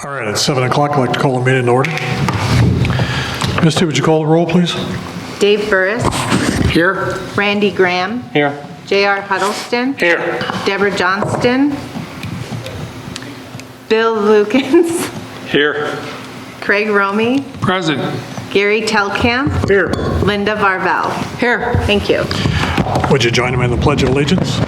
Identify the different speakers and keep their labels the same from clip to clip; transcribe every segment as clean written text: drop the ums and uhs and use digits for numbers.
Speaker 1: All right, it's 7 o'clock. I'd like to call the meeting to order. Misty, would you call the roll, please?
Speaker 2: Dave Burris.
Speaker 3: Here.
Speaker 2: Randy Graham.
Speaker 3: Here.
Speaker 2: J.R. Huddleston.
Speaker 3: Here.
Speaker 2: Deborah Johnston. Bill Lukens.
Speaker 3: Here.
Speaker 2: Craig Romey.
Speaker 3: Present.
Speaker 2: Gary Telkamp.
Speaker 3: Here.
Speaker 2: Linda Varvel.
Speaker 4: Here.
Speaker 2: Thank you.
Speaker 1: Would you join him in the Pledge of Allegiance?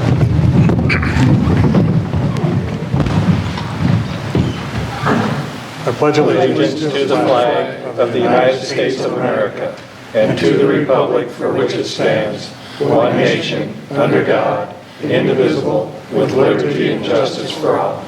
Speaker 1: I pledge
Speaker 5: Allegiance to the flag of the United States of America and to the republic for which it stands, one nation, under God, indivisible, with liberty and justice for all.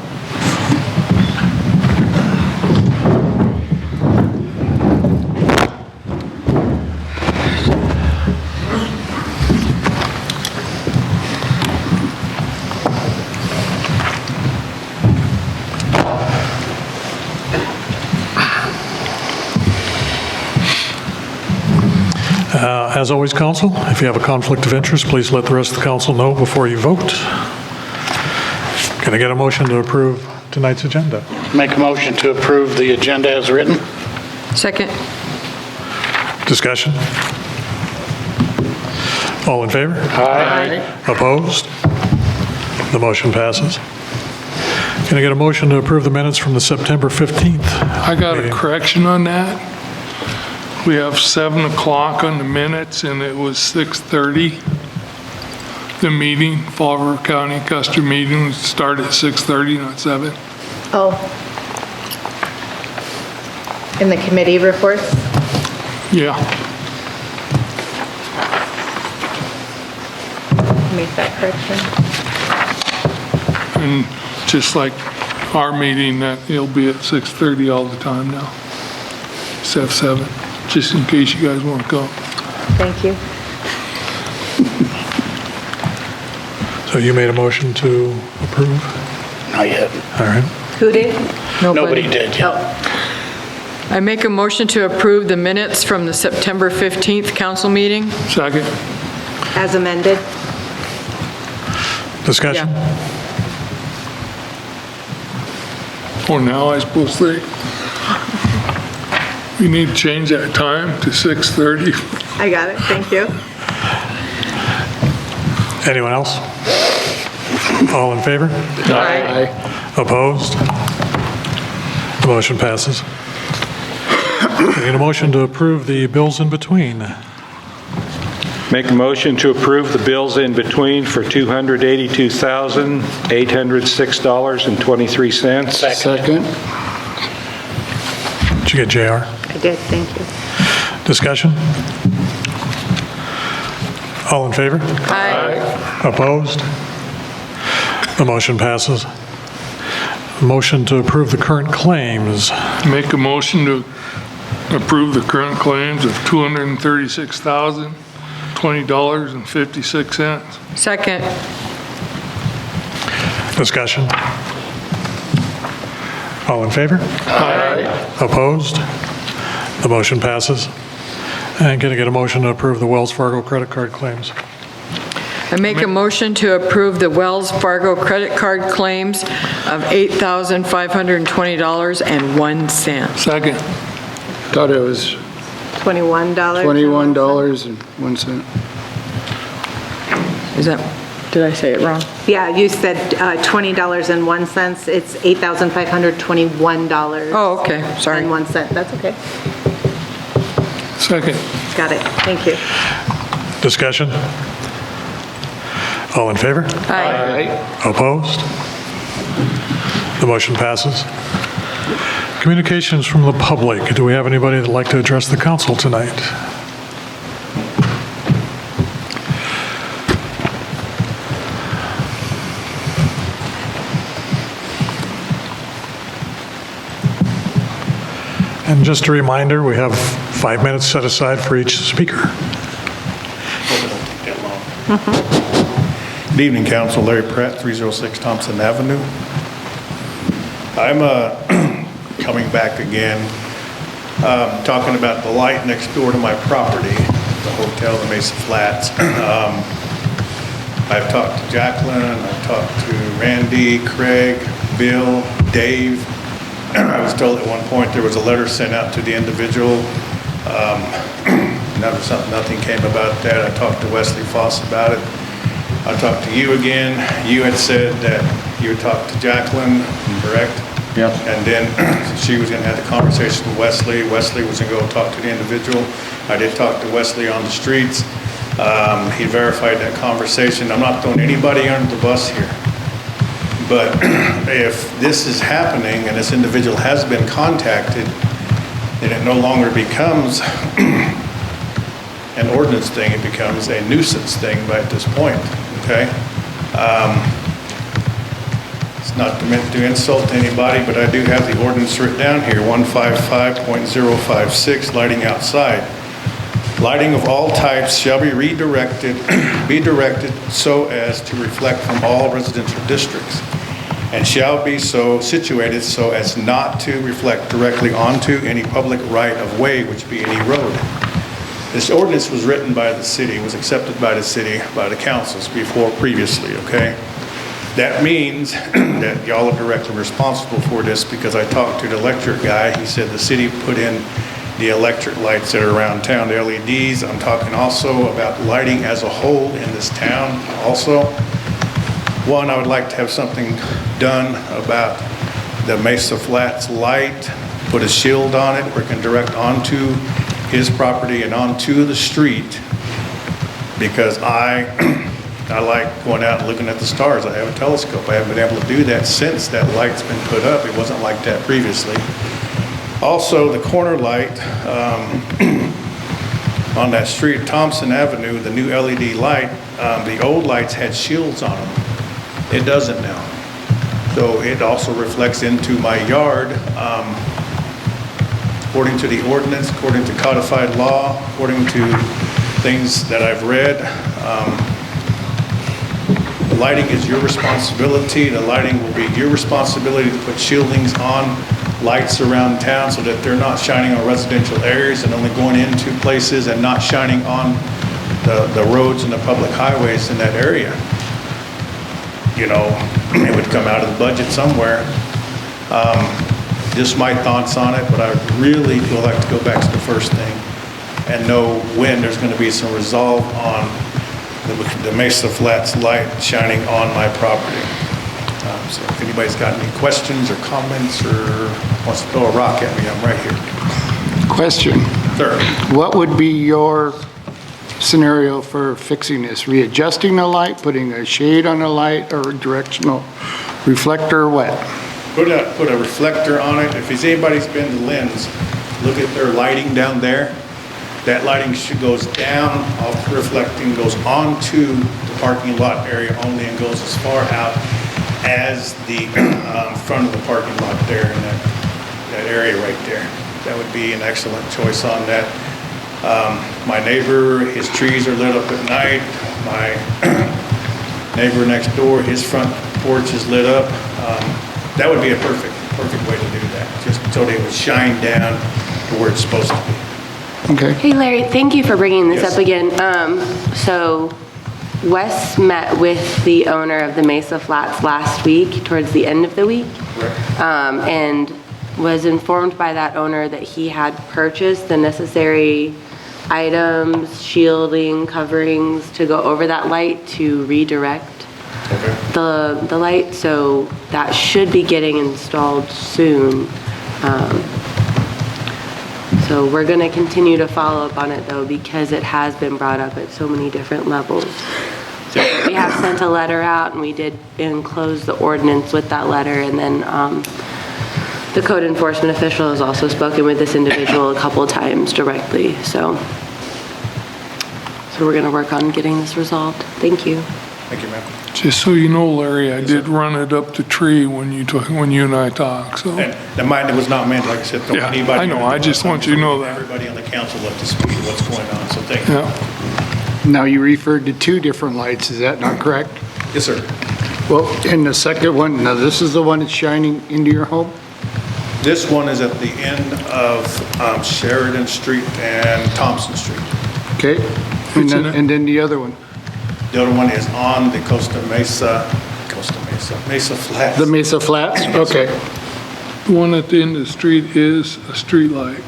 Speaker 1: As always, council, if you have a conflict of interest, please let the rest of the council know before you vote. Can I get a motion to approve tonight's agenda?
Speaker 3: Make a motion to approve the agenda as written.
Speaker 4: Second.
Speaker 1: Discussion? All in favor?
Speaker 3: Aye.
Speaker 1: Opposed? The motion passes. Can I get a motion to approve the minutes from the September 15th?
Speaker 6: I got a
Speaker 1: meeting?
Speaker 6: correction on that. We have 7 o'clock on the minutes and it was 6:30. The meeting, Fall River County Custer meeting would start at 6:30, not 7.
Speaker 2: Oh. In the committee reports?
Speaker 6: Yeah,
Speaker 2: Make that correction.
Speaker 6: and just like our meeting, that it'll be at 6:30 all the time now. Instead of 7, just in case you guys want to go.
Speaker 2: Thank you.
Speaker 1: So you made a motion to approve?
Speaker 3: Not yet.
Speaker 1: All right.
Speaker 2: Who did?
Speaker 3: Nobody did yet.
Speaker 2: Oh,
Speaker 4: I make a motion to approve the minutes from the September 15th council meeting.
Speaker 6: Second?
Speaker 2: as amended.
Speaker 1: Discussion?
Speaker 6: Or now, I suppose they, we need to change that time to 6:30.
Speaker 2: I got it, thank you.
Speaker 1: Anyone else? All in favor?
Speaker 6: Aye.
Speaker 1: Opposed? The motion passes. I need a motion to approve the bills in between.
Speaker 5: Make a motion to approve the bills in between for $282,806.23.
Speaker 3: Second.
Speaker 1: Did you get JR?
Speaker 2: I did, thank you.
Speaker 1: Discussion? All in favor?
Speaker 4: Aye.
Speaker 1: Opposed? The motion passes. Motion to approve the current claims.
Speaker 6: Make a motion to approve the current claims of $236,020.56.
Speaker 4: Second.
Speaker 1: Discussion? All in favor?
Speaker 6: Aye.
Speaker 1: Opposed? The motion passes. And can I get a motion to approve the Wells Fargo credit card claims?
Speaker 4: I make a motion to approve the Wells Fargo credit card claims of $8,520.01.
Speaker 6: Second.
Speaker 3: Thought it was
Speaker 2: $21.
Speaker 3: $21.01.
Speaker 4: Is that, did I say it wrong?
Speaker 2: Yeah, you said $20.01. It's $8,521.
Speaker 4: Oh, okay, sorry.
Speaker 2: And 1 cent, that's okay.
Speaker 6: Second.
Speaker 2: Got it, thank you.
Speaker 1: Discussion? All in favor?
Speaker 4: Aye.
Speaker 1: Opposed? The motion passes. Communications from the public. Do we have anybody that'd like to address the council tonight? And just a reminder, we have 5 minutes set aside for each speaker.
Speaker 7: Good evening, Council. Larry Pratt, 306 Thompson Avenue. I'm coming back again, talking about the light next door to my property, the hotel, the Mesa Flats. I've talked to Jacqueline, I've talked to Randy, Craig, Bill, Dave. I was told at one point there was a letter sent out to the individual. Nothing came about that. I talked to Wesley Foss about it. I talked to you again. You had said that you had talked to Jacqueline, correct?
Speaker 3: Yes.
Speaker 7: And then she was going to have the conversation with Wesley. Wesley was going to go talk to the individual. I did talk to Wesley on the streets. He verified that conversation. I'm not throwing anybody under the bus here. But if this is happening and this individual has been contacted, then it no longer becomes an ordinance thing, it becomes a nuisance thing right at this point, okay? It's not meant to insult anybody, but I do have the ordinance written down here, 155.056, lighting outside. Lighting of all types shall be directed so as to reflect from all residential districts, and shall be so situated so as not to reflect directly onto any public right-of-way, which be any road. This ordinance was written by the city, was accepted by the city, by the councils previously, okay? That means that y'all are directly responsible for this, because I talked to the electric guy. He said the city put in the electric lights that are around town, the LEDs. I'm talking also about lighting as a whole in this town also. One, I would like to have something done about the Mesa Flats light, put a shield on it where it can direct onto his property and onto the street, because I like going out and looking at the stars. I have a telescope. I haven't been able to do that since that light's been put up. It wasn't like that previously. Also, the corner light on that street, Thompson Avenue, the new LED light, the old lights had shields on them. It doesn't now. So it also reflects into my yard. According to the ordinance, according to codified law, according to things that I've read, the lighting is your responsibility. The lighting will be your responsibility to put shieldings on lights around town so that they're not shining on residential areas and only going into places and not shining on the roads and the public highways in that area. You know, it would come out of the budget somewhere. Just my thoughts on it, but I really would like to go back to the first thing and know when there's going to be some resolve on the Mesa Flats light shining on my property. So if anybody's got any questions or comments or wants to throw a rock at me, I'm right here.
Speaker 3: Question.
Speaker 7: Sir.
Speaker 3: What would be your scenario for fixing this? Readjusting the light, putting a shade on the light, or a directional reflector, or what?
Speaker 7: Put a reflector on it. If anybody's been to Lynn's, look at their lighting down there. That lighting goes down off the reflecting, goes onto the parking lot area only, and goes as far out as the front of the parking lot there in that area right there. That would be an excellent choice on that. My neighbor, his trees are lit up at night. My neighbor next door, his front porch is lit up. That would be a perfect way to do that, just so they would shine down to where it's supposed to be.
Speaker 3: Okay.
Speaker 8: Hey Larry, thank you for bringing this
Speaker 7: Yes.
Speaker 8: up again. So Wes met with the owner of the Mesa Flats last week, towards the end of the week, and was informed by that owner that he had purchased the necessary items, shielding, coverings to go over that light to redirect the light. So that should be getting installed soon. So we're going to continue to follow up on it though, because it has been brought up at so many different levels. So we have sent a letter out, and we did enclose the ordinance with that letter, and then the code enforcement official has also spoken with this individual a couple of times directly. So we're going to work on getting this resolved. Thank you.
Speaker 7: Thank you, ma'am.
Speaker 6: Just so you know, Larry, I did run it up the tree when you and I talked, so.
Speaker 7: And the mind was not meant, like I said, to
Speaker 6: Yeah,
Speaker 7: anybody.
Speaker 6: I know. I just want you to know that.
Speaker 7: Everybody on the council up to speed with what's going on, so thank you.
Speaker 6: Yeah.
Speaker 3: Now, you referred to two different lights, is that not correct?
Speaker 7: Yes, sir.
Speaker 3: Well, in the second one, now this is the one that's shining into your home?
Speaker 7: This one is at the end of Sheridan Street and Thompson Street.
Speaker 3: Okay? And then the other one?
Speaker 7: The other one is on the Mesa Flats.
Speaker 3: The Mesa Flats? Okay.
Speaker 6: The one at the end of the street is a street light.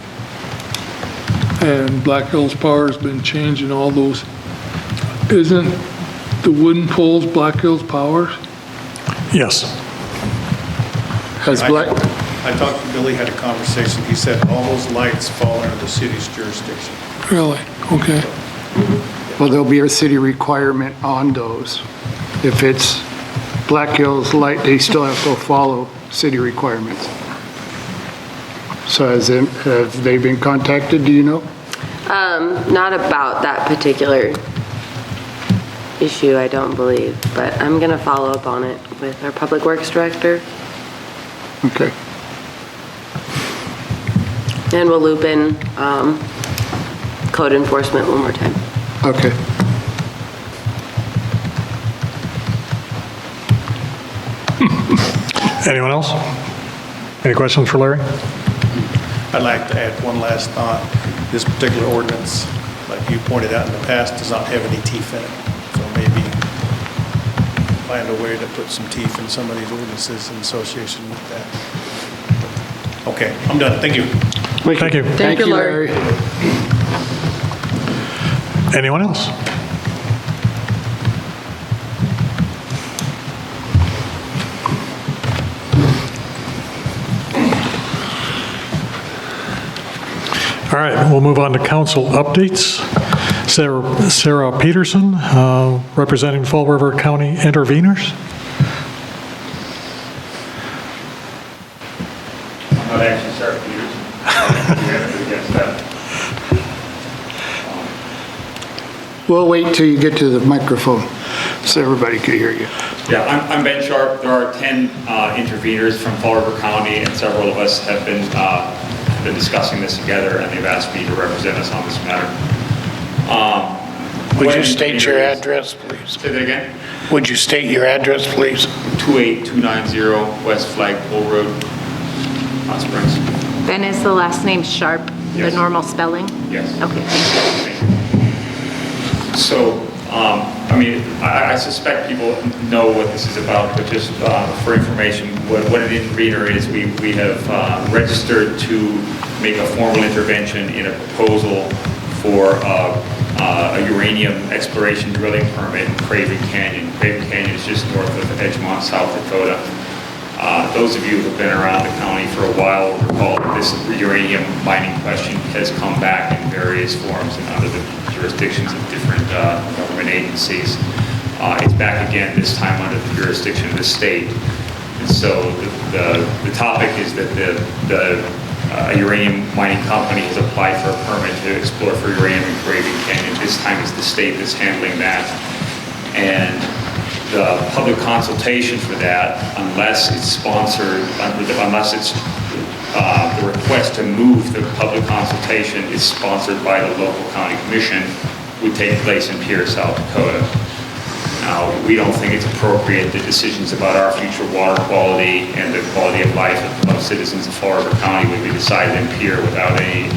Speaker 6: And Black Hills Power has been changing all those. Isn't the wooden poles Black Hills Power?
Speaker 1: Yes.
Speaker 3: Has Black,
Speaker 7: I talked to Billy, had a conversation. He said all those lights fall under the city's jurisdiction.
Speaker 6: Really? Okay.
Speaker 3: well, there'll be a city requirement on those. If it's Black Hills Light, they still have to follow city requirements. So have they been contacted, do you know?
Speaker 8: Not about that particular issue, I don't believe, but I'm going to follow up on it with our Public Works Director,
Speaker 3: Okay.
Speaker 8: and we'll loop in code enforcement one more time.
Speaker 3: Okay.
Speaker 1: Anyone else? Any questions for Larry?
Speaker 7: I'd like to add one last thought. This particular ordinance, like you pointed out in the past, does not have any teeth in it. So maybe find a way to put some teeth in some of these ordinances in association with that. Okay, I'm done. Thank you.
Speaker 1: Thank you.
Speaker 4: Thank you, Larry.
Speaker 1: Anyone else? All right, we'll move on to council updates. Sarah Peterson, representing Fall River County Intervenors.
Speaker 9: I'm not actually Sarah Peterson. You have to guess that.
Speaker 3: We'll wait till you get to the microphone so everybody can hear you.
Speaker 9: Yeah, I'm Ben Sharp. There are 10 interveners from Fall River County, and several of us have been discussing this together, and they've asked me to represent us on this matter.
Speaker 10: Would you state your address, please?
Speaker 9: Say that again?
Speaker 10: Would you state your address, please?
Speaker 9: 28290 West Flagpole Road, Hot Springs.
Speaker 2: Then is the last name Sharp, the
Speaker 9: Yes.
Speaker 2: normal spelling?
Speaker 9: Yes.
Speaker 2: Okay.
Speaker 9: So, I suspect people know what this is about, but just for information, what an intervener is, we have registered to make a formal intervention in a proposal for a uranium exploration drilling permit in Craven Canyon. Craven Canyon is just north of Edgemont, South Dakota. Those of you who have been around the county for a while will recall that this uranium mining question has come back in various forms and under the jurisdictions of different government agencies. It's back again, this time under the jurisdiction of the state. And so the topic is that a uranium mining company has applied for a permit to explore for uranium in Craven Canyon. This time it's the state that's handling that. And the public consultation for that, unless it's sponsored, unless it's the request to move the public consultation is sponsored by the local county commission, would take place in Pierre, South Dakota. Now, we don't think it's appropriate that decisions about our future water quality and the quality of life of citizens of Fall River County would be decided in Pierre without any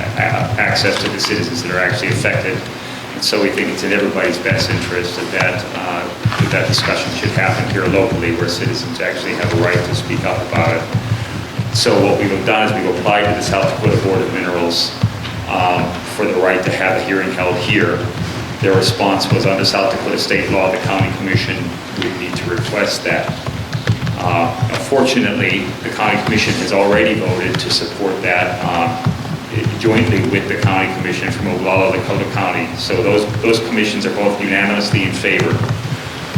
Speaker 9: access to the citizens that are actually affected. And so we think it's in everybody's best interest that that discussion should happen here locally, where citizens actually have a right to speak up about it. So what we've done is we've applied to the South Dakota Board of Minerals for the right to have a hearing held here. Their response was, under South Dakota state law, the county commission would need to request that. Unfortunately, the county commission has already voted to support that jointly with the county commission from Oglala, Lakota County. So those commissions are both unanimously in favor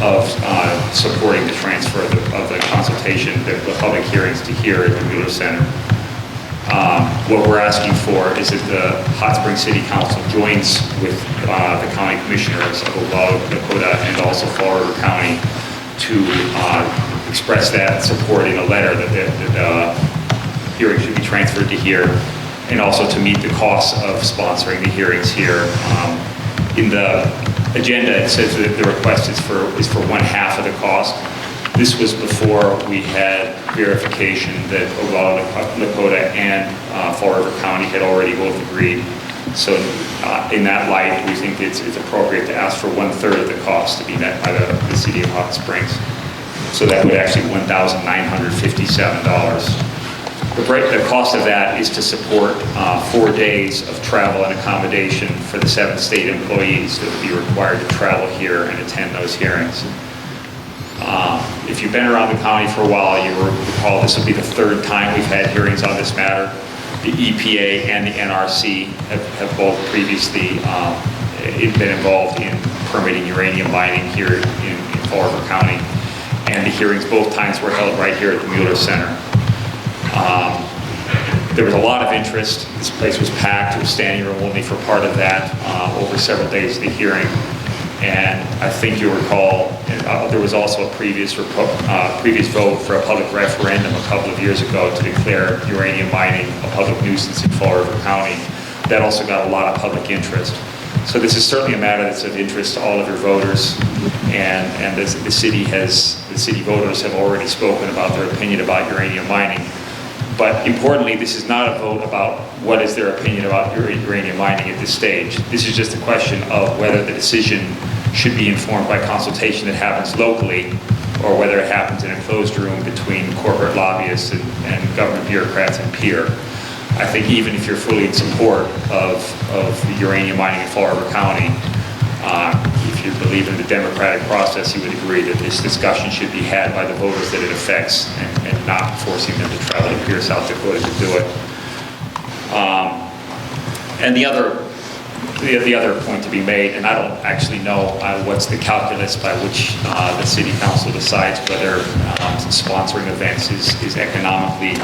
Speaker 9: of supporting the transfer of the consultation, the public hearings to here at the Wheeler Center. What we're asking for is that the Hot Springs City Council joins with the county commissioners of Oglala, Lakota, and also Fall River County to express that support in a letter that the hearing should be transferred to here, and also to meet the costs of sponsoring the hearings here. In the agenda, it says that the request is for 1/2 of the cost. This was before we had verification that Oglala, Lakota, and Fall River County had already both agreed. So in that light, we think it's appropriate to ask for 1/3 of the cost to be met by the city of Hot Springs. So that would actually be $1,957. The cost of that is to support 4 days of travel and accommodation for the 7 state employees that would be required to travel here and attend those hearings. If you've been around the county for a while, you will recall this will be the 3rd time we've had hearings on this matter. The EPA and the NRC have both previously been involved in permitting uranium mining here in Fall River County. And the hearings both times were held right here at the Mueller Center. There was a lot of interest. This place was packed. It was standing room only for part of that over several days of the hearing. And I think you'll recall there was also a previous vote for a public referendum a couple of years ago to declare uranium mining a public nuisance in Fall River County. That also got a lot of public interest. So this is certainly a matter that's of interest to all of your voters, and the city voters have already spoken about their opinion about uranium mining. But importantly, this is not a vote about what is their opinion about uranium mining at this stage. This is just a question of whether the decision should be informed by consultation that happens locally, or whether it happens in a closed room between corporate lobbyists and government bureaucrats and peer. I think even if you're fully in support of uranium mining in Fall River County, if you believe in the democratic process, you would agree that this discussion should be had by the voters that it affects and not forcing them to travel to Pierre, South Dakota to do it. And the other point to be made, and I don't actually know what's the calculus by which the city council decides whether sponsoring events is economically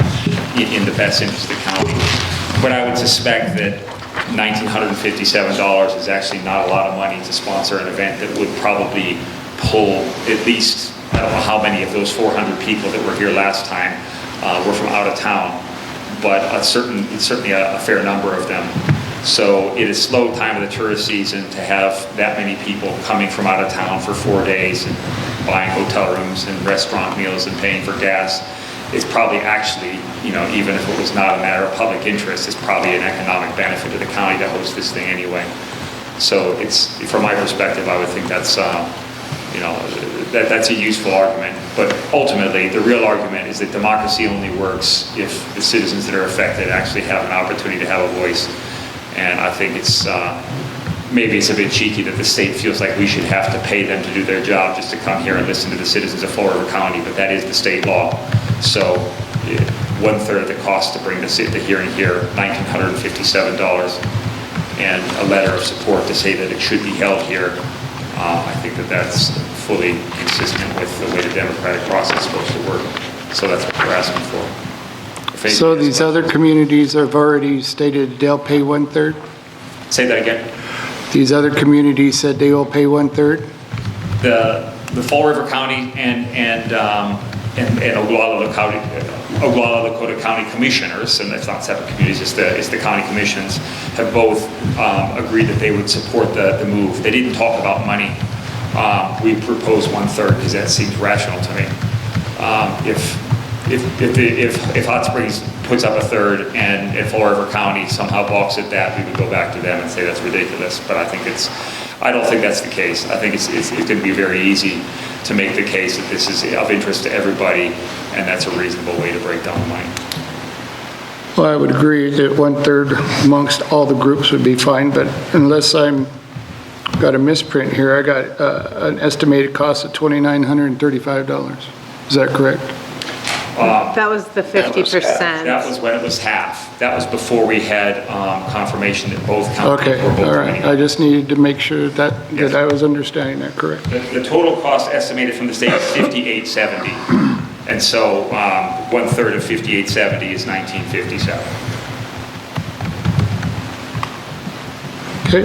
Speaker 9: in the best interest of the county. But I would suspect that $1,957 is actually not a lot of money to sponsor an event that would probably pull at least, I don't know how many of those 400 people that were here last time were from out of town, but certainly a fair number of them. So it is slow time of the tourist season to have that many people coming from out of town for 4 days and buying hotel rooms and restaurant meals and paying for gas. It's probably actually, even if it was not a matter of public interest, it's probably an economic benefit to the county to host this thing anyway. So it's, from my perspective, I would think that's, that's a useful argument. But ultimately, the real argument is that democracy only works if the citizens that are affected actually have an opportunity to have a voice. And I think it's, maybe it's a bit cheeky that the state feels like we should have to pay them to do their job just to come here and listen to the citizens of Fall River County, but that is the state law. So 1/3 of the cost to bring the hearing here, $1,957, and a letter of support to say that it should be held here. I think that that's fully consistent with the way the democratic process is supposed to work. So that's what we're asking for.
Speaker 3: So these other communities have already stated they'll pay 1/3?
Speaker 9: Say that again.
Speaker 3: These other communities said they will pay 1/3?
Speaker 9: The Fall River County and Oglala Lakota County Commissioners, and that's not separate communities, it's the county commissions, have both agreed that they would support the move. They didn't talk about money. We proposed 1/3 because that seems rational to me. If Hot Springs puts up 1/3 and if Fall River County somehow balks at that, we would go back to them and say that's ridiculous. But I don't think that's the case. I think it's going to be very easy to make the case that this is of interest to everybody, and that's a reasonable way to break down the money.
Speaker 3: Well, I would agree that 1/3 amongst all the groups would be fine, but unless I'm got a misprint here, I got an estimated cost of $2,935. Is that correct?
Speaker 2: That was the 50%.
Speaker 9: That was when it was half. That was before we had confirmation that both counties
Speaker 3: Okay,
Speaker 9: were both
Speaker 3: all right.
Speaker 9: running.
Speaker 3: I just needed to make sure that
Speaker 9: Yes.
Speaker 3: I was understanding that correct.
Speaker 9: The total cost estimated from the state is $58.70. And so 1/3 of $58.70 is $19.57.
Speaker 3: Okay.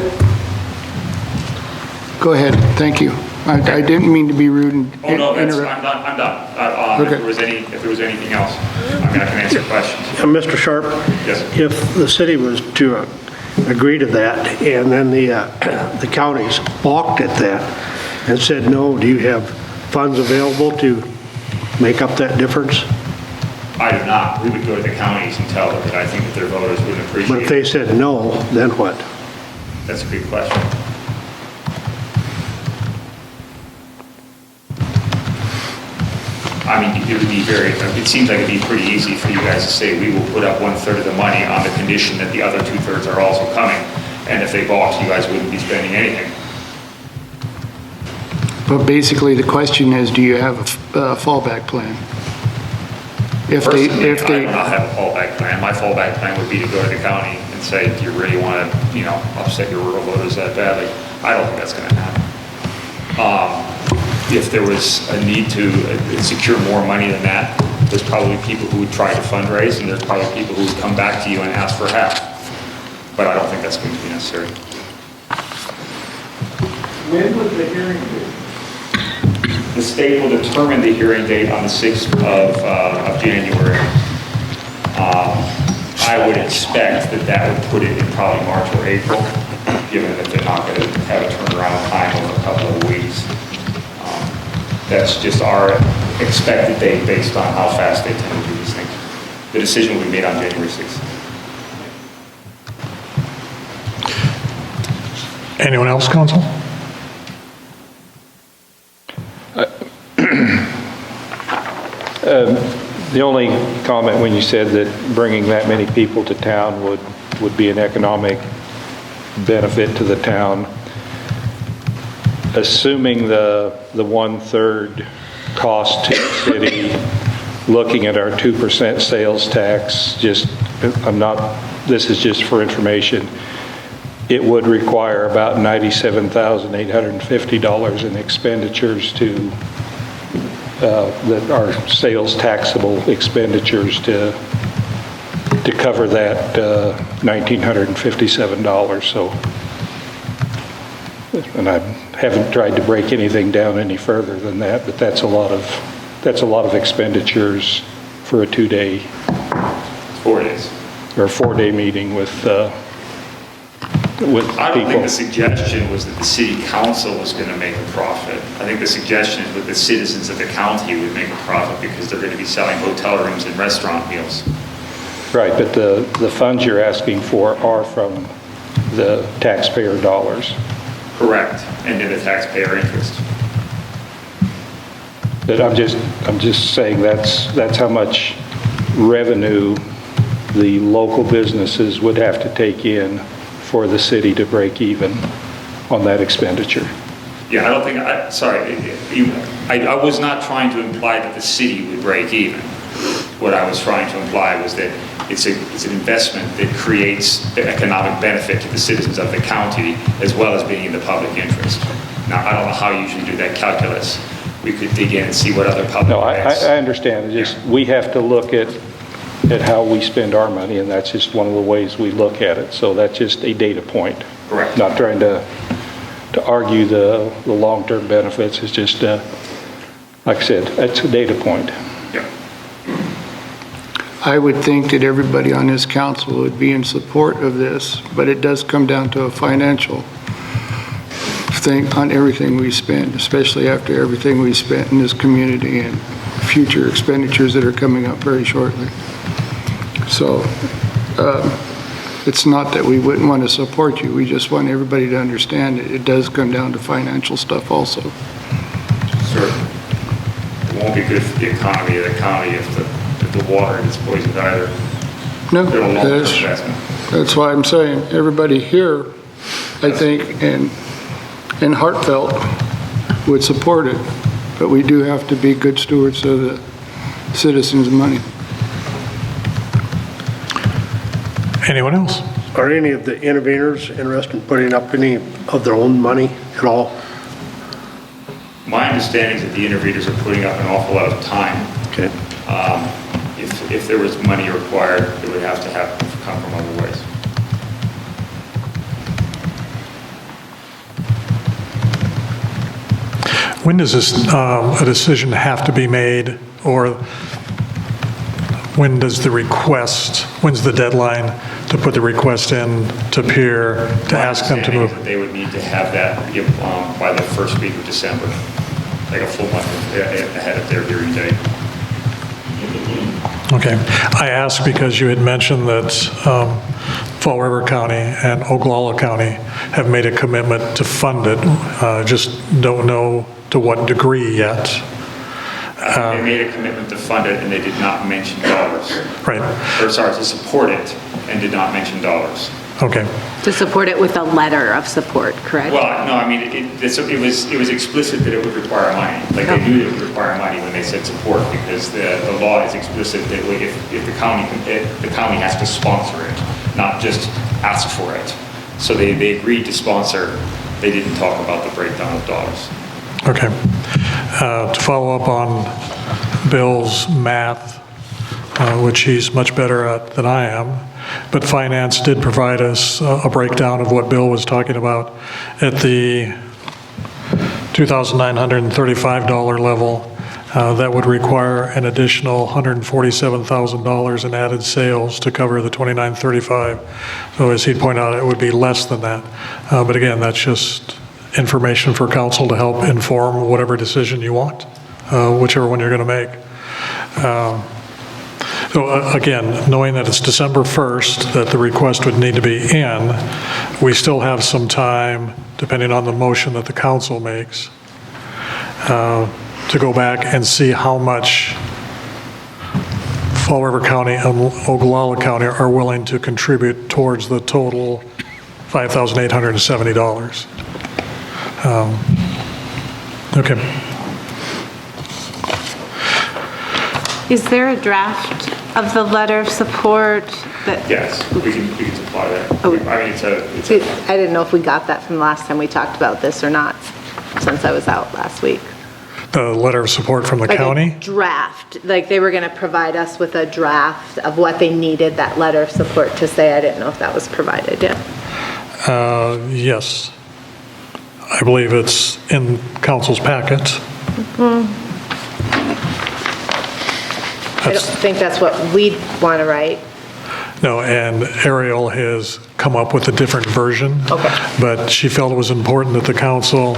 Speaker 3: Go ahead, thank you. I didn't mean to be rude and
Speaker 9: Oh, no, I'm
Speaker 3: interrupt.
Speaker 9: done.
Speaker 3: Okay.
Speaker 9: If there was anything else, I can answer questions.
Speaker 11: Mr. Sharp?
Speaker 9: Yes.
Speaker 11: If the city was to agree to that, and then the counties balked at that and said, no, do you have funds available to make up that difference?
Speaker 9: I do not. We would go to the counties and tell them that I think that their voters would appreciate it.
Speaker 11: But if they said no, then what?
Speaker 9: That's a good question. I mean, it would be it seems like it'd be pretty easy for you guys to say, we will put up 1/3 of the money on the condition that the other 2/3 are also coming. And if they balked, you guys wouldn't be spending anything.
Speaker 3: But basically, the question is, do you have a fallback plan?
Speaker 9: Personally, I do not have a fallback plan. My fallback plan would be to go to the county and say, do you really want to, upset your rural voters that badly? I don't think that's going to happen. If there was a need to secure more money than that, there's probably people who would try to fundraise, and there's probably people who would come back to you and ask for half. But I don't think that's going to be necessary.
Speaker 6: When was the hearing date?
Speaker 9: The state will determine the hearing date on the 6th of January. I would expect that would put it in probably March or April, given that they're not going to have a turnaround time over a couple of weeks. That's just our expected date based on how fast they tend to do these things. The decision will be made on January 6th.
Speaker 1: Anyone else, council?
Speaker 5: The only comment when you said that bringing that many people to town would be an economic benefit to the town, assuming the 1/3 cost to the city, looking at our 2% sales tax, this is just for information, it would require about $97,850 in expenditures that are sales taxable expenditures to cover that $1,957. So, and I haven't tried to break anything down any further than that, but that's a lot of expenditures for a 2-day.
Speaker 9: 4 days.
Speaker 5: Or a 4-day meeting with people.
Speaker 9: I don't think the suggestion was that the city council was going to make a profit. I think the suggestion is that the citizens of the county would make a profit because they're going to be selling hotel rooms and restaurant meals.
Speaker 5: Right, but the funds you're asking for are from the taxpayer dollars.
Speaker 9: Correct, and in the taxpayer interest.
Speaker 5: But I'm just saying that's how much revenue the local businesses would have to take in for the city to break even on that expenditure.
Speaker 9: Yeah, I don't think, I was not trying to imply that the city would break even. What I was trying to imply was that it's an investment that creates economic benefit to the citizens of the county as well as being in the public interest. Now, I don't know how you usually do that calculus. We could dig in and see what other public events.
Speaker 5: No, I understand. It's just, we have to look at how we spend our money, and that's just one of the ways we look at it. So that's just a data point.
Speaker 9: Correct.
Speaker 5: Not trying to argue the long-term benefits. It's just, like I said, that's a data point.
Speaker 9: Yeah.
Speaker 3: I would think that everybody on this council would be in support of this, but it does come down to a financial thing on everything we spend, especially after everything we spent in this community and future expenditures that are coming up very shortly. So it's not that we wouldn't want to support you, we just want everybody to understand it does come down to financial stuff also.
Speaker 9: Sure. It won't be good for the economy of the county if the water gets poisoned either.
Speaker 3: No,
Speaker 9: They're a long-term investment.
Speaker 3: that's why I'm saying, everybody here, I think, and heartfelt would support it, but we do have to be good stewards of the citizens' money.
Speaker 1: Anyone else?
Speaker 11: Are any of the interveners interested in putting up any of their own money at all?
Speaker 9: My understanding is that the interveners are putting up an awful lot of time.
Speaker 11: Okay.
Speaker 9: If there was money required, it would have to come from other ways.
Speaker 1: When does this, a decision have to be made, or when does when's the deadline to put the request in to Pier to ask them to move?
Speaker 9: My understanding is that they would need to have that by the first week of December, like a full month ahead of their hearing date.
Speaker 1: Okay. I asked because you had mentioned that Fall River County and Oglala County have made a commitment to fund it. Just don't know to what degree yet.
Speaker 9: They made a commitment to fund it, and they did not mention dollars.
Speaker 1: Right,
Speaker 9: Or sorry, to support it, and did not mention dollars.
Speaker 1: okay.
Speaker 2: To support it with a letter of support, correct?
Speaker 9: Well, no, I mean, it was explicit that it would require money. Like, they knew it would require money when they said support, because the law is explicit that if the county has to sponsor it, not just ask for it. So they agreed to sponsor. They didn't talk about the breakdown of dollars.
Speaker 1: Okay. To follow up on Bill's math, which he's much better at than I am, but Finance did provide us a breakdown of what Bill was talking about at the $2,935 level. That would require an additional $147,000 in added sales to cover the $2,935. So as he'd point out, it would be less than that. But again, that's just information for council to help inform whatever decision you want, whichever one you're going to make. So again, knowing that it's December 1st, that the request would need to be in, we still have some time, depending on the motion that the council makes, to go back and see how much Fall River County and Ogallala County are willing to contribute towards the total $5,870. Okay.
Speaker 2: Is there a draft of the letter of support that?
Speaker 9: Yes, we can supply that.
Speaker 2: Oh.
Speaker 9: I mean,
Speaker 2: I didn't know if we got that from the last time we talked about this or not, since I was out last week.
Speaker 1: The letter of support from the
Speaker 2: Like
Speaker 1: county?
Speaker 2: a draft, like they were going to provide us with a draft of what they needed that letter of support to say. I didn't know if that was provided yet.
Speaker 1: Yes. I believe it's in council's packet.
Speaker 2: I don't think that's what we'd want to write.
Speaker 1: No, and Ariel has come up with a different version.
Speaker 2: Okay.
Speaker 1: But she felt it was important that the council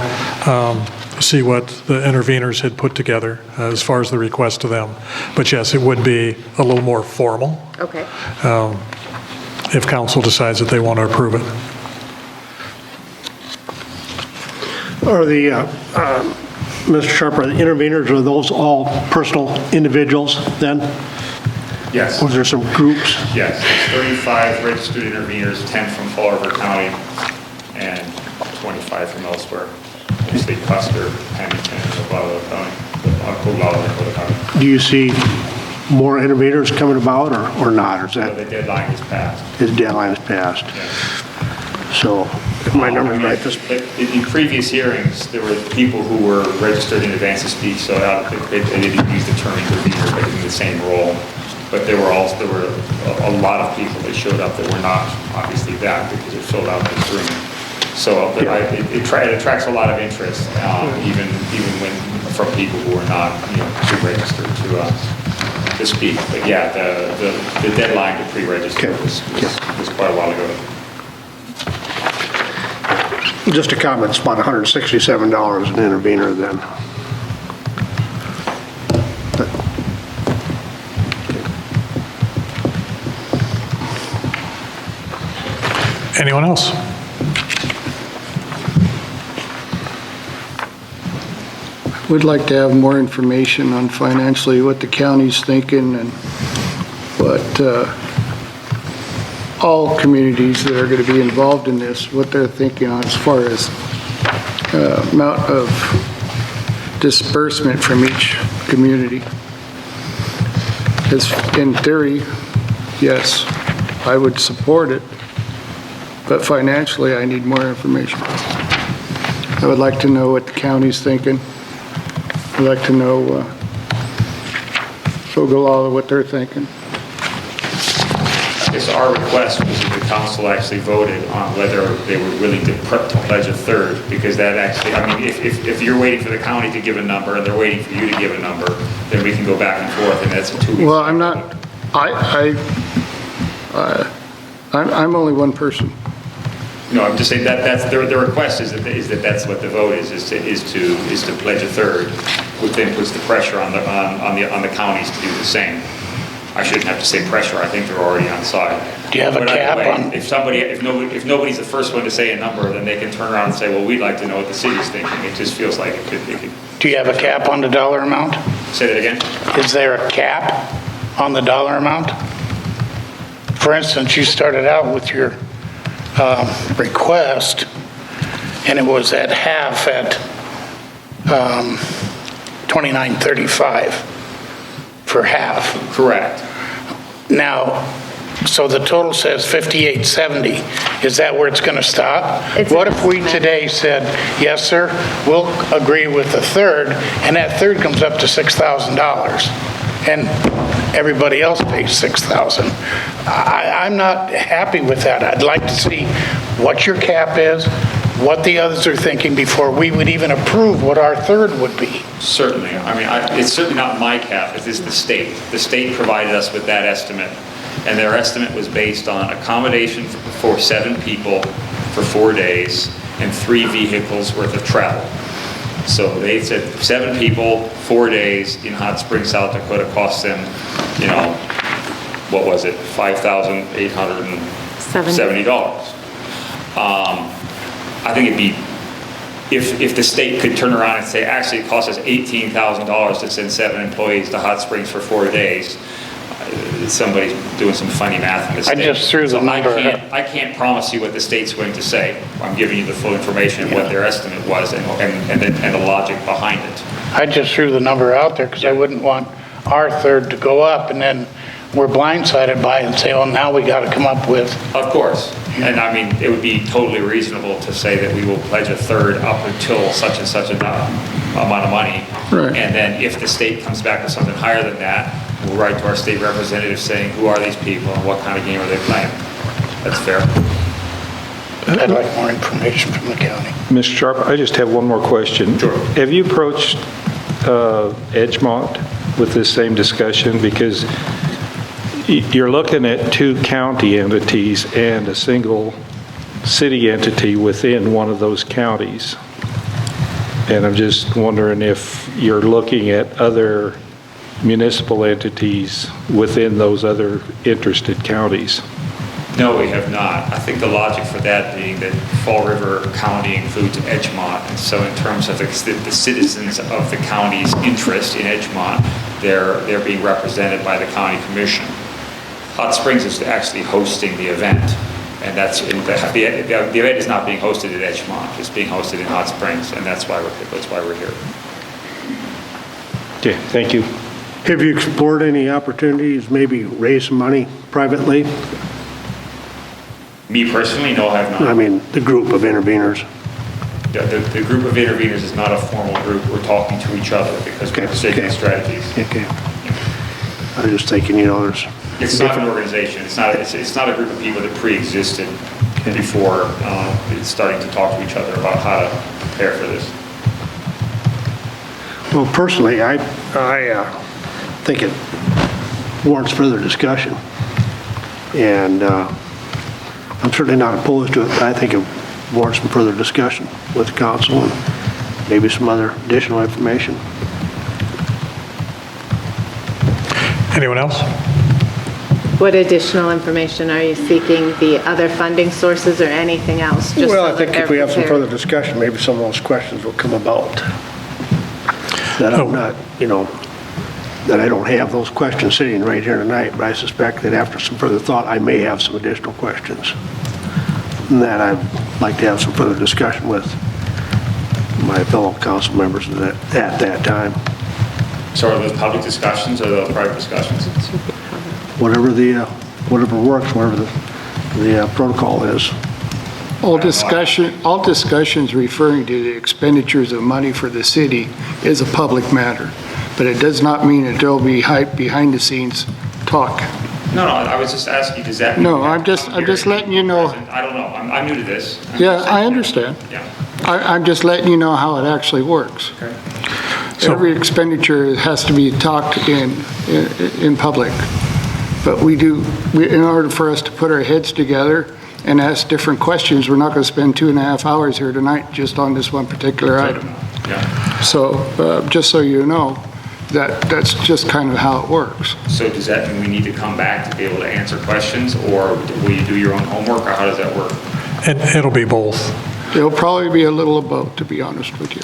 Speaker 1: see what the interveners had put together as far as the request to them. But yes, it would be a little more formal
Speaker 2: Okay.
Speaker 1: if council decides that they want to approve it.
Speaker 11: Are the, Mr. Sharper, the interveners, are those all personal individuals then?
Speaker 9: yes.
Speaker 11: Or is there some groups?
Speaker 9: Yes, there's 35 registered interveners, 10 from Fall River County, and 25 from elsewhere, mostly Custer, Pennington, and Ogallala County.
Speaker 11: Do you see more interveners coming about or not? Or is
Speaker 9: So
Speaker 11: that
Speaker 9: the deadline is passed.
Speaker 11: his deadline is passed? So if my number's right, this,
Speaker 9: In previous hearings, there were people who were registered in advance of speech, so they didn't use the term intervener, but in the same role. But there were a lot of people that showed up that were not obviously that, because it filled out this room. So but it attracts a lot of interest, even when from people who are not pre-registered to speak. But yeah, the deadline to pre-register was quite a while ago.
Speaker 11: just a comment, it's about $167 an intervener then.
Speaker 1: Anyone else?
Speaker 3: We'd like to have more information on financially what the county's thinking and what all communities that are going to be involved in this, what they're thinking on as far as amount of disbursement from each community. Because in theory, yes, I would support it, but financially, I need more information. I would like to know what the county's thinking. I'd like to know Ogallala, what they're thinking.
Speaker 9: I guess our request was that the council actually voted on whether they were willing to pledge a third, because that actually, I mean, if you're waiting for the county to give a number and they're waiting for you to give a number, then we can go back and forth, and that's a 2 week.
Speaker 3: Well, I'm not, I'm only one person.
Speaker 9: No, I'm just saying that's the request is that that's what the vote is to pledge a third, which then puts the pressure on the counties to do the same. I shouldn't have to say pressure. I think they're already on side.
Speaker 10: Do you have a
Speaker 9: But either
Speaker 10: cap
Speaker 9: way,
Speaker 10: on?
Speaker 9: If nobody's the first one to say a number, then they can turn around and say, well, we'd like to know what the city's thinking. It just feels like it could.
Speaker 10: Do you have a cap on the dollar amount?
Speaker 9: Say that again?
Speaker 10: Is there a cap on the dollar amount? For instance, you started out with your request, and it was at half at $29.35 for half.
Speaker 9: Correct.
Speaker 10: Now, so the total says $58.70. Is that where it's going to stop?
Speaker 2: It's
Speaker 10: What
Speaker 2: an
Speaker 10: if we
Speaker 2: estimate.
Speaker 10: today said, yes, sir, we'll agree with the third, and that third comes up to $6,000, and everybody else pays $6,000? I'm not happy with that. I'd like to see what your cap is, what the others are thinking before we would even approve what our third would be.
Speaker 9: Certainly. I mean, it's certainly not my cap, it is the state. The state provided us with that estimate, and their estimate was based on accommodation for 7 people for 4 days and 3 vehicles worth of travel. So they said 7 people, 4 days in Hot Springs, South Dakota cost them, what was it, $5,870. I think it'd be, if the state could turn around and say, actually, it costs us $18,000 to send 7 employees to Hot Springs for 4 days, somebody's doing some funny math in the state.
Speaker 10: I just threw the number.
Speaker 9: I can't promise you what the state's going to say. I'm giving you the full information of what their estimate was and the logic behind it.
Speaker 10: I just threw the number out there because I wouldn't want our third to go up, and then we're blindsided by it and say, oh, now we got to come up with.
Speaker 9: Of course. And I mean, it would be totally reasonable to say that we will pledge a third up until such and such amount of money.
Speaker 3: Right.
Speaker 9: And then if the state comes back with something higher than that, we'll write to our state representative saying, who are these people and what kind of game are they playing? That's fair.
Speaker 10: I'd like more information from the county.
Speaker 12: Mr. Sharp, I just have one more question.
Speaker 9: Sure.
Speaker 12: Have you approached Edgemont with this same discussion? Because you're looking at 2 county entities and a single city entity within one of those counties. And I'm just wondering if you're looking at other municipal entities within those other interested counties.
Speaker 9: No, we have not. I think the logic for that being that Fall River County includes Edgemont, and so in terms of the citizens of the county's interest in Edgemont, they're being represented by the county commission. Hot Springs is actually hosting the event, and the event is not being hosted at Edgemont, it's being hosted in Hot Springs, and that's why we're here.
Speaker 12: Okay, thank you.
Speaker 11: Have you explored any opportunities, maybe raise some money privately?
Speaker 9: Me personally, no, I have not.
Speaker 11: I mean, the group of interveners.
Speaker 9: The group of interveners is not a formal group. We're talking to each other because we're taking strategies.
Speaker 11: Okay. I was just thinking, there's...
Speaker 9: It's not an organization. It's not a group of people that pre-existed before starting to talk to each other about how to prepare for this.
Speaker 11: Well, personally, I think it warrants further discussion. And I'm certainly not opposed to it, but I think it warrants some further discussion with the council and maybe some other additional information.
Speaker 1: Anyone else?
Speaker 2: What additional information are you seeking? The other funding sources or anything else? Just
Speaker 11: Well,
Speaker 2: so
Speaker 11: I think
Speaker 2: that
Speaker 11: if we
Speaker 2: they're
Speaker 11: have some
Speaker 2: prepared?
Speaker 11: further discussion, maybe some of those questions will come about. That I'm not, that I don't have those questions sitting right here tonight, but I suspect that after some further thought, I may have some additional questions. And that I'd like to have some further discussion with my fellow council members at that time.
Speaker 9: So are those public discussions or are those private discussions?
Speaker 11: Whatever works, whatever the protocol is.
Speaker 3: All discussions referring to the expenditures of money for the city is a public matter, but it does not mean that there'll be behind the scenes talk.
Speaker 9: No, I was just asking, does that mean?
Speaker 3: No, I'm just letting you know.
Speaker 9: I don't know. I'm new to this.
Speaker 3: Yeah, I understand.
Speaker 9: Yeah.
Speaker 3: I'm just letting you know how it actually works.
Speaker 9: Okay.
Speaker 3: Every expenditure has to be talked in public. But in order for us to put our heads together and ask different questions, we're not going to spend 2.5 hours here tonight just on this one particular item.
Speaker 9: Yeah.
Speaker 3: So, just so you know, that's just kind of how it works.
Speaker 9: So does that mean we need to come back to be able to answer questions, or will you do your own homework, or how does that work?
Speaker 1: It'll be both.
Speaker 3: It'll probably be a little of both, to be honest with you.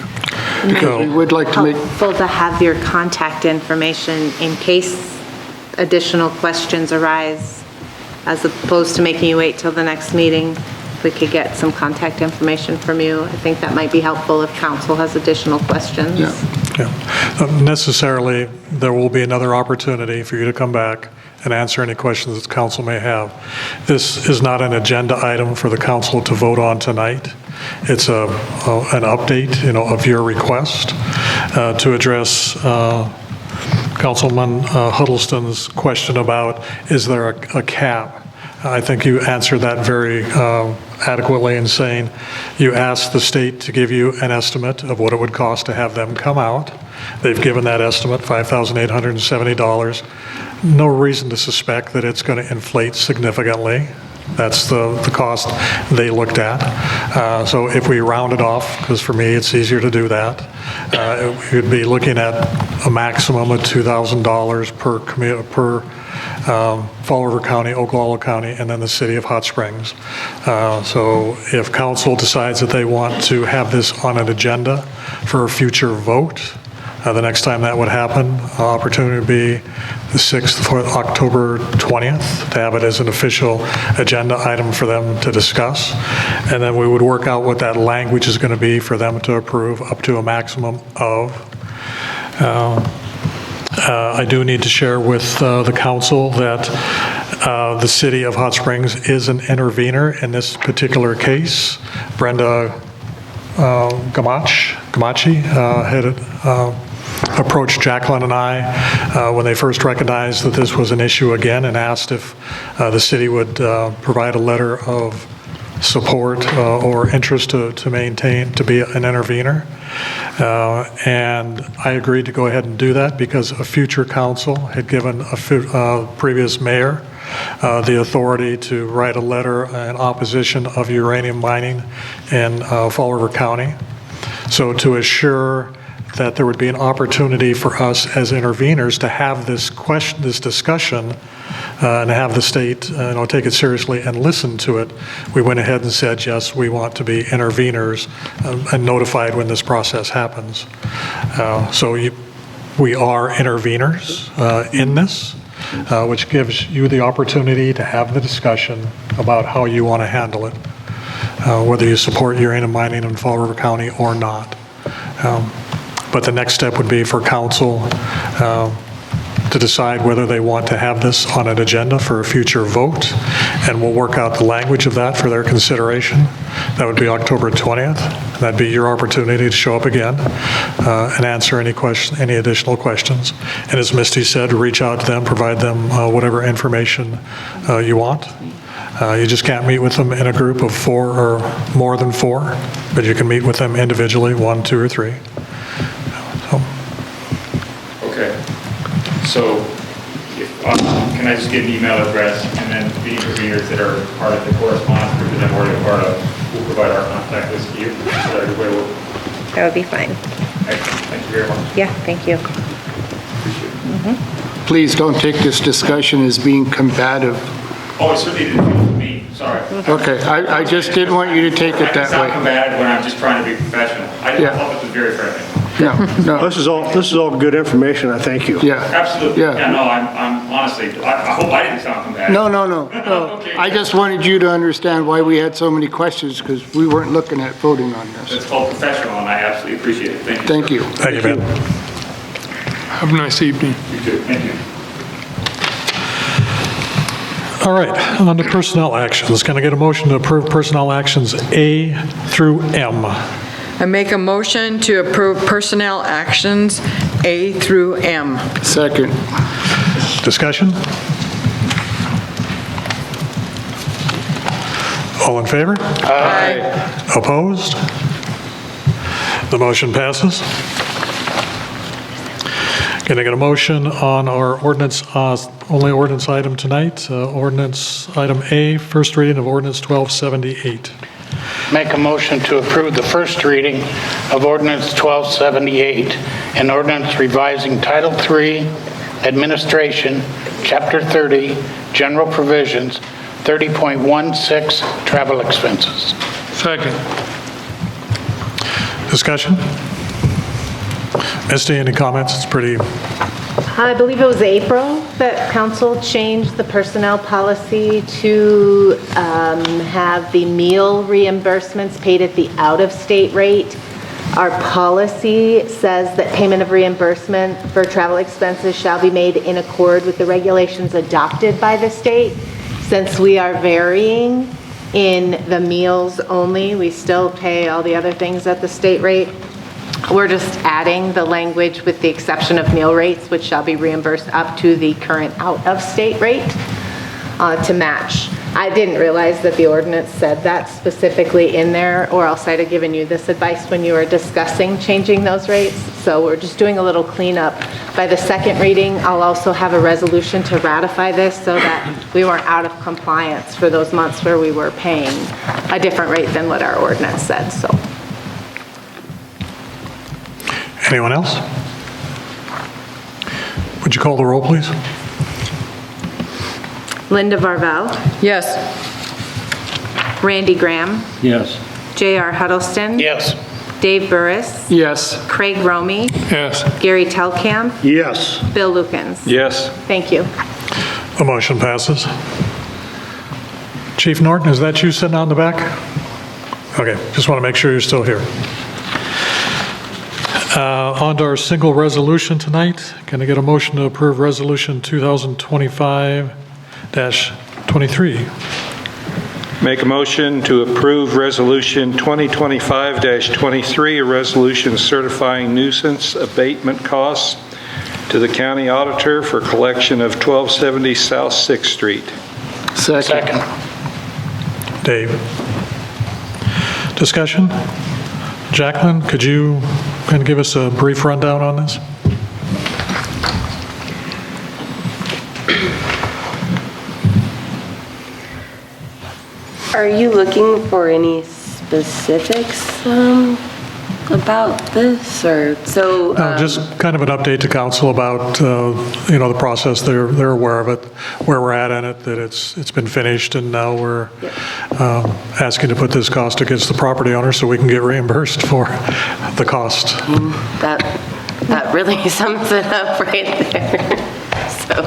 Speaker 3: because we would like to make,
Speaker 2: Helpful to have your contact information in case additional questions arise, as opposed to making you wait till the next meeting. If we could get some contact information from you, I think that might be helpful if council has additional questions.
Speaker 3: yeah.
Speaker 1: Yeah. Necessarily, there will be another opportunity for you to come back and answer any questions that council may have. This is not an agenda item for the council to vote on tonight. It's an update, of your request to address Councilman Huddleston's question about, is there a cap? I think you answered that very adequately in saying you asked the state to give you an estimate of what it would cost to have them come out. They've given that estimate, $5,870. No reason to suspect that it's going to inflate significantly. That's the cost they looked at. So if we round it off, because for me it's easier to do that, we'd be looking at a maximum of $2,000 per Fall River County, Oglala County, and then the city of Hot Springs. So if council decides that they want to have this on an agenda for a future vote, the next time that would happen, opportunity would be the 6th for October 20th to have it as an official agenda item for them to discuss. And then we would work out what that language is going to be for them to approve up to a maximum of. I do need to share with the council that the city of Hot Springs is an intervener in this particular case. Brenda Gamachi had approached Jacqueline and I when they first recognized that this was an issue again and asked if the city would provide a letter of support or interest to maintain, to be an intervener. And I agreed to go ahead and do that because a future council had given a previous mayor the authority to write a letter in opposition of uranium mining in Fall River County. So to assure that there would be an opportunity for us as interveners to have this discussion and have the state take it seriously and listen to it, we went ahead and said, yes, we want to be interveners and notified when this process happens. We are interveners in this, which gives you the opportunity to have the discussion about how you want to handle it, whether you support uranium mining in Fall River County or not. But the next step would be for council to decide whether they want to have this on an agenda for a future vote, and we'll work out the language of that for their consideration. That would be October 20th. That'd be your opportunity to show up again and answer any additional questions. And as Misty said, reach out to them, provide them whatever information you want. You just can't meet with them in a group of 4 or more than 4, but you can meet with them individually, 1, 2, or 3.
Speaker 9: Okay. So can I just get an email address and then the interveners that are part of the correspondence group and then we're part of, we'll provide our contact list to you?
Speaker 2: That would be fine.
Speaker 9: Thank you very much.
Speaker 2: Yeah, thank you.
Speaker 3: Please don't take this discussion as being combative.
Speaker 9: Oh, it certainly didn't feel to me, sorry.
Speaker 3: Okay, I just didn't want you to take it that
Speaker 9: It's not
Speaker 3: way.
Speaker 9: combative when I'm just trying to be professional. I
Speaker 3: Yeah.
Speaker 9: thought this was very friendly.
Speaker 3: No,
Speaker 11: This is all good information, I thank you.
Speaker 3: yeah.
Speaker 9: Absolutely.
Speaker 3: Yeah.
Speaker 9: Yeah, no, I'm honestly, I hope I didn't sound combative.
Speaker 3: No.
Speaker 9: Okay.
Speaker 3: I just wanted you to understand why we had so many questions, because we weren't looking at voting on this.
Speaker 9: It's called professional and I absolutely appreciate it. Thank you.
Speaker 3: Thank
Speaker 9: sir.
Speaker 3: you.
Speaker 1: Thank you, Ben.
Speaker 6: Have a nice evening.
Speaker 9: You too. Thank you.
Speaker 1: All right, on to personnel actions. Can I get a motion to approve personnel actions A through M?
Speaker 4: I make a motion to approve personnel actions A through M.
Speaker 3: Second.
Speaker 1: Discussion? All in favor?
Speaker 4: Aye.
Speaker 1: Opposed? The motion passes. Can I get a motion on our ordinance, only ordinance item tonight, ordinance item A, first reading of ordinance 1278?
Speaker 10: Make a motion to approve the first reading of ordinance 1278, an ordinance revising Title III, Administration, Chapter 30, General Provisions, 30.16, Travel Expenses.
Speaker 6: Second.
Speaker 1: Discussion? Misty, any comments? It's pretty,
Speaker 2: I believe it was April that council changed the personnel policy to have the meal reimbursements paid at the out-of-state rate. Our policy says that payment of reimbursement for travel expenses shall be made in accord with the regulations adopted by the state. Since we are varying in the meals only, we still pay all the other things at the state rate. We're just adding the language with the exception of meal rates, which shall be reimbursed up to the current out-of-state rate to match. I didn't realize that the ordinance said that specifically in there, or else I'd have given you this advice when you were discussing changing those rates. So we're just doing a little cleanup. By the second reading, I'll also have a resolution to ratify this so that we weren't out of compliance for those months where we were paying a different rate than what our ordinance said, so.
Speaker 1: anyone else? Would you call the roll, please?
Speaker 2: Linda Varvel,
Speaker 4: Yes.
Speaker 2: Randy Graham,
Speaker 11: Yes.
Speaker 2: J.R. Huddleston.
Speaker 10: Yes.
Speaker 2: Dave Burris,
Speaker 3: Yes.
Speaker 2: Craig Romy,
Speaker 6: Yes.
Speaker 2: Gary Telkamp,
Speaker 11: Yes.
Speaker 2: Bill Lukens.
Speaker 12: Yes.
Speaker 2: Thank you.
Speaker 1: The motion passes. Chief Norton, is that you sitting on the back? Okay, just want to make sure you're still here. On to our single resolution tonight. Can I get a motion to approve Resolution 2025-23?
Speaker 12: Make a motion to approve Resolution 2025-23, a resolution certifying nuisance abatement costs to the county auditor for collection of 1270 South 6th Street.
Speaker 3: Second.
Speaker 1: Dave. Discussion? Jacqueline, could you kind of give us a brief rundown on this?
Speaker 8: Are you looking for any specifics about this, or so?
Speaker 1: No, just kind of an update to council about, the process. They're aware of it, where we're at in it, that it's been finished, and now we're asking to put this cost against the property owner so we can get reimbursed for the cost.
Speaker 8: That really sums it up right there. So,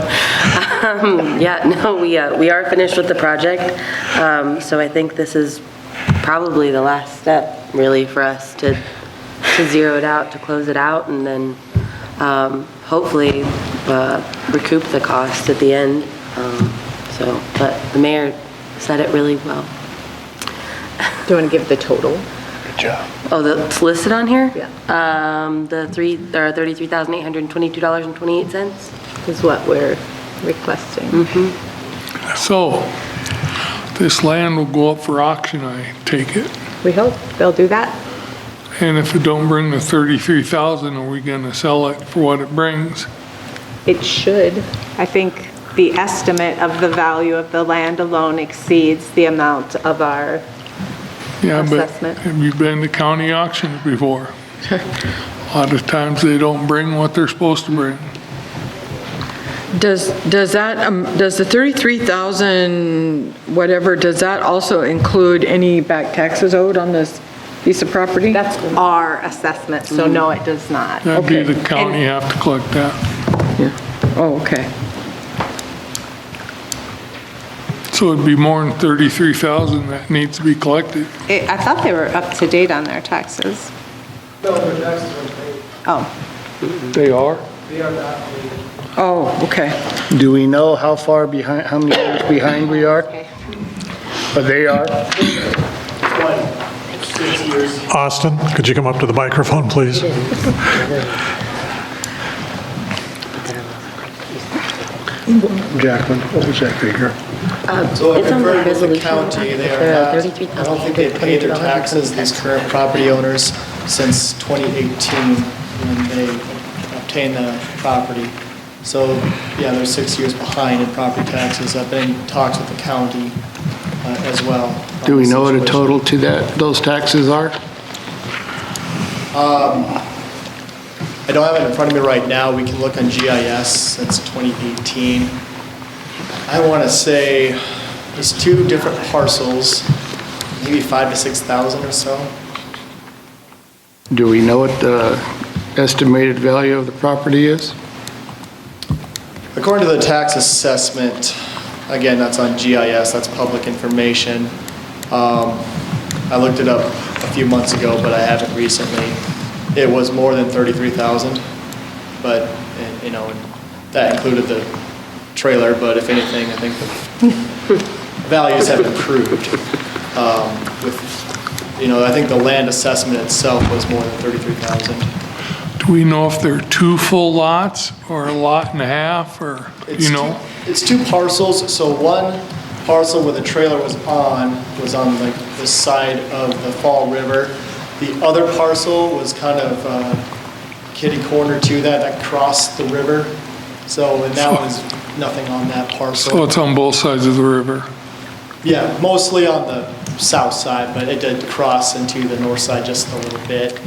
Speaker 8: we are finished with the project. So I think this is probably the last step, really, for us to zero it out, to close it out, and then hopefully recoup the cost at the end. But the mayor said it really well.
Speaker 2: Do you want to give the total?
Speaker 10: Good job.
Speaker 8: Oh, that's listed on here?
Speaker 2: Yeah.
Speaker 8: The $33,822.28.
Speaker 2: Is what we're requesting.
Speaker 6: So, this land will go up for auction, I take it.
Speaker 2: We hope they'll do that.
Speaker 6: And if it don't bring the 33,000, are we gonna sell it for what it brings?
Speaker 2: It should. I think the estimate of the value of the land alone exceeds the amount of our
Speaker 6: Yeah, but
Speaker 2: assessment.
Speaker 6: have you been to county auctions before? A lot of times they don't bring what they're supposed to bring.
Speaker 4: Does the 33,000 whatever, does that also include any back taxes owed on this piece of property?
Speaker 2: That's our assessment, so no, it does not.
Speaker 6: That'd be
Speaker 4: Okay.
Speaker 6: the county have to collect that.
Speaker 4: Yeah. Oh, okay.
Speaker 6: So it'd be more than 33,000 that needs to be collected.
Speaker 2: I thought they were up to date on their taxes.
Speaker 13: No, their taxes are paid.
Speaker 2: Oh,
Speaker 6: They are?
Speaker 13: They are not paid.
Speaker 4: Oh, okay.
Speaker 3: Do we know how far behind, how many years behind we are? Or they are?
Speaker 13: 6 years.
Speaker 1: Austin, could you come up to the microphone, please?
Speaker 11: Jacqueline, what was that figure?
Speaker 13: So
Speaker 8: It's
Speaker 13: I've
Speaker 8: on the
Speaker 13: confirmed with the
Speaker 8: resolution.
Speaker 13: county, they
Speaker 8: It's,
Speaker 13: are not,
Speaker 8: 33,000.
Speaker 13: I don't think they've paid their taxes, these current property owners, since 2018, when they obtained the property. So, yeah, they're 6 years behind in property taxes. I've been in talks with the county as well.
Speaker 3: Do we know what a
Speaker 13: situation.
Speaker 3: total to those taxes are?
Speaker 13: I don't have it in front of me right now. We can look on GIS since 2018. I want to say there's 2 different parcels, maybe 5,000 to 6,000 or so.
Speaker 3: Do we know what the estimated value of the property is?
Speaker 13: According to the tax assessment, again, that's on GIS, that's public information. I looked it up a few months ago, but I haven't recently. It was more than 33,000, but, you know, that included the trailer, but if anything, I think the values have improved. With, you know, I think the land assessment itself was more than 33,000.
Speaker 6: Do we know if they're 2 full lots or a lot and a half, or, you know?
Speaker 13: It's 2 parcels, so one parcel where the trailer was on like this side of the Fall River. The other parcel was kind of kitty corner to that crossed the river. So, and that was nothing on that parcel.
Speaker 6: So it's on both sides of the river.
Speaker 13: Yeah, mostly on the south side, but it did cross into the north side just a little bit.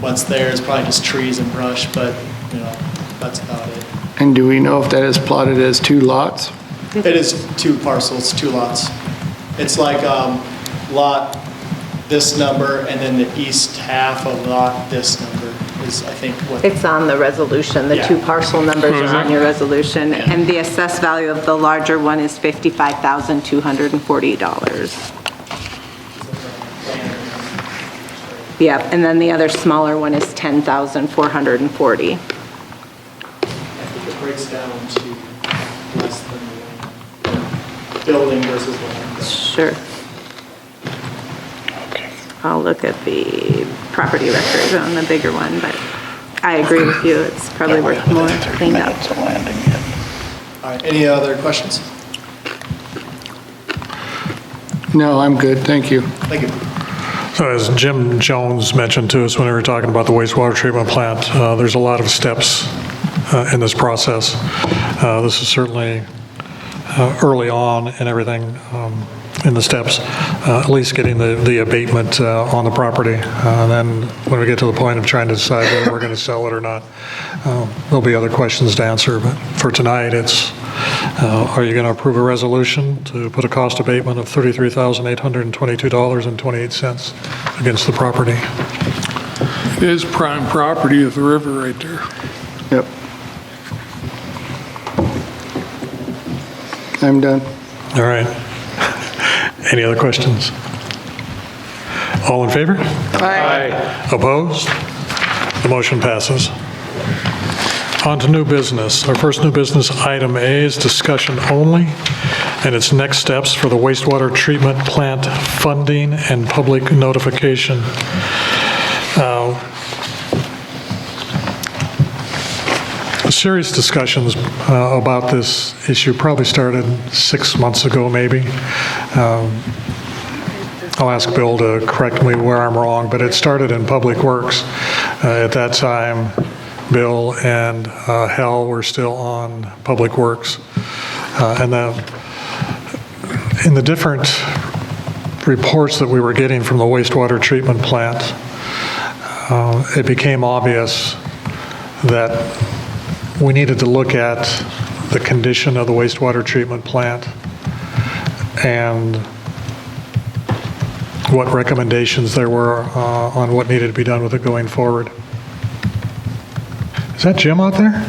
Speaker 13: What's there is probably just trees and brush, but, you know, that's about it.
Speaker 3: And do we know if that is plotted as 2 lots?
Speaker 13: It is 2 parcels, 2 lots. It's like lot this number, and then the east half of lot this number is, I think, what...
Speaker 2: It's on the resolution, the
Speaker 13: Yeah.
Speaker 2: 2 parcel numbers are on your resolution, and the assessed value of the larger one is $55,240. Yeah, and then the other smaller one is $10,440.
Speaker 13: I think it breaks down to less than the building versus land.
Speaker 2: Sure. I'll look at the property record on the bigger one, but I agree with you, it's probably worth more cleaned up.
Speaker 13: All right, any other questions?
Speaker 3: No, I'm good, thank you.
Speaker 13: Thank you.
Speaker 1: So as Jim Jones mentioned to us when we were talking about the wastewater treatment plant, there's a lot of steps in this process. This is certainly early on in everything in the steps, at least getting the abatement on the property. Then when we get to the point of trying to decide whether we're going to sell it or not, there'll be other questions to answer. But for tonight, it's, are you going to approve a resolution to put a cost abatement of $33,822.28 against the property?
Speaker 6: It is prime property of the river right there.
Speaker 3: Yep. I'm done.
Speaker 1: All right. Any other questions? All in favor?
Speaker 4: Aye.
Speaker 1: Opposed? The motion passes. On to new business. Our first new business, item A, is discussion only, and its next steps for the wastewater treatment plant funding and public notification. Serious discussions about this issue probably started 6 months ago, maybe. I'll ask Bill to correct me where I'm wrong, but it started in Public Works. At that time, Bill and Hal were still on Public Works. And in the different reports that we were getting from the wastewater treatment plant, it became obvious that we needed to look at the condition of the wastewater treatment plant and what recommendations there were on what needed to be done with it going forward. Is that Jim out there?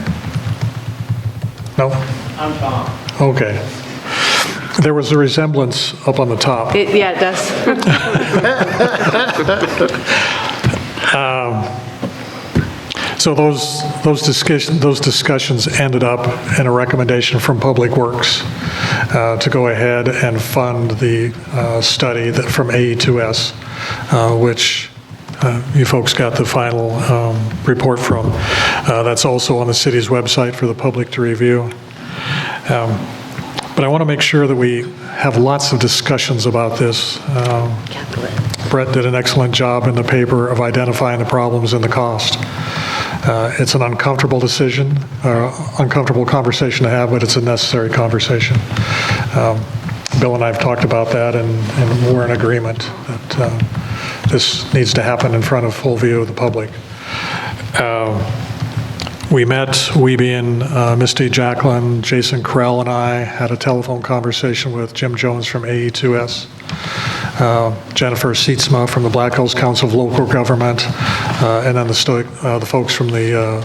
Speaker 1: No?
Speaker 13: I'm Tom.
Speaker 1: Okay. There was a resemblance up on the top.
Speaker 2: Yeah, it does.
Speaker 1: So those discussions ended up in a recommendation from Public Works to go ahead and fund the study that from AE2S, which you folks got the final report from. That's also on the city's website for the public to review. But I want to make sure that we have lots of discussions about this. Brett did an excellent job in the paper of identifying the problems and the cost. It's an uncomfortable decision, uncomfortable conversation to have, but it's a necessary conversation. Bill and I have talked about that, and we're in agreement that this needs to happen in front of full view of the public. We met, we being Misty, Jacqueline, Jason Carell, and I had a telephone conversation with Jim Jones from AE2S. Jennifer Seatsma from the Black Hills Council of Local Government, and then the folks from the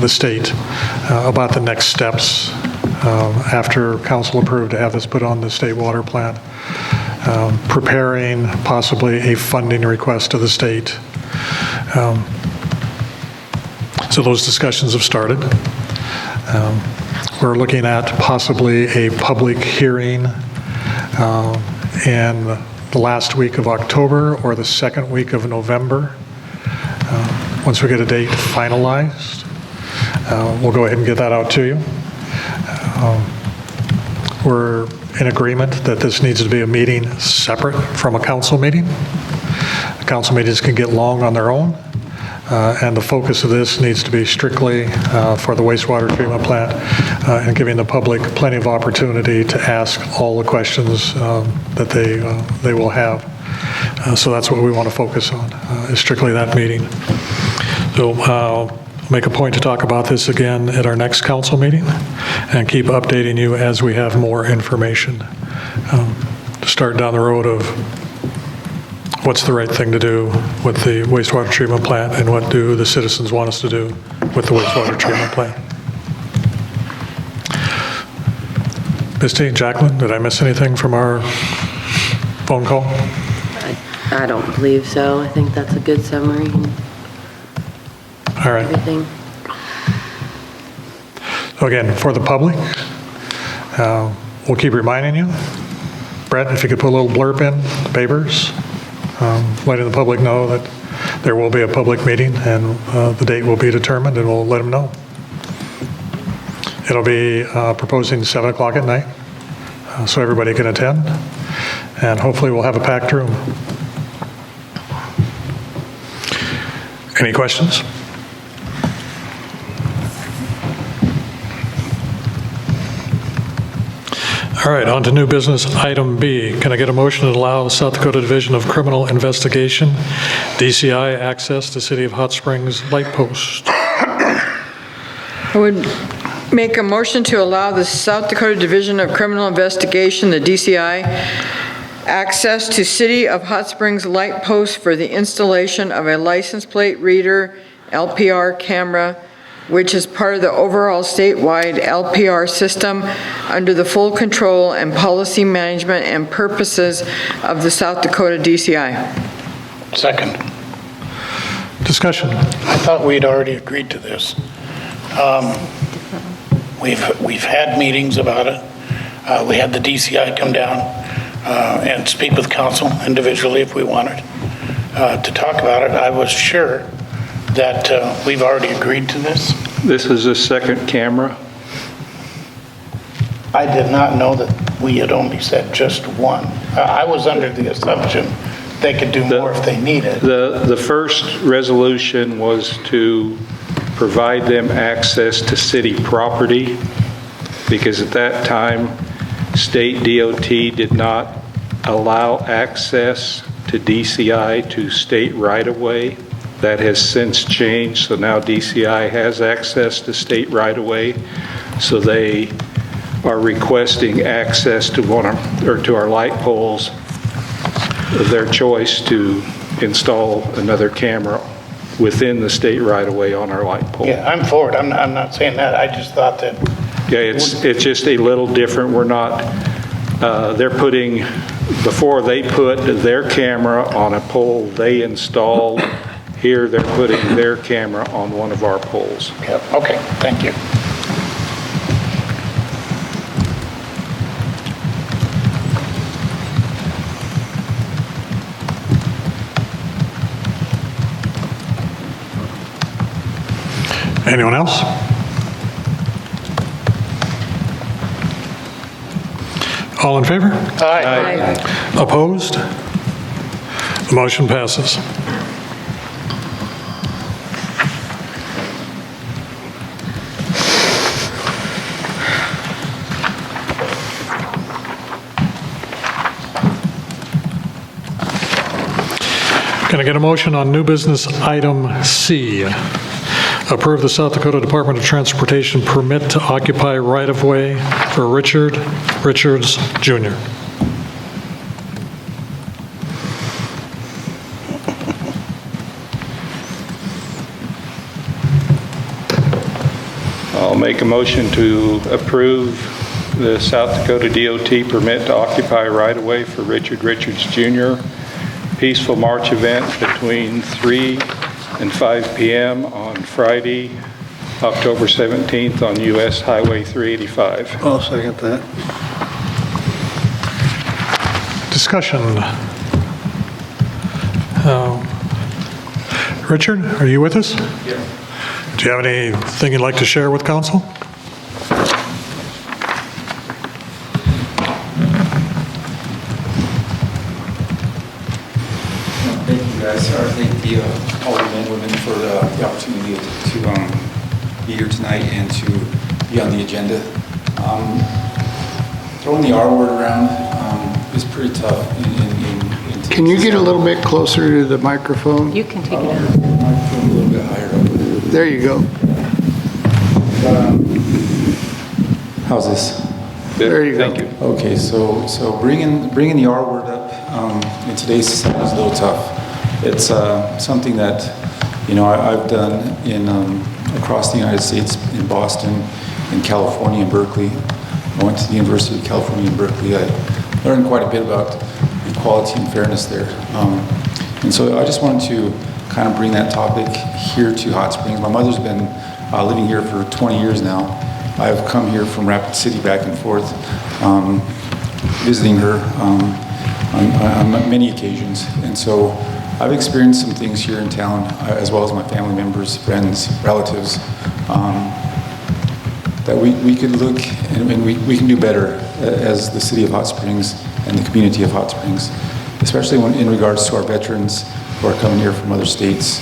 Speaker 1: state about the next steps after council approved to have this put on the state water plan. Preparing possibly a funding request to the state. So those discussions have started. We're looking at possibly a public hearing in the last week of October or the second week of November. Once we get a date finalized, we'll go ahead and get that out to you. We're in agreement that this needs to be a meeting separate from a council meeting. Council meetings can get long on their own, and the focus of this needs to be strictly for the wastewater treatment plant and giving the public plenty of opportunity to ask all the questions that they will have. So that's what we want to focus on, is strictly that meeting. So I'll make a point to talk about this again at our next council meeting and keep updating you as we have more information. To start down the road of what's the right thing to do with the wastewater treatment plant and what do the citizens want us to do with the wastewater treatment plant. Misty, Jacqueline, did I miss anything from our phone call?
Speaker 8: I don't believe so. I think that's a good summary and
Speaker 1: All right.
Speaker 8: everything.
Speaker 1: So again, for the public, we'll keep reminding you. Brett, if you could put a little blurb in the papers, letting the public know that there will be a public meeting and the date will be determined, and we'll let them know. It'll be proposing 7 o'clock at night, so everybody can attend, and hopefully we'll have a packed room. Any questions? All right, on to new business, item B. Can I get a motion to allow the South Dakota Division of Criminal Investigation, DCI, access to City of Hot Springs Light Post?
Speaker 4: I would make a motion to allow the South Dakota Division of Criminal Investigation, the DCI, access to City of Hot Springs Light Post for the installation of a license plate reader LPR camera, which is part of the overall statewide LPR system under the full control and policy management and purposes of the South Dakota DCI.
Speaker 10: Second.
Speaker 1: Discussion.
Speaker 10: I thought we'd already agreed to this. We've had meetings about it. We had the DCI come down and speak with council individually if we wanted to talk about it. I was sure that we've already agreed to this.
Speaker 12: This is a second camera.
Speaker 10: I did not know that we had only said just one. I was under the assumption they could do more if they needed.
Speaker 12: The first resolution was to provide them access to city property, because at that time, state DOT did not allow access to DCI to state right-of-way. That has since changed, so now DCI has access to state right-of-way. So they are requesting access to to our light poles of their choice to install another camera within the state right-of-way on our light pole.
Speaker 10: Yeah, I'm for it. I'm not saying that. I just thought that.
Speaker 12: Yeah, it's just a little different. We're not, they're putting, before they put their camera on a pole they installed, here they're putting their camera on one of our poles.
Speaker 10: Yep. Okay, thank you.
Speaker 1: Anyone else? All in favor?
Speaker 10: Aye.
Speaker 1: Opposed? The motion passes. Can I get a motion on new business item C? Approve the South Dakota Department of Transportation permit to occupy right-of-way for Richard Richards, Jr.
Speaker 12: I'll make a motion to approve the South Dakota DOT permit to occupy right-of-way for Richard Richards Jr. Peaceful March event between 3 and 5 p.m. on Friday, October 17th on US Highway 385.
Speaker 11: I'll second that.
Speaker 1: Discussion. Richard, are you with us?
Speaker 9: Yeah.
Speaker 1: Do you have anything you'd like to share with council?
Speaker 14: Thank you guys, or thank the, all the men and women for the opportunity to be here tonight and to be on the agenda. Throwing the R word around is pretty tough.
Speaker 3: Can you get a little bit closer to the microphone?
Speaker 2: You can take it out.
Speaker 14: Microphone a little bit higher up.
Speaker 3: There you go.
Speaker 14: How's this?
Speaker 3: There you go.
Speaker 12: Thank you.
Speaker 14: Okay, so bringing the R word up in today's society is a little tough. It's something that, you know, I've done in across the United States, in Boston, in California, in Berkeley. I went to the University of California in Berkeley. I learned quite a bit about equality and fairness there. And so I just wanted to kind of bring that topic here to Hot Springs. My mother's been living here for 20 years now. I've come here from Rapid City back and forth, visiting her on many occasions. And so I've experienced some things here in town, as well as my family members, friends, relatives, that we could look and we can do better as the city of Hot Springs and the community of Hot Springs, especially when in regards to our veterans who are coming here from other states,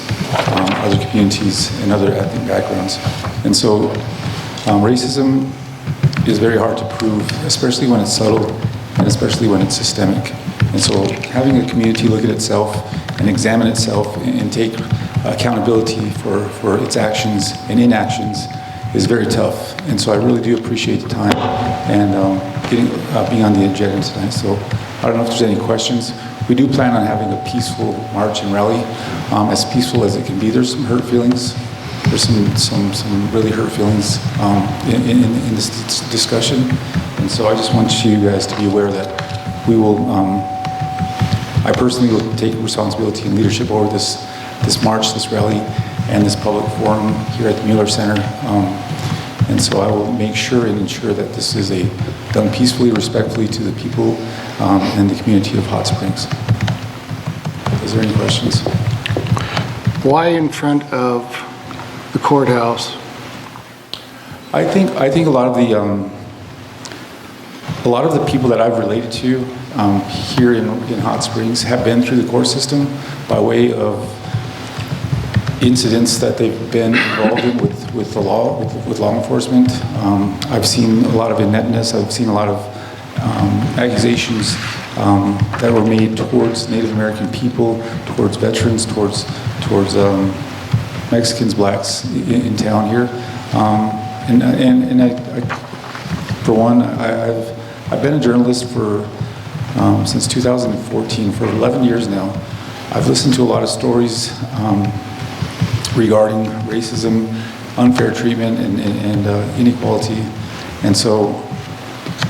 Speaker 14: other communities, and other ethnic backgrounds. And so racism is very hard to prove, especially when it's subtle and especially when it's systemic. And so having a community look at itself and examine itself and take accountability for its actions and inactions is very tough. And so I really do appreciate the time and being on the agenda tonight. So I don't know if there's any questions. We do plan on having a peaceful march and rally, as peaceful as it can be. There's some hurt feelings. There's some really hurt feelings in this discussion. And so I just want you guys to be aware that we will, I personally will take responsibility and leadership over this march, this rally, and this public forum here at the Mueller Center. And so I will make sure and ensure that this is done peacefully, respectfully to the people and the community of Hot Springs. Is there any questions?
Speaker 3: Why in front of the courthouse?
Speaker 14: I think a lot of the people that I've related to here in Hot Springs have been through the court system by way of incidents that they've been involved in with the law, with law enforcement. I've seen a lot of ineptness. I've seen a lot of accusations that were made towards Native American people, towards veterans, towards Mexicans, blacks in town here. And I, for one, I've been a journalist for since 2014, for 11 years now. I've listened to a lot of stories regarding racism, unfair treatment, and inequality. And so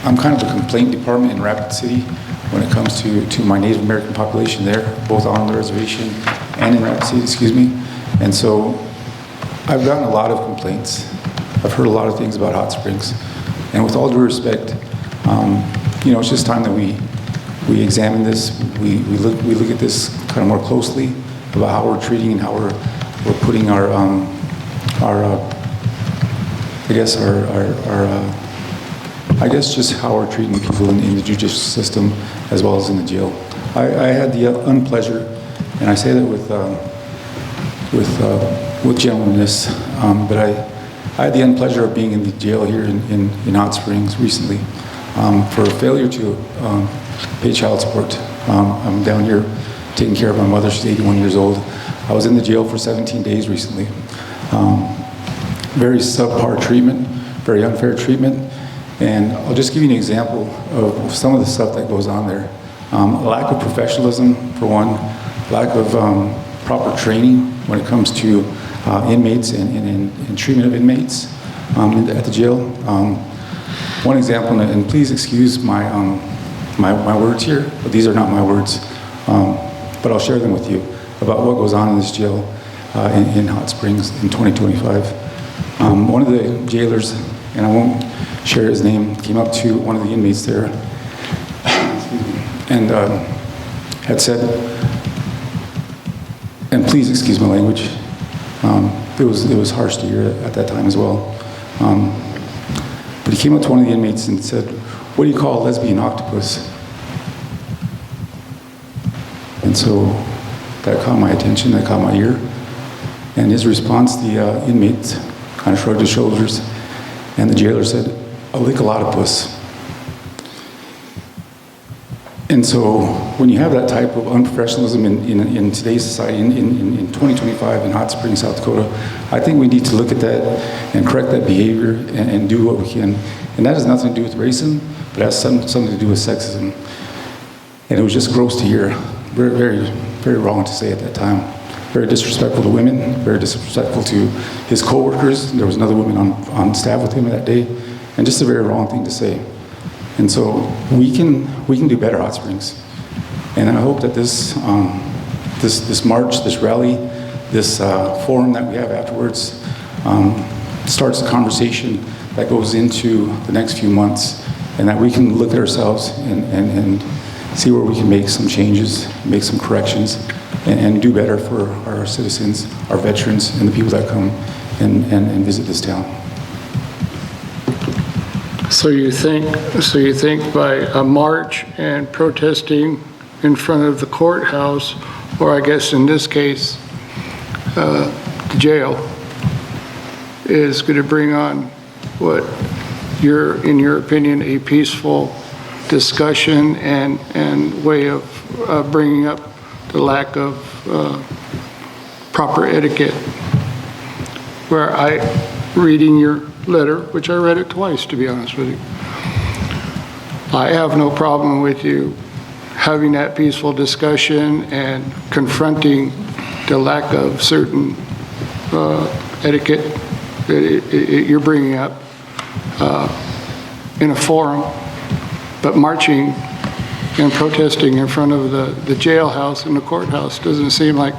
Speaker 14: I'm kind of a complaint department in Rapid City when it comes to my Native American population there, both on the reservation and in Rapid City, excuse me. And so I've gotten a lot of complaints. I've heard a lot of things about Hot Springs. And with all due respect, you know, it's just time that we examine this. We look at this kind of more closely about how we're treating and how we're putting our just how we're treating people in the judicial system as well as in the jail. I had the unpleasure, and I say that with gentleness, but I had the unpleasure of being in the jail here in Hot Springs recently for failure to pay child support. I'm down here taking care of my mother. She's 81 years old. I was in the jail for 17 days recently. Very subpar treatment, very unfair treatment. And I'll just give you an example of some of the stuff that goes on there. Lack of professionalism, for one, lack of proper training when it comes to inmates and treatment of inmates. at the jail. One example, and please excuse my words here, but these are not my words, but I'll share them with you about what goes on in this jail in Hot Springs in 2025. One of the jailers, and I won't share his name, came up to one of the inmates there and had said, and please excuse my language, it was harsh to hear at that time as well. But he came up to one of the inmates and said, "What do you call a lesbian octopus?" And so that caught my attention, that caught my ear. And his response, the inmate kind of shrugged his shoulders, and the jailer said, "A lickalotopus." And so when you have that type of unprofessionalism in today's society, in 2025 in Hot Springs, South Dakota, I think we need to look at that and correct that behavior and do what we can. And that has nothing to do with racism, but has something to do with sexism. And it was just gross to hear. Very, very, very wrong to say at that time. Very disrespectful to women, very disrespectful to his co-workers. There was another woman on staff with him that day, and just a very wrong thing to say. And so we can do better, Hot Springs. And I hope that this march, this rally, this forum that we have afterwards starts a conversation that goes into the next few months, and that we can look at ourselves and see where we can make some changes, make some corrections, and do better for our citizens, our veterans, and the people that come and visit this town.
Speaker 3: So you think by a march and protesting in front of the courthouse, or I guess in this case, the jail, is going to bring on what in your opinion, a peaceful discussion and way of bringing up the lack of proper etiquette? Where reading your letter, which I read it twice, to be honest with you, I have no problem with you having that peaceful discussion and confronting the lack of certain etiquette that you're bringing up in a forum, but marching and protesting in front of the jailhouse and the courthouse doesn't seem like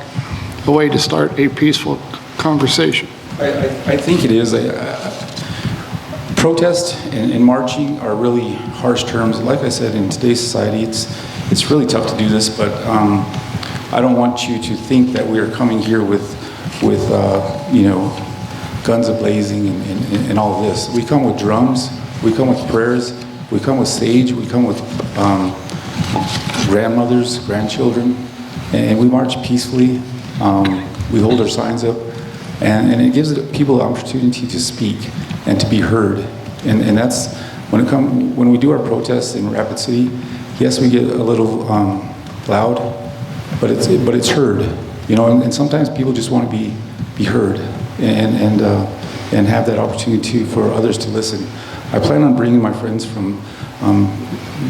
Speaker 3: a way to start a peaceful conversation.
Speaker 14: I think it is. Protest and marching are really harsh terms. Like I said, in today's society, it's really tough to do this, but I don't want you to think that we are coming here with guns a-blazing and all of this. We come with drums, we come with prayers, we come with sage, we come with grandmothers, grandchildren, and we march peacefully. We hold our signs up, and it gives people the opportunity to speak and to be heard. And that's when we do our protests in Rapid City. Yes, we get a little loud, but it's heard, and sometimes people just want to be heard and have that opportunity for others to listen. I plan on bringing my friends from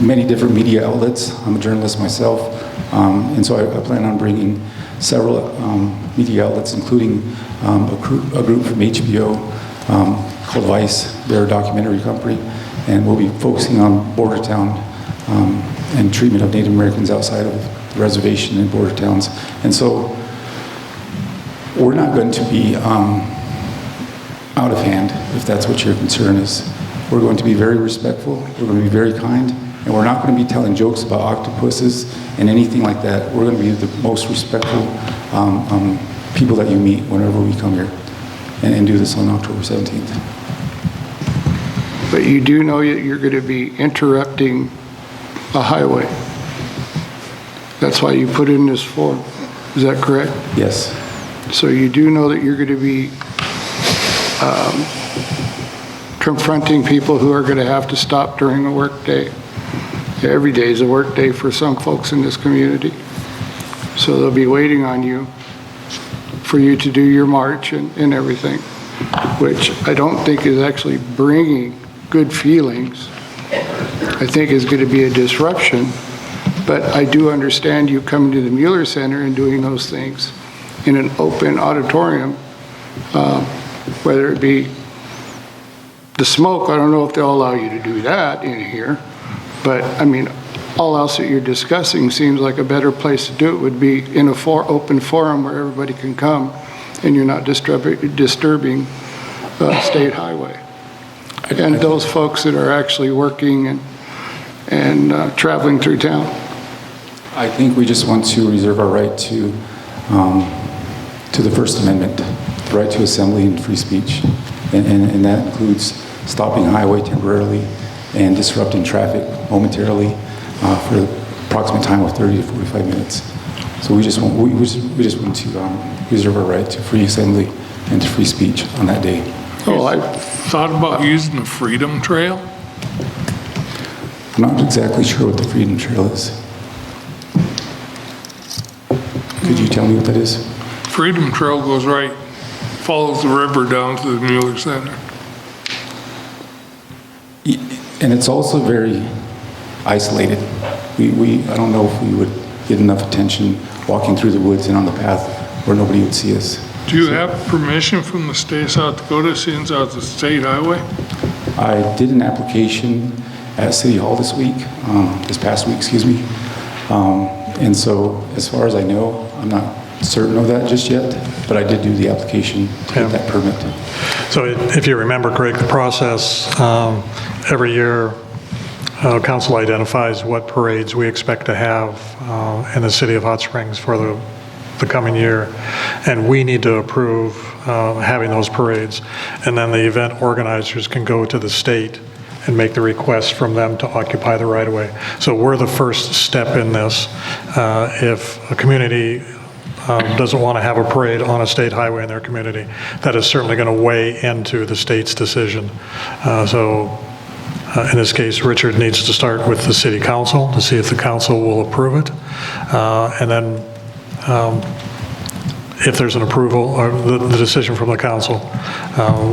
Speaker 14: many different media outlets. I'm a journalist myself, and so I plan on bringing several media outlets, including a group from HBO called Vice. They're a documentary company, and we'll be focusing on border town and treatment of Native Americans outside of the reservation in border towns. And so we're not going to be out of hand, if that's what your concern is. We're going to be very respectful, we're going to be very kind, and we're not going to be telling jokes about octopuses and anything like that. We're going to be the most respectful people that you meet whenever we come here and do this on October 17th.
Speaker 3: But you do know that you're going to be interrupting a highway. That's why you put in this form. Is that correct?
Speaker 14: Yes.
Speaker 3: So you do know that you're going to be confronting people who are going to have to stop during a work day. Every day is a work day for some folks in this community. So they'll be waiting on you for you to do your march and everything, which I don't think is actually bringing good feelings. I think is going to be a disruption, but I do understand you coming to the Mueller Center and doing those things in an open auditorium, whether it be The smoke, I don't know if they'll allow you to do that in here, but, I mean, all else that you're discussing seems like a better place to do it would be in a open forum where everybody can come, and you're not disturbing state highway. And those folks that are actually working and traveling through town.
Speaker 14: I think we just want to reserve our right to the First Amendment, the right to assembly and free speech. And that includes stopping a highway temporarily and disrupting traffic momentarily for the approximate time of 30 to 45 minutes. So we just want to reserve our right to free assembly and to free speech on that day.
Speaker 6: Oh, I thought about using the Freedom Trail.
Speaker 14: I'm not exactly sure what the Freedom Trail is. Could you tell me what that is?
Speaker 6: Freedom Trail goes right, follows the river down to the Mueller Center.
Speaker 14: And it's also very isolated. I don't know if we would get enough attention walking through the woods and on the path where nobody would see us.
Speaker 6: Do you have permission from the state of South Dakota since it's a state highway?
Speaker 14: I did an application at City Hall this past week, excuse me. And so as far as I know, I'm not certain of that just yet, but I did do the application to get that permit.
Speaker 1: So if you remember, Greg, the process, every year, council identifies what parades we expect to have in the city of Hot Springs for the coming year, and we need to approve having those parades. And then the event organizers can go to the state and make the request from them to occupy the right-of-way. So we're the first step in this. If a community doesn't want to have a parade on a state highway in their community, that is certainly going to weigh into the state's decision. In this case, Richard needs to start with the city council to see if the council will approve it. And then if there's an approval, or the decision from the council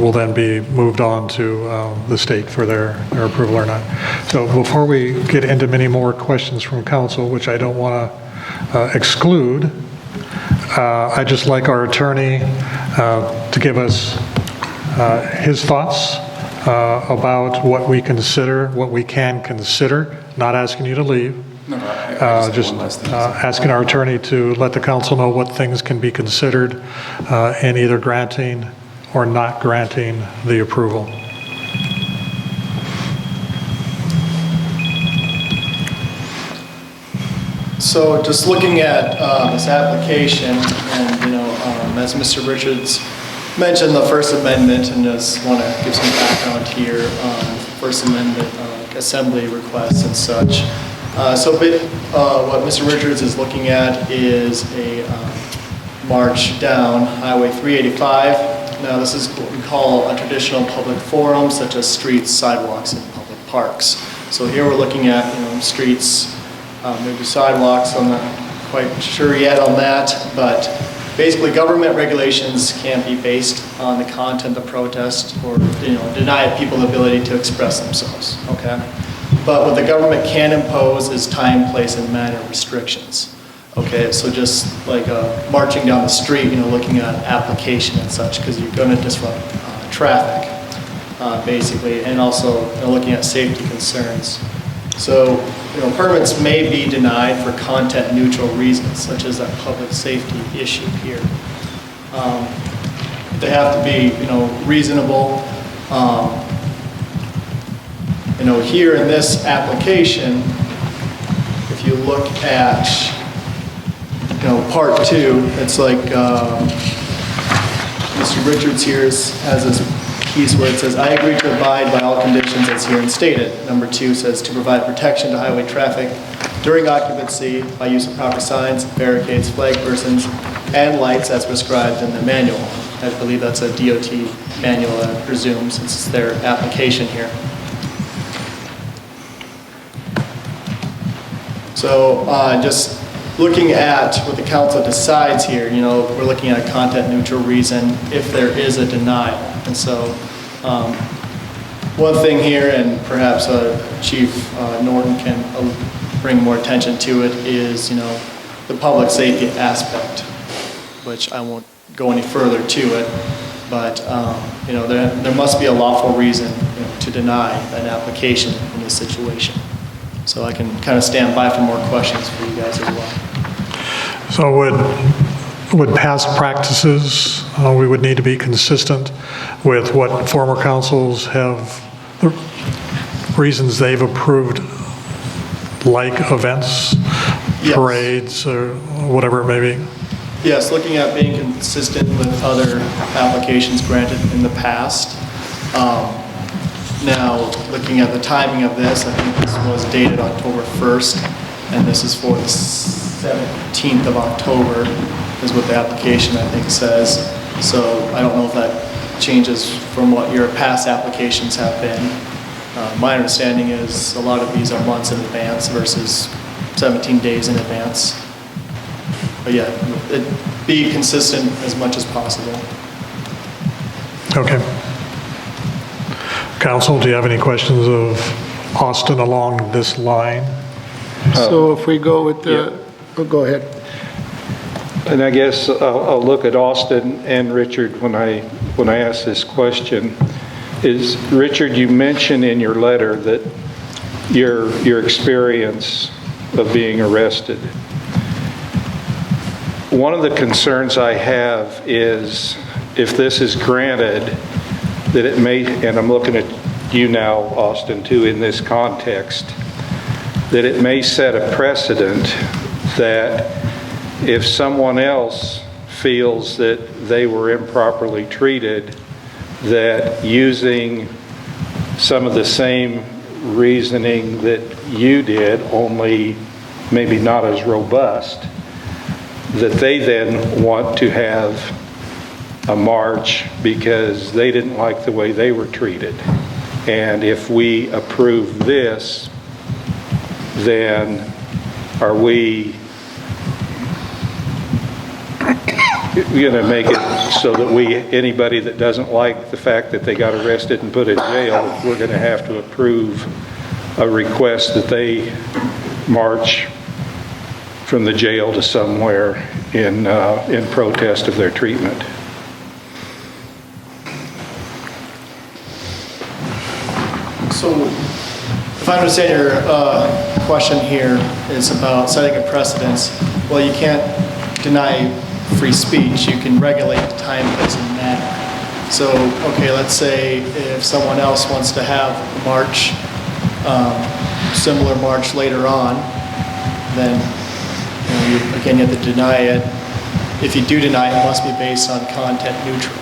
Speaker 1: will then be moved on to the state for their approval or not. So before we get into many more questions from council, which I don't want to exclude, I'd just like our attorney to give us his thoughts about what we can consider, not asking you to leave.
Speaker 14: No, I just have one last thing.
Speaker 1: Asking our attorney to let the council know what things can be considered in either granting or not granting the approval.
Speaker 13: So just looking at this application, and as Mr. Richards mentioned, the First Amendment, and just want to give some background here, First Amendment assembly requests and such. What Mr. Richards is looking at is a march down Highway 385. Now, this is what we call a traditional public forum, such as streets, sidewalks, and public parks. So here we're looking at streets, maybe sidewalks. I'm not quite sure yet on that, but basically government regulations can't be based on the content of protest or deny people the ability to express themselves. Okay. But what the government can impose is time, place, and manner restrictions. Okay, so just like marching down the street, looking at application and such, because you're going to disrupt traffic, basically, and also looking at safety concerns. So, permits may be denied for content-neutral reasons, such as that public safety issue here. They have to be, reasonable. Here in this application, if you look at, part 2, it's like Mr. Richards here has this piece where it says, I agree to abide by all conditions as herein stated. Number 2 says to provide protection to highway traffic during occupancy by use of proper signs, barricades, flag persons, and lights as prescribed in the manual. I believe that's a DOT manual, I presume, since it's their application here. So just looking at what the council decides here, we're looking at a content-neutral reason if there is a denial. And so one thing here, and perhaps Chief Norton can bring more attention to it, is the public safety aspect, which I won't go any further to it. But there must be a lawful reason to deny an application in this situation. So I can kind of stand by for more questions for you guys as well.
Speaker 1: So would past practices, we would need to be consistent with what former councils have, the reasons they've approved like events,
Speaker 13: Yes.
Speaker 1: parades, or whatever it may be?
Speaker 13: Yes, looking at being consistent with other applications granted in the past. Now, looking at the timing of this, I think this was dated October 1st, and this is for the 17th of October, is what the application, I think, says. So I don't know if that changes from what your past applications have been. My understanding is a lot of these are months in advance versus 17 days in advance. But yeah, be consistent as much as possible.
Speaker 1: Okay. Council, do you have any questions of Austin along this line?
Speaker 3: So if we go with go ahead.
Speaker 12: And I guess I'll look at Austin and Richard when I ask this question. Is, Richard, you mentioned in your letter that your experience of being arrested. One of the concerns I have is if this is granted, that it may, and I'm looking at you now, Austin, too, in this context, that it may set a precedent that if someone else feels that they were improperly treated, that using some of the same reasoning that you did, only maybe not as robust, that they then want to have a march because they didn't like the way they were treated. And if we approve this, then are we going to make it so that anybody that doesn't like the fact that they got arrested and put in jail, we're going to have to approve a request that they march from the jail to somewhere in protest of their treatment?
Speaker 13: So if I understand your question here is about setting a precedence. Well, you can't deny free speech. You can regulate the time, place, and manner. So, okay, let's say if someone else wants to have a march, similar march later on, then again, you have to deny it. If you do deny it, it must be based on content neutral.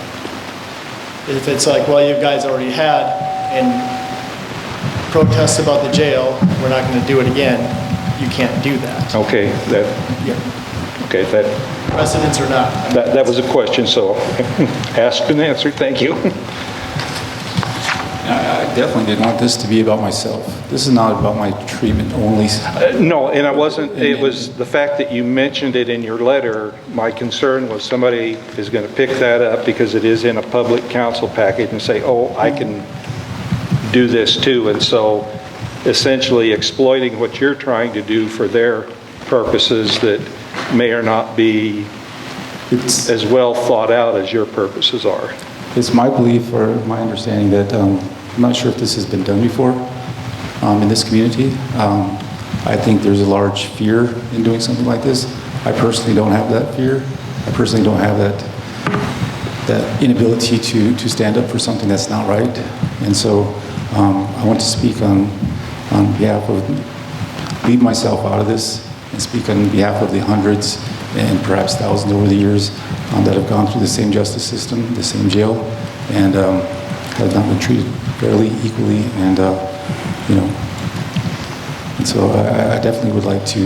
Speaker 13: If it's like, well, you guys already had and protests about the jail, we're not going to do it again, you can't do that.
Speaker 12: Okay, okay, that
Speaker 13: precedents or not.
Speaker 12: That was a question, so asked and answered. Thank you.
Speaker 14: I definitely didn't want this to be about myself. This is not about my treatment only.
Speaker 12: No, and I wasn't. It was the fact that you mentioned it in your letter. My concern was somebody is going to pick that up because it is in a public council package and say, oh, I can do this too. And so essentially exploiting what you're trying to do for their purposes that may or not be as well thought out as your purposes are.
Speaker 14: It's my belief or my understanding that I'm not sure if this has been done before in this community. I think there's a large fear in doing something like this. I personally don't have that fear. I personally don't have that inability to stand up for something that's not right. And so I want to speak on behalf of, leave myself out of this and speak on behalf of the hundreds and perhaps thousands over the years that have gone through the same justice system, the same jail, and have not been treated fairly, equally, and and so I definitely would like to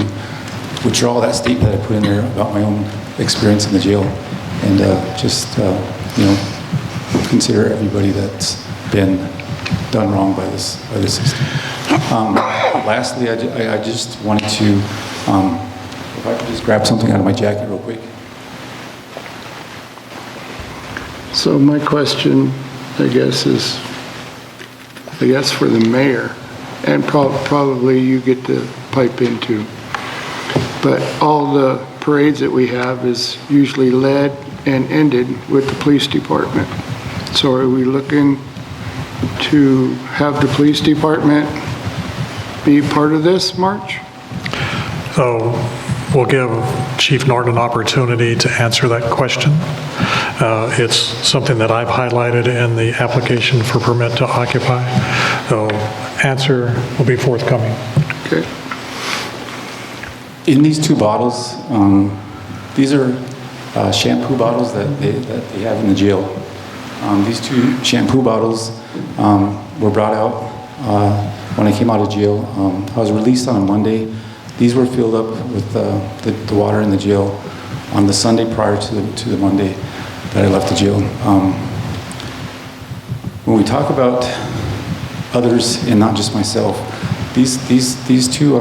Speaker 14: withdraw that statement that I put in there about my own experience in the jail, and just consider everybody that's been done wrong by this system. Lastly, I just wanted to, if I could just grab something out of my jacket real quick.
Speaker 3: So my question, I guess, is, for the mayor, and probably you get to pipe into, but all the parades that we have is usually led and ended with the police department. So are we looking to have the police department be part of this march?
Speaker 1: So we'll give Chief Norton an opportunity to answer that question. It's something that I've highlighted in the application for permit to occupy. So answer will be forthcoming.
Speaker 3: Okay.
Speaker 14: In these two bottles, these are shampoo bottles that they have in the jail. These two shampoo bottles were brought out when I came out of jail. I was released on a Monday. These were filled up with the water in the jail on the Sunday prior to the Monday that I left the jail. When we talk about others and not just myself, these two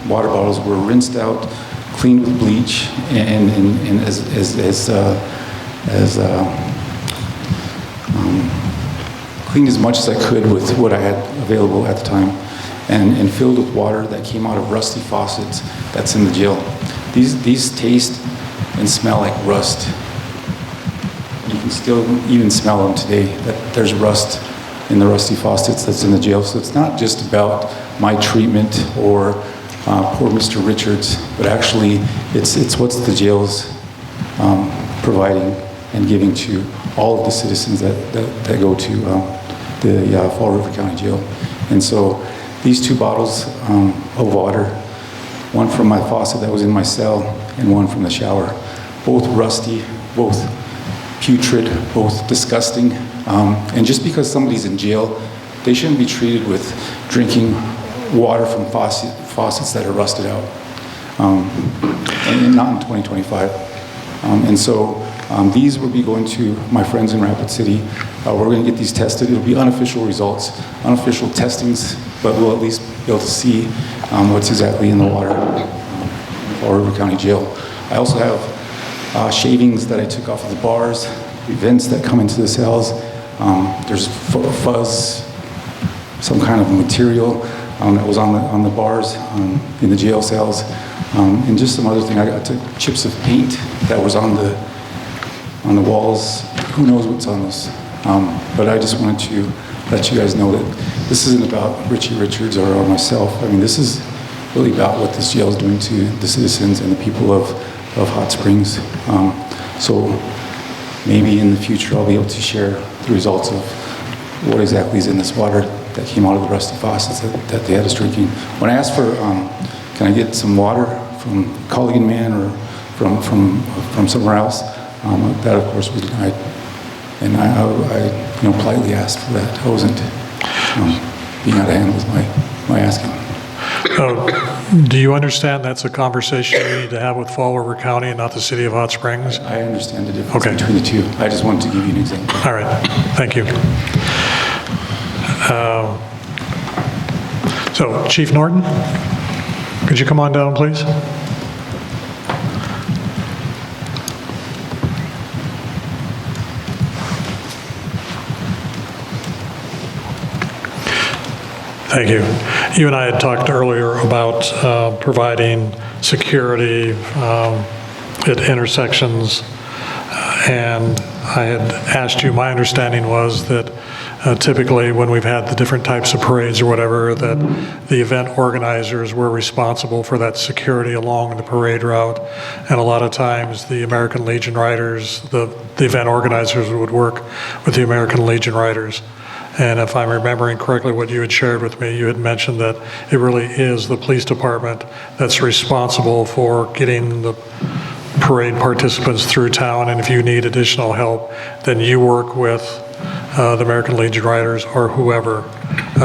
Speaker 14: water bottles were rinsed out, cleaned with bleach, and cleaned as much as I could with what I had available at the time, and filled with water that came out of rusty faucets that's in the jail. These taste and smell like rust. You can still even smell them today, that there's rust in the rusty faucets that's in the jail. So it's not just about my treatment or poor Mr. Richards, but actually it's what's the jail's providing and giving to all of the citizens that go to the Fall River County Jail. And so these two bottles of water, one from my faucet that was in my cell and one from the shower, both rusty, both putrid, both disgusting. And just because somebody's in jail, they shouldn't be treated with drinking water from faucets that are rusted out, and not in 2025. And so these will be going to my friends in Rapid City. We're going to get these tested. It'll be unofficial results, unofficial testings, but we'll at least be able to see what's exactly in the water in Fall River County Jail. I also have shavings that I took off of the bars, the vents that come into the cells. There's fuzz, some kind of material that was on the bars in the jail cells, and just some other thing. I took chips of paint that was on the walls. Who knows what's on this? But I just wanted to let you guys know that this isn't about Richie Richards or myself. I mean, this is really about what this jail is doing to the citizens and the people of Hot Springs. So maybe in the future I'll be able to share the results of what exactly is in this water that came out of the rusty faucets that they had us drinking. When I asked for, can I get some water from Culligan Man or from somewhere else, that of course was denied. And I politely asked for that. I wasn't being out of hand with my asking.
Speaker 1: Do you understand that's a conversation you need to have with Fall River County and not the city of Hot Springs?
Speaker 14: I understand the difference between the two. I just wanted to give you an example.
Speaker 1: All right, thank you. So, Chief Norton, could you come on down, please? Thank you. You and I had talked earlier about providing security at intersections, and I had asked you, my understanding was that typically when we've had the different types of parades or whatever, that the event organizers were responsible for that security along the parade route, and a lot of times the American Legion Riders, the event organizers would work with the American Legion Riders. And if I'm remembering correctly what you had shared with me, you had mentioned that it really is the police department that's responsible for getting the parade participants through town, and if you need additional help, then you work with the American Legion Riders or whoever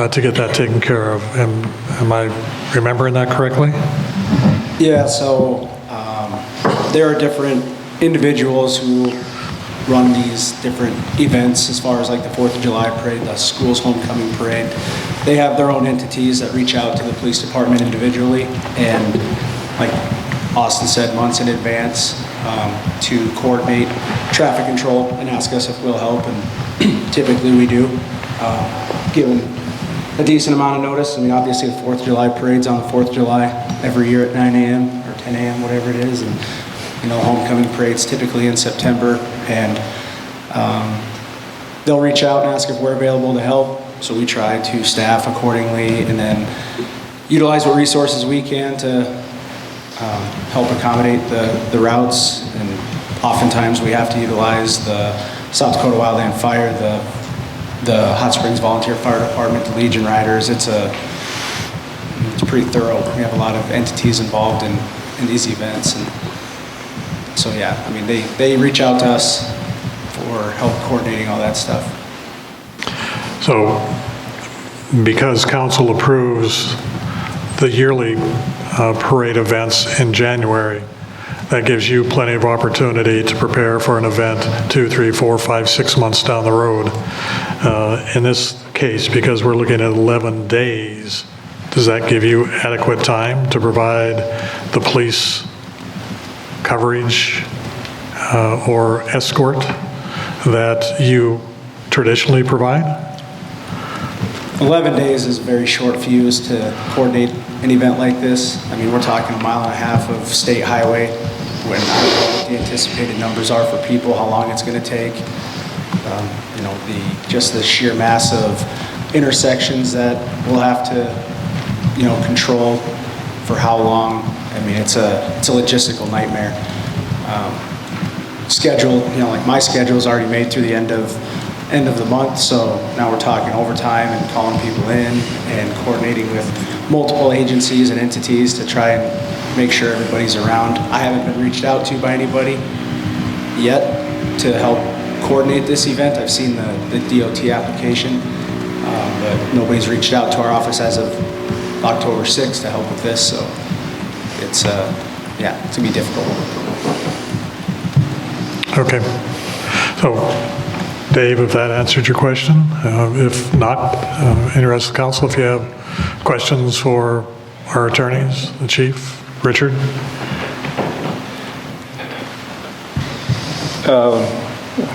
Speaker 1: to get that taken care of. Am I remembering that correctly?
Speaker 15: Yeah, so there are different individuals who run these different events as far as like the 4th of July parade, the school's homecoming parade. They have their own entities that reach out to the police department individually, and like Austin said, months in advance to coordinate traffic control and ask us if we'll help, and typically we do, given a decent amount of notice. I mean, obviously the 4th of July parade's on the 4th of July every year at 9 a.m. or 10 a.m., whatever it is, and homecoming parade's typically in September, and they'll reach out and ask if we're available to help. So we try to staff accordingly and then utilize what resources we can to help accommodate the routes. And oftentimes we have to utilize the South Dakota Wildland Fire, the Hot Springs Volunteer Fire Department, the Legion Riders. It's pretty thorough. We have a lot of entities involved in these events. And so, yeah, I mean, they reach out to us for help coordinating all that stuff.
Speaker 1: So because council approves the yearly parade events in January, that gives you plenty of opportunity to prepare for an event 2, 3, 4, 5, 6 months down the road. In this case, because we're looking at 11 days, does that give you adequate time to provide the police coverage or escort that you traditionally provide?
Speaker 15: 11 days is a very short fuse to coordinate an event like this. I mean, we're talking 1.5 miles of state highway, when I don't know what the anticipated numbers are for people, how long it's going to take. You know, just the sheer mass of intersections that we'll have to, you know, control for how long. I mean, it's a logistical nightmare. Schedule, you know, like my schedule is already made through the end of the month, so now we're talking overtime and calling people in and coordinating with multiple agencies and entities to try and make sure everybody's around. I haven't been reached out to by anybody yet to help coordinate this event. I've seen the DOT application, but nobody's reached out to our office as of October 6th to help with this, so it's yeah, it's gonna be difficult.
Speaker 1: Okay. So, Dave, if that answered your question. If not, interested council, if you have questions for our attorneys, the chief, Richard?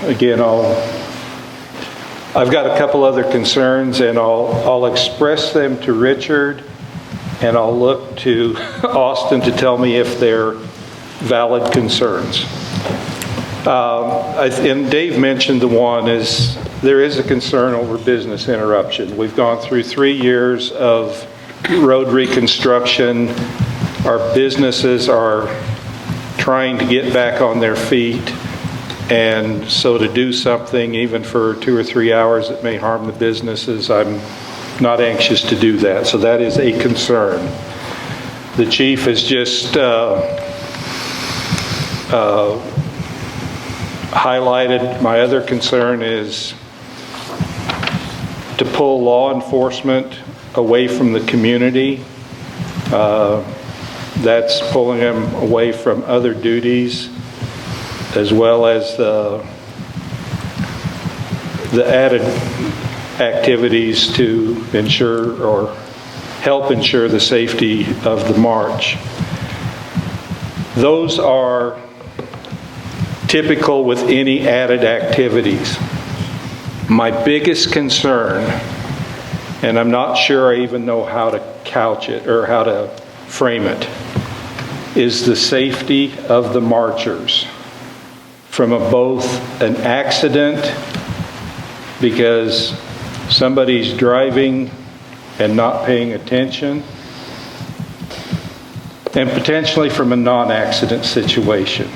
Speaker 12: Again, I've got a couple other concerns, and I'll express them to Richard, and I'll look to Austin to tell me if they're valid concerns. And Dave mentioned the one is there is a concern over business interruption. We've gone through 3 years of road reconstruction. Our businesses are trying to get back on their feet. And so to do something, even for 2 or 3 hours, that may harm the businesses, I'm not anxious to do that. So that is a concern. The chief has just highlighted. My other concern is to pull law enforcement away from the community. That's pulling them away from other duties, as well as the added activities to ensure or help ensure the safety of the march. Those are typical with any added activities. My biggest concern, and I'm not sure I even know how to couch it or how to frame it, is the safety of the marchers from both an accident because somebody's driving and not paying attention, and potentially from a non-accident situation.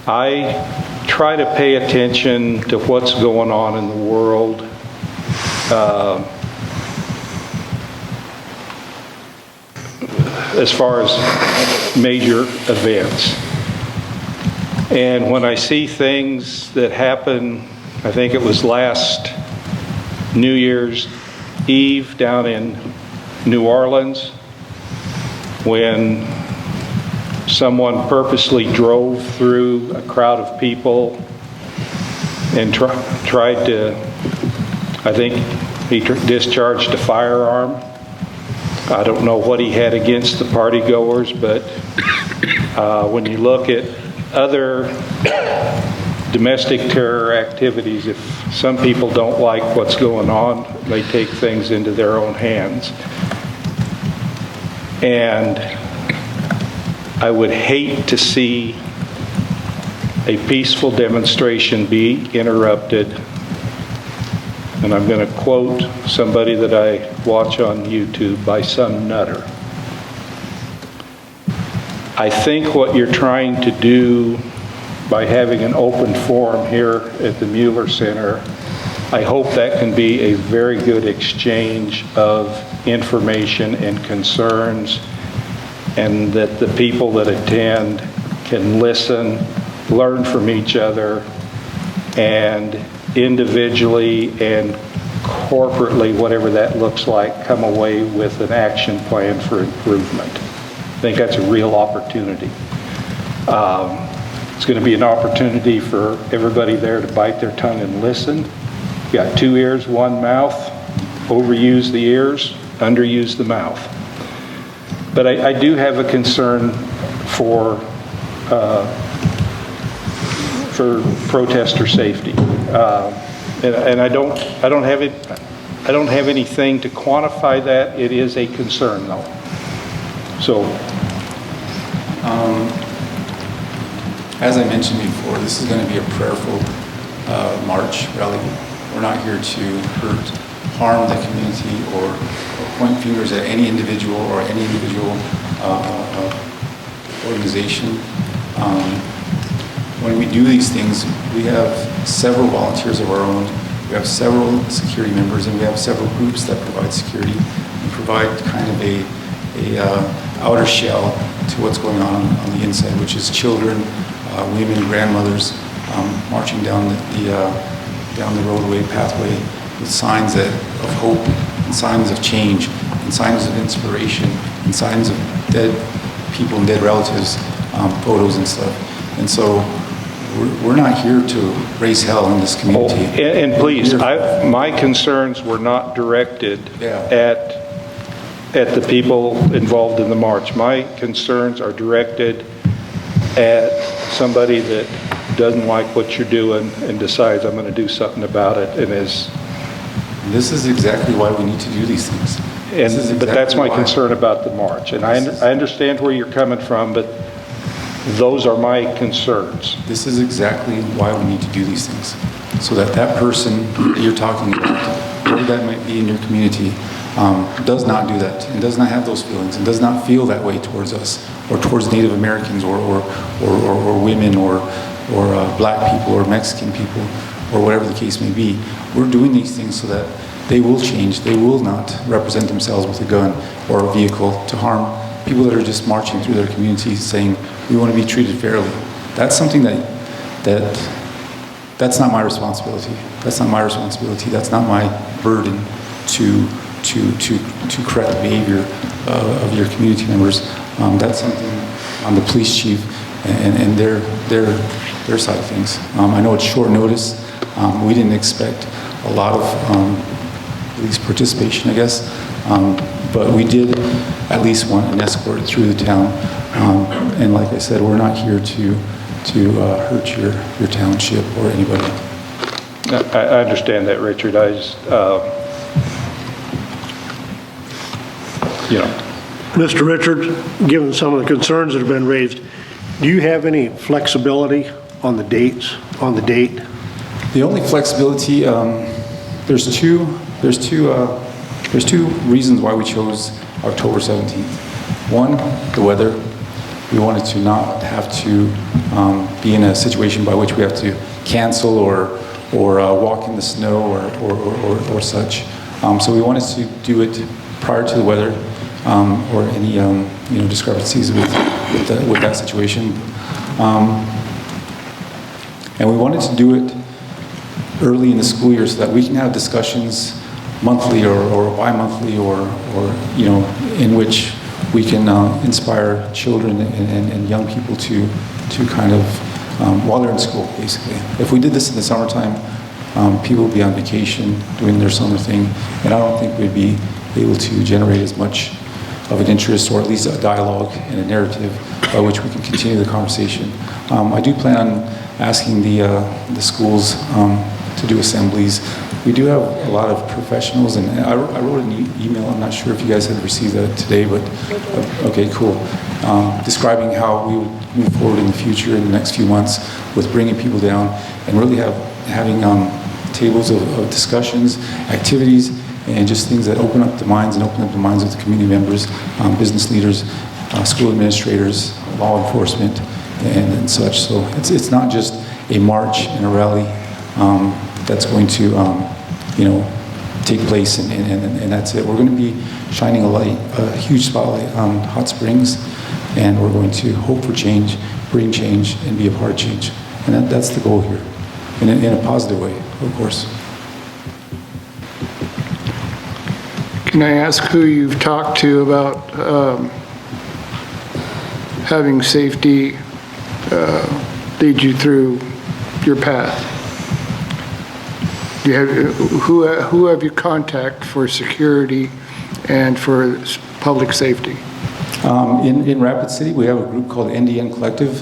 Speaker 12: I try to pay attention to what's going on in the world. As far as major events. And when I see things that happen, I think it was last New Year's Eve down in New Orleans, when someone purposely drove through a crowd of people and tried to, I think he discharged a firearm. I don't know what he had against the party goers, but when you look at other domestic terror activities, if some people don't like what's going on, they take things into their own hands. And I would hate to see a peaceful demonstration be interrupted, and I'm going to quote somebody that I watch on YouTube, by some nutter. I think what you're trying to do by having an open forum here at the Mueller Center, I hope that can be a very good exchange of information and concerns, and that the people that attend can listen, learn from each other, and individually and corporately, whatever that looks like, come away with an action plan for improvement. I think that's a real opportunity. It's going to be an opportunity for everybody there to bite their tongue and listen. You got 2 ears, 1 mouth. Overuse the ears, underuse the mouth. But I do have a concern for protester safety, and I don't have anything to quantify that. It is a concern, though. So,
Speaker 14: as I mentioned before, this is going to be a prayerful march, rally. We're not here to hurt, harm the community, or point fingers at any individual or any individual organization. When we do these things, we have several volunteers of our own, we have several security members, and we have several groups that provide security and provide kind of a outer shell to what's going on the inside, which is children, women, grandmothers marching down the roadway pathway with signs of hope and signs of change and signs of inspiration and signs of dead people and dead relatives, photos and stuff. And so we're not here to raise hell in this community.
Speaker 12: And please, my concerns were not directed at the people involved in the march. My concerns are directed at somebody that doesn't like what you're doing and decides I'm going to do something about it, and is.
Speaker 14: This is exactly why we need to do these things.
Speaker 12: But that's my concern about the march, and I understand where you're coming from, but those are my concerns.
Speaker 14: This is exactly why we need to do these things, so that that person that you're talking about, whoever that might be in your community, does not do that and does not have those feelings and does not feel that way towards us or towards Native Americans or women or black people or Mexican people or whatever the case may be. We're doing these things so that they will change. They will not represent themselves with a gun or a vehicle to harm people that are just marching through their communities saying, we want to be treated fairly. That's something that's not my responsibility. That's not my responsibility. That's not my burden to correct the behavior of your community members. That's something on the police chief and their side of things. I know it's short notice. We didn't expect a lot of police participation, I guess, but we did at least want an escort through the town. And like I said, we're not here to hurt your township or anybody.
Speaker 12: I understand that, Richard. I just,
Speaker 11: Mr. Richards, given some of the concerns that have been raised, do you have any flexibility on the dates, on the date?
Speaker 14: The only flexibility, there's two reasons why we chose October 17th. One, the weather. We wanted to not have to be in a situation by which we have to cancel or walk in the snow or such. So we wanted to do it prior to the weather or any discrepancies with that situation. And we wanted to do it early in the school year so that we can have discussions monthly or bi-monthly or in which we can inspire children and young people to kind of, while they're in school, basically. If we did this in the summertime, people would be on vacation doing their summer thing, and I don't think we'd be able to generate as much of an interest or at least a dialogue and a narrative by which we can continue the conversation. I do plan on asking the schools to do assemblies. We do have a lot of professionals, and I wrote an email. I'm not sure if you guys have received that today, but okay, cool. describing how we would move forward in the future in the next few months with bringing people down and really having tables of discussions, activities, and just things that open up the minds of the community members, business leaders, school administrators, law enforcement, and such. So it's not just a march and a rally that's going to, take place and that's it. We're going to be shining a huge spotlight on Hot Springs, and we're going to hope for change, bring change, and be a part of change. And that's the goal here, in a positive way, of course.
Speaker 3: Can I ask who you've talked to about having safety lead you through your path? Who have you contacted for security and for public safety?
Speaker 14: In Rapid City, we have a group called NDN Collective.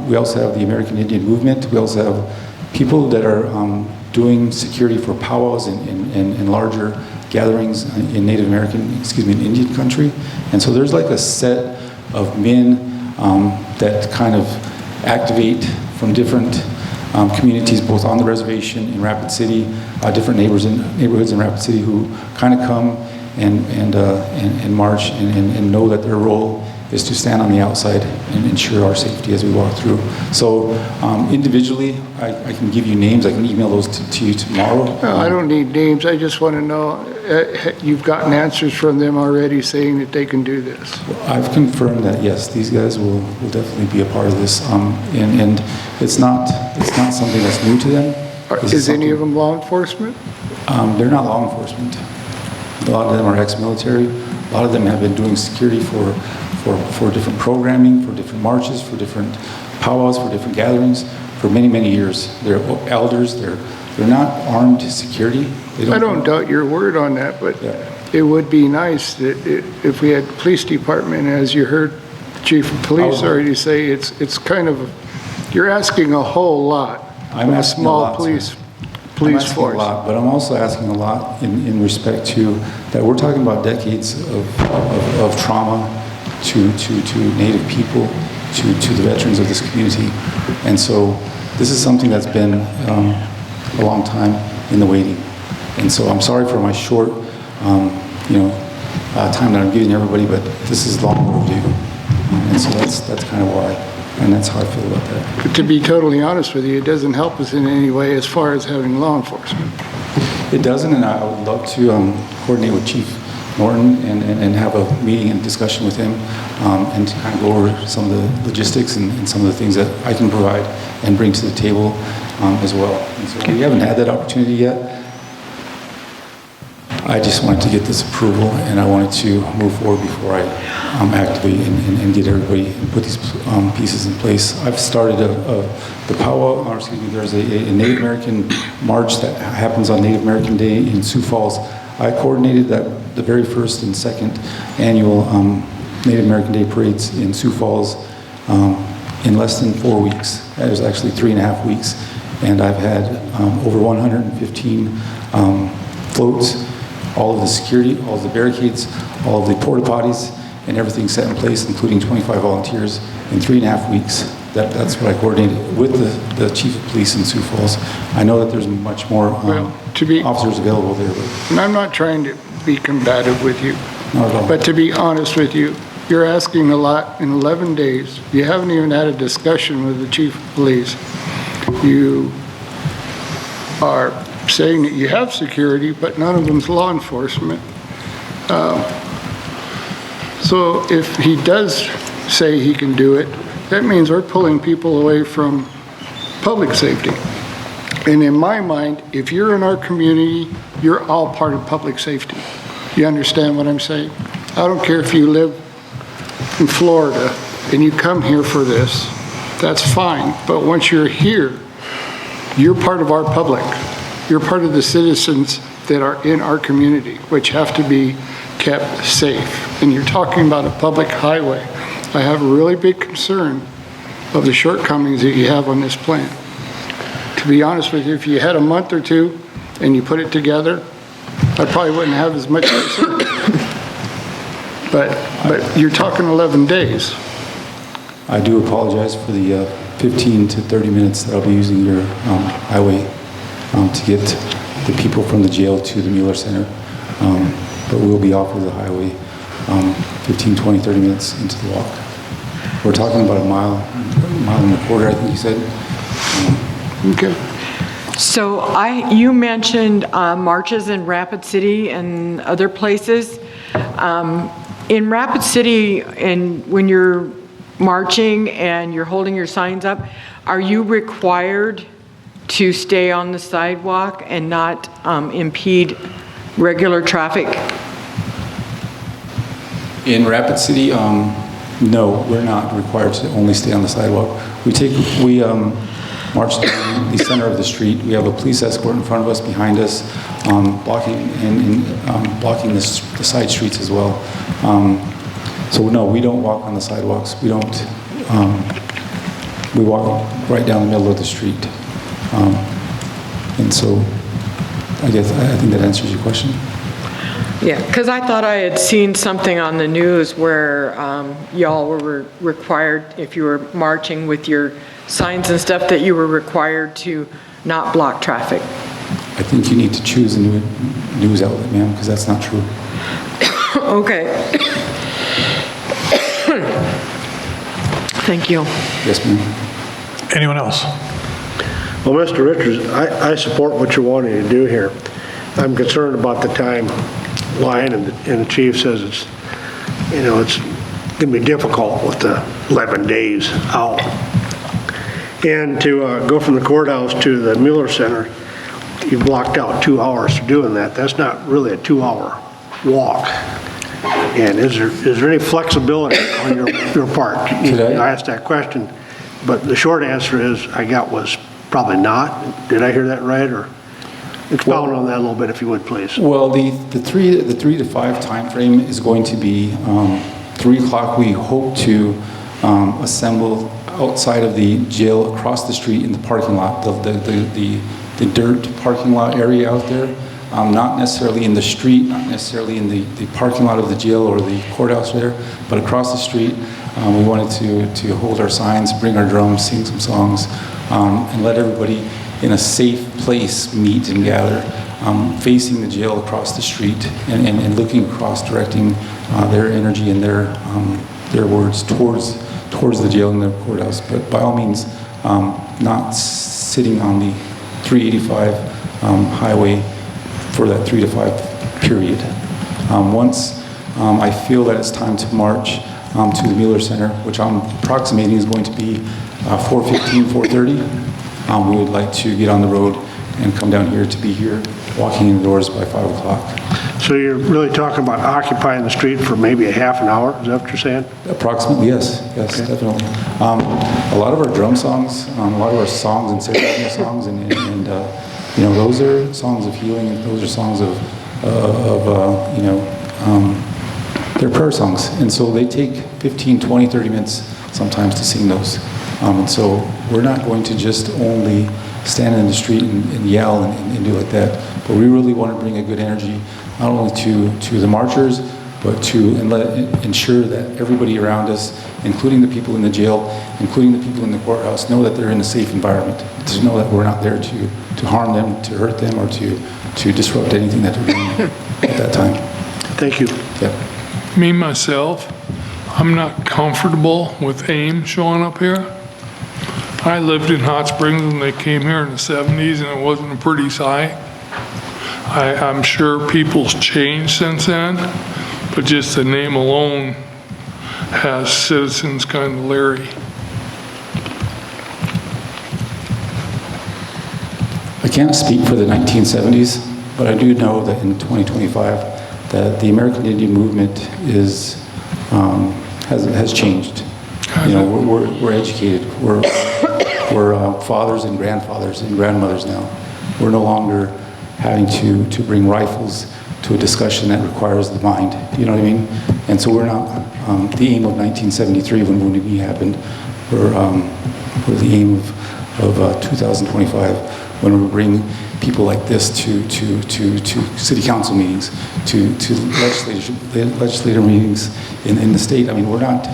Speaker 14: We also have the American Indian Movement. We also have people that are doing security for powwows and larger gatherings in Native American, in Indian country. And so there's like a set of men that kind of activate from different communities, both on the reservation in Rapid City, different neighborhoods in Rapid City, who kind of come and march and know that their role is to stand on the outside and ensure our safety as we walk through. So individually, I can give you names. I can email those to you tomorrow.
Speaker 3: No, I don't need names. I just want to know, you've gotten answers from them already saying that they can do this.
Speaker 14: I've confirmed that, yes, these guys will definitely be a part of this. And it's not something that's new to them.
Speaker 3: Is any of them law enforcement?
Speaker 14: They're not law enforcement. A lot of them are ex-military. A lot of them have been doing security for different programming, for different marches, for different powwows, for different gatherings for many, many years. They're elders. They're not armed security.
Speaker 3: I don't doubt your word on that, but it would be nice that if we had the police department, as you heard the chief of police already say, it's kind of, you're asking a whole lot from a small police force.
Speaker 14: A lot, but I'm also asking a lot in respect to that we're talking about decades of trauma to Native people, to the veterans of this community. And so this is something that's been a long time in the waiting. And so I'm sorry for my short time that I'm giving everybody, but this is long overdue. And so that's kind of why, and that's how I feel about that.
Speaker 3: But to be totally honest with you, it doesn't help us in any way as far as having law enforcement.
Speaker 14: It doesn't, and I would love to coordinate with Chief Norton and have a meeting and discussion with him and to kind of go over some of the logistics and some of the things that I can provide and bring to the table as well. And so we haven't had that opportunity yet. I just wanted to get this approval, and I wanted to move forward before I activate and get everybody, put these pieces in place. I've started the powwow, or excuse me, there's a Native American march that happens on Native American Day in Sioux Falls. I coordinated that, the very first and second annual Native American Day parades in Sioux Falls in less than 4 weeks. It was actually 3.5 weeks, and I've had over 115 floats, all of the security, all of the barricades, all of the porta potties, and everything set in place, including 25 volunteers in 3.5 weeks. That's what I coordinated with the chief of police in Sioux Falls. I know that there's much more officers available there.
Speaker 3: And I'm not trying to be combative with you,
Speaker 14: not at all.
Speaker 3: But to be honest with you, you're asking a lot in 11 days. You haven't even had a discussion with the chief of police. You are saying that you have security, but none of them's law enforcement. So if he does say he can do it, that means we're pulling people away from public safety. And in my mind, if you're in our community, you're all part of public safety. You understand what I'm saying? I don't care if you live in Florida and you come here for this, that's fine. But once you're here, you're part of our public. You're part of the citizens that are in our community, which have to be kept safe. And you're talking about a public highway. I have a really big concern of the shortcomings that you have on this plan. To be honest with you, if you had a month or two and you put it together, I probably wouldn't have as much concern. But you're talking 11 days.
Speaker 14: I do apologize for the 15 to 30 minutes that I'll be using your highway to get the people from the jail to the Mueller Center. But we'll be off of the highway 15, 20, 30 minutes into the walk. We're talking about a mile and a quarter, I think you said.
Speaker 3: Okay.
Speaker 4: So you mentioned marches in Rapid City and other places. In Rapid City, and when you're marching and you're holding your signs up, are you required to stay on the sidewalk and not impede regular traffic?
Speaker 14: In Rapid City, no, we're not required to only stay on the sidewalk. We march down the center of the street. We have a police escort in front of us, behind us, blocking blocking the side streets as well. So no, we don't walk on the sidewalks. We don't. We walk right down the middle of the street. And so, I think that answers your question.
Speaker 4: Yeah, because I thought I had seen something on the news where y'all were required, if you were marching with your signs and stuff, that you were required to not block traffic.
Speaker 14: I think you need to choose a new news outlet, ma'am, because that's not true.
Speaker 4: Okay. Thank you.
Speaker 14: Yes, ma'am.
Speaker 1: Anyone else?
Speaker 11: Well, Mr. Richards, I support what you're wanting to do here. I'm concerned about the time line, and the chief says it's going to be difficult with the 11 days out. And to go from the courthouse to the Mueller Center, you blocked out 2 hours for doing that. That's not really a 2-hour walk. And is there any flexibility on your part? I asked that question, but the short answer was probably not. Did I hear that right? Or expound on that a little bit, if you would, please.
Speaker 14: Well, the 3 to 5 time frame is going to be 3 o'clock. We hope to assemble outside of the jail across the street in the parking lot, the dirt parking lot area out there. Not necessarily in the street, not necessarily in the parking lot of the jail or the courthouse there, but across the street. We wanted to hold our signs, bring our drums, sing some songs, and let everybody in a safe place meet and gather, facing the jail across the street and looking across, directing their energy and their words towards the jail and the courthouse. But by all means, not sitting on the 385 highway for that 3 to 5 period. Once I feel that it's time to march to the Mueller Center, which I'm approximating is going to be 4:15, 4:30, we would like to get on the road and come down here to be here, walking in the doors by 5 o'clock.
Speaker 11: So you're really talking about occupying the street for maybe a half an hour? Is that what you're saying?
Speaker 14: Approximately, yes, okay. Definitely. A lot of our drum songs, a lot of our songs and ceremonial songs, and those are songs of healing, and those are songs of they're prayer songs. And so they take 15, 20, 30 minutes sometimes to sing those. And so we're not going to just only stand in the street and yell and do like that, but we really want to bring a good energy, not only to the marchers, but to ensure that everybody around us, including the people in the jail, including the people in the courthouse, know that they're in a safe environment, to know that we're not there to harm them, to hurt them, or to disrupt anything that they're doing at that time.
Speaker 11: Thank you.
Speaker 14: Yeah.
Speaker 6: Me, myself, I'm not comfortable with AIM showing up here. I lived in Hot Springs when they came here in the 70s, and it wasn't a pretty sight. I'm sure people's changed since then, but just the name alone has citizens kind of leery.
Speaker 14: I can't speak for the 1970s, but I do know that in 2025 that the American Indian movement has changed. We're educated. We're fathers and grandfathers and grandmothers now. We're no longer having to bring rifles to a discussion that requires the mind. You know what I mean? And so we're not the aim of 1973 when Wounded Knee happened, or the aim of 2025. when we bring people like this to city council meetings, to legislative meetings in the state. I mean, we're not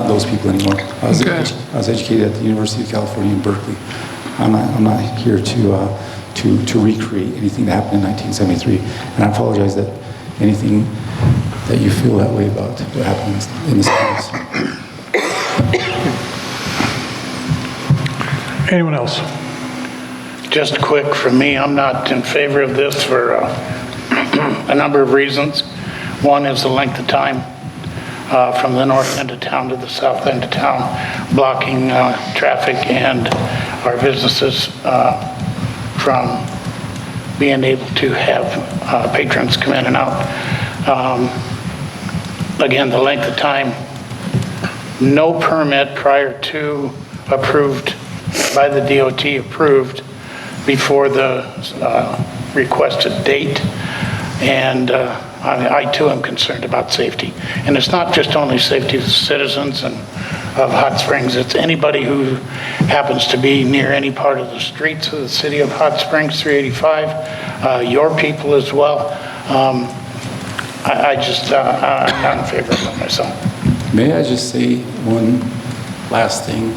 Speaker 14: those people anymore. I was educated at the University of California in Berkeley. I'm not here to recreate anything that happened in 1973, and I apologize that anything that you feel that way about what happened in this place.
Speaker 1: Anyone else?
Speaker 10: Just quick from me, I'm not in favor of this for a number of reasons. One is the length of time from the north end of town to the south end of town, blocking traffic and our businesses from being able to have patrons come in and out. Again, the length of time, no permit prior to approved by the DOT approved before the requested date. And I too am concerned about safety. And it's not just only safety of citizens and of Hot Springs, it's anybody who happens to be near any part of the streets of the city of Hot Springs, 385, your people as well. I'm not in favor of it myself.
Speaker 14: May I just say one last thing?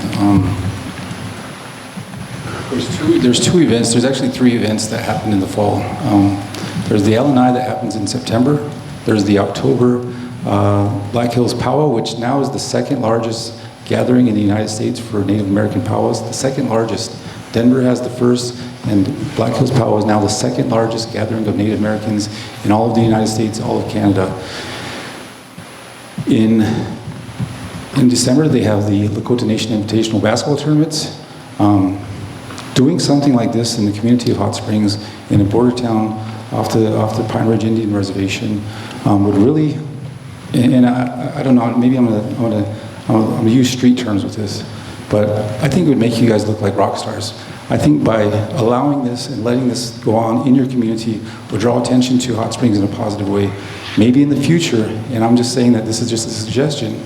Speaker 14: There's two events. There's actually three events that happen in the fall. There's the LNI that happens in September. There's the October Black Hills Powwow, which now is the second largest gathering in the United States for Native American powwows, the second largest. Denver has the first, and Black Hills Powwow is now the second largest gathering of Native Americans in all of the United States, all of Canada. In December, they have the Lakota Nation Invitational Basketball Tournaments. Doing something like this in the community of Hot Springs, in a border town off the Pine Ridge Indian Reservation, would really, and I don't know, maybe I'm gonna use street terms with this, but I think it would make you guys look like rock stars. I think by allowing this and letting this go on in your community will draw attention to Hot Springs in a positive way. Maybe in the future, and I'm just saying that this is just a suggestion,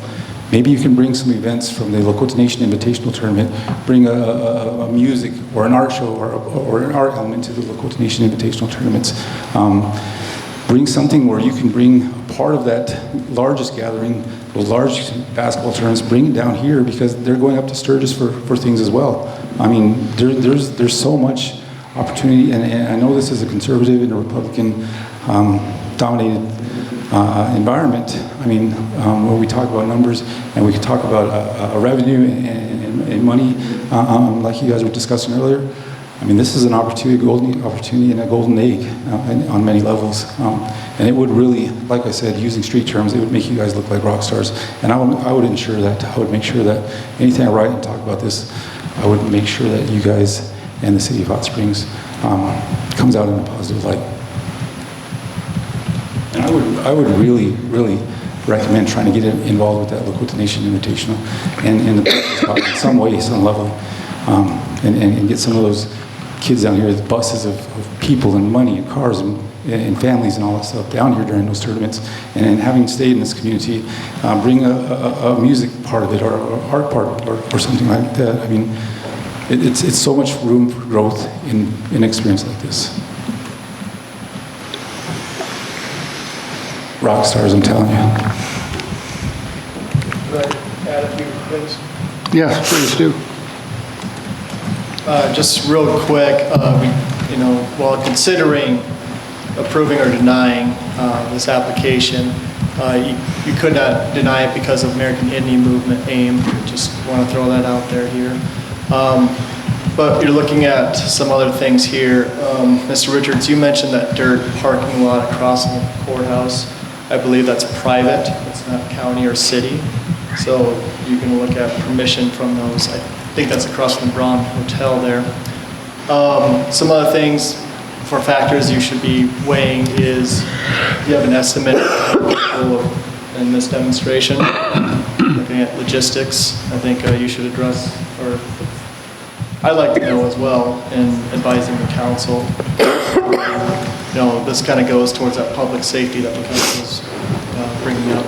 Speaker 14: maybe you can bring some events from the Lakota Nation Invitational Tournament, bring a music or an art show or an art element to the Lakota Nation Invitational Tournaments. Bring something where you can bring a part of that largest gathering, those large basketball tournaments, bring it down here because they're going up to Sturgis for things as well. I mean, there's so much opportunity, and I know this is a conservative and a Republican dominated environment. I mean, when we talk about numbers and we can talk about revenue and money, like you guys were discussing earlier, I mean, this is an opportunity, a golden opportunity and a golden egg on many levels. And it would really, like I said, using street terms, it would make you guys look like rock stars. And I would ensure that, I would make sure that anything I write and talk about this, I would make sure that you guys and the city of Hot Springs comes out in a positive light. And I would really, really recommend trying to get involved with that Lakota Nation Invitational and in some way, some level, and get some of those kids down here, the buses of people and money and cars and families and all that stuff down here during those tournaments. And then having stayed in this community, bring a music part of it or art part or something like that. I mean, it's so much room for growth in an experience like this. Rock stars, I'm telling you.
Speaker 13: Could I add a few things?
Speaker 3: Yes, please do.
Speaker 13: Just real quick, while considering approving or denying this application, you could not deny it because of American Indian Movement, AIM. Just want to throw that out there here. But you're looking at some other things here. Mr. Richards, you mentioned that dirt parking lot across from the courthouse. I believe that's private. It's not county or city. So you can look at permission from those. I think that's across from the Braun Hotel there. Some other things for factors you should be weighing is, do you have an estimate in this demonstration? Looking at logistics, I think you should address, or I'd like to know as well in advising the council. This kind of goes towards that public safety that the council's bringing up.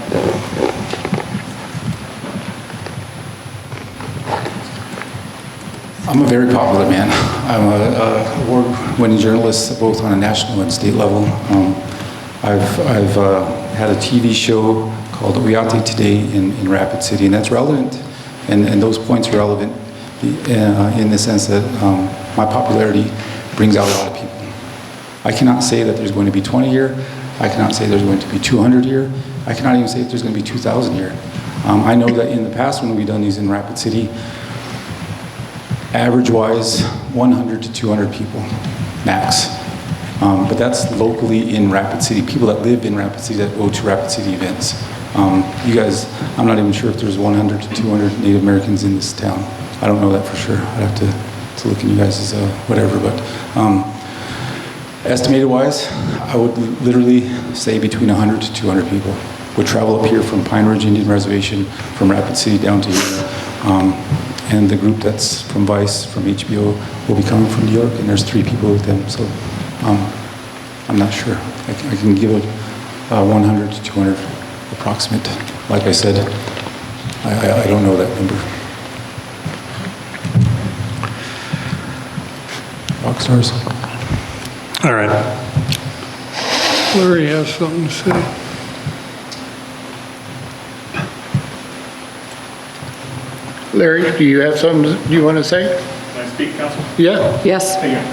Speaker 14: I'm a very popular man. I'm a award-winning journalist, both on a national and state level. I've had a TV show called Oyate Today in Rapid City, and that's relevant. And those points are relevant in the sense that my popularity brings out a lot of people. I cannot say that there's going to be 20 here. I cannot say there's going to be 200 here. I cannot even say that there's going to be 2,000 here. I know that in the past when we've done these in Rapid City, average-wise, 100 to 200 people, max. But that's locally in Rapid City, people that live in Rapid City that go to Rapid City events. You guys, I'm not even sure if there's 100 to 200 Native Americans in this town. I don't know that for sure. I'd have to look in you guys' whatever, but estimated-wise, I would literally say between 100 to 200 people would travel up here from Pine Ridge Indian Reservation, from Rapid City down to here. And the group that's from Vice, from HBO, will be coming from New York, and there's 3 people with them. So I'm not sure. I can give it 100 to 200 approximate. Like I said, I don't know that number. Rock stars.
Speaker 1: All right.
Speaker 6: Larry has something to say.
Speaker 3: Larry, do you have something you want to say?
Speaker 9: Can I speak, Council?
Speaker 3: Yeah.
Speaker 4: Yes.
Speaker 9: Thank you.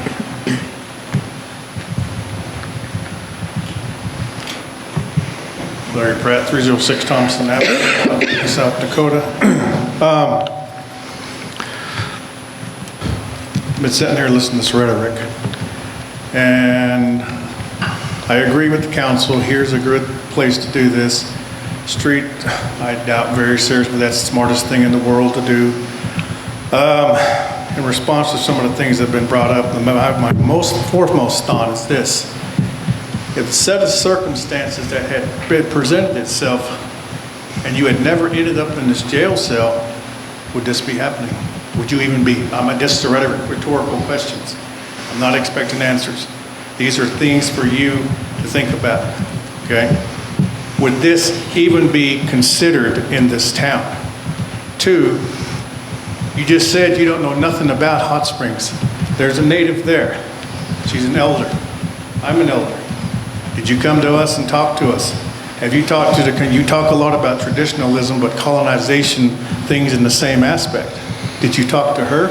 Speaker 7: Larry Pratt, 306 Thompson Avenue, South Dakota. Been sitting here listening to this rhetoric, and I agree with the council. Here's a good place to do this. Street, I doubt very seriously that's the smartest thing in the world to do. In response to some of the things that have been brought up, my foremost thought is this. If the set of circumstances that had been presented itself and you had never ended up in this jail cell, would this be happening? Would you even be? This is rhetorical questions. I'm not expecting answers. These are things for you to think about, okay? Would this even be considered in this town? 2, you just said you don't know nothing about Hot Springs. There's a native there. She's an elder. I'm an elder. Did you come to us and talk to us? Have you talked to you talk a lot about traditionalism, but colonization things in the same aspect. Did you talk to her?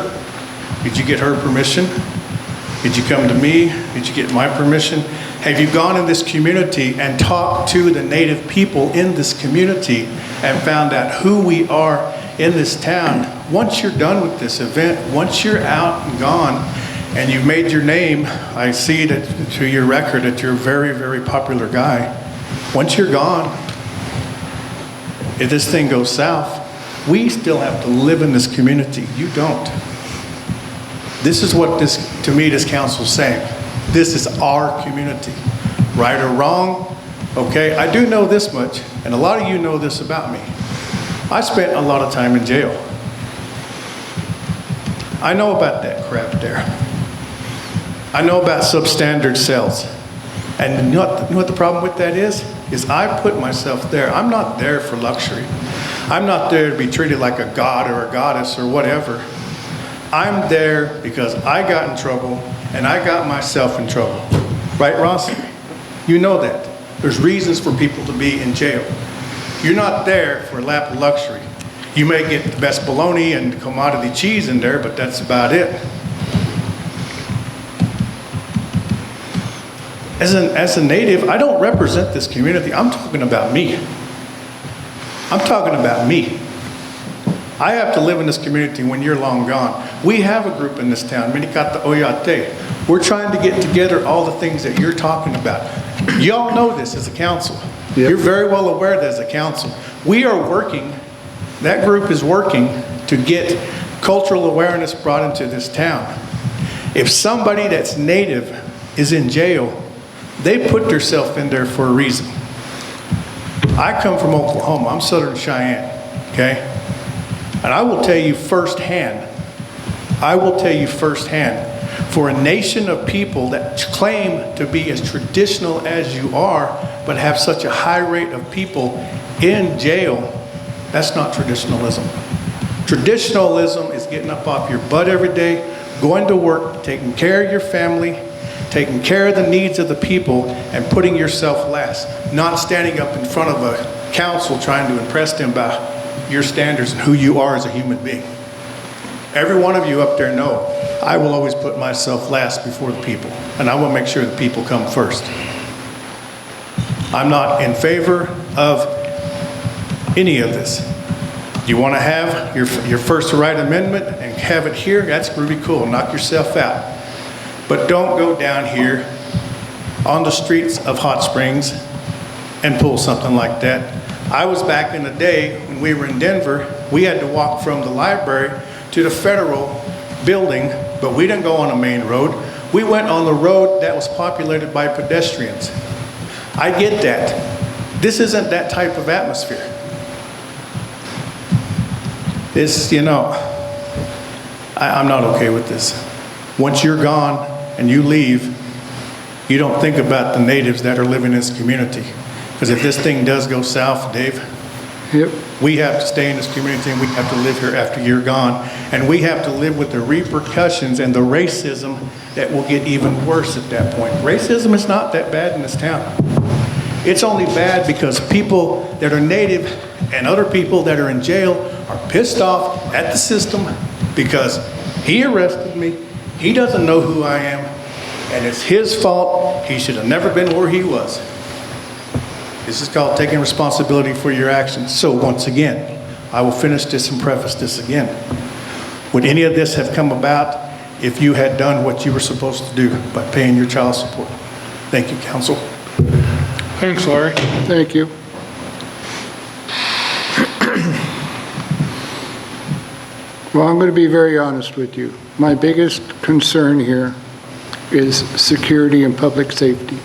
Speaker 7: Did you get her permission? Did you come to me? Did you get my permission? Have you gone in this community and talked to the native people in this community and found out who we are in this town? Once you're done with this event, once you're out and gone and you've made your name, I see that to your record that you're a very, very popular guy. Once you're gone, if this thing goes south, we still have to live in this community. You don't. This is what to me, this council's saying. This is our community. Right or wrong, okay? I do know this much, and a lot of you know this about me. I spent a lot of time in jail. I know about that crap there. I know about substandard cells. And you know what the problem with that is I put myself there. I'm not there for luxury. I'm not there to be treated like a god or a goddess or whatever. I'm there because I got in trouble and I got myself in trouble. Right, Ross? You know that. There's reasons for people to be in jail. You're not there for a lap of luxury. You may get the best bologna and commodity cheese in there, but that's about it. As a native, I don't represent this community. I'm talking about me. I'm talking about me. I have to live in this community when you're long gone. We have a group in this town, Minikata Oyate. We're trying to get together all the things that you're talking about. You all know this as a council. Yep. You're very well aware that as a council. We are working, that group is working to get cultural awareness brought into this town. If somebody that's native is in jail, they put themselves in there for a reason. I come from Oklahoma. I'm Southern Cheyenne, okay? And I will tell you firsthand, for a nation of people that claim to be as traditional as you are, but have such a high rate of people in jail, that's not traditionalism. Traditionalism is getting up off your butt every day, going to work, taking care of your family, taking care of the needs of the people, and putting yourself last. Not standing up in front of a council trying to impress them by your standards and who you are as a human being. Every one of you up there know I will always put myself last before the people, and I will make sure the people come first. I'm not in favor of any of this. You want to have your first right amendment and have it here, that's really cool, knock yourself out. But don't go down here on the streets of Hot Springs and pull something like that. I was back in the day when we were in Denver, we had to walk from the library to the federal building, but we didn't go on a main road. We went on the road that was populated by pedestrians. I get that. This isn't that type of atmosphere. It's, you know, I'm not okay with this. Once you're gone and you leave, you don't think about the natives that are living in this community. Because if this thing does go south, Dave, we have to stay in this community and we have to live here after you're gone. And we have to live with the repercussions and the racism that will get even worse at that point. Racism is not that bad in this town. It's only bad because people that are native and other people that are in jail are pissed off at the system because he arrested me, he doesn't know who I am, and it's his fault. He should have never been where he was. This is called taking responsibility for your actions. So once again, I will finish this and preface this again. Would any of this have come about if you had done what you were supposed to do by paying your child support? Thank you, council.
Speaker 6: Thanks, Larry.
Speaker 3: Thank you. Well, I'm going to be very honest with you. My biggest concern here is security and public safety.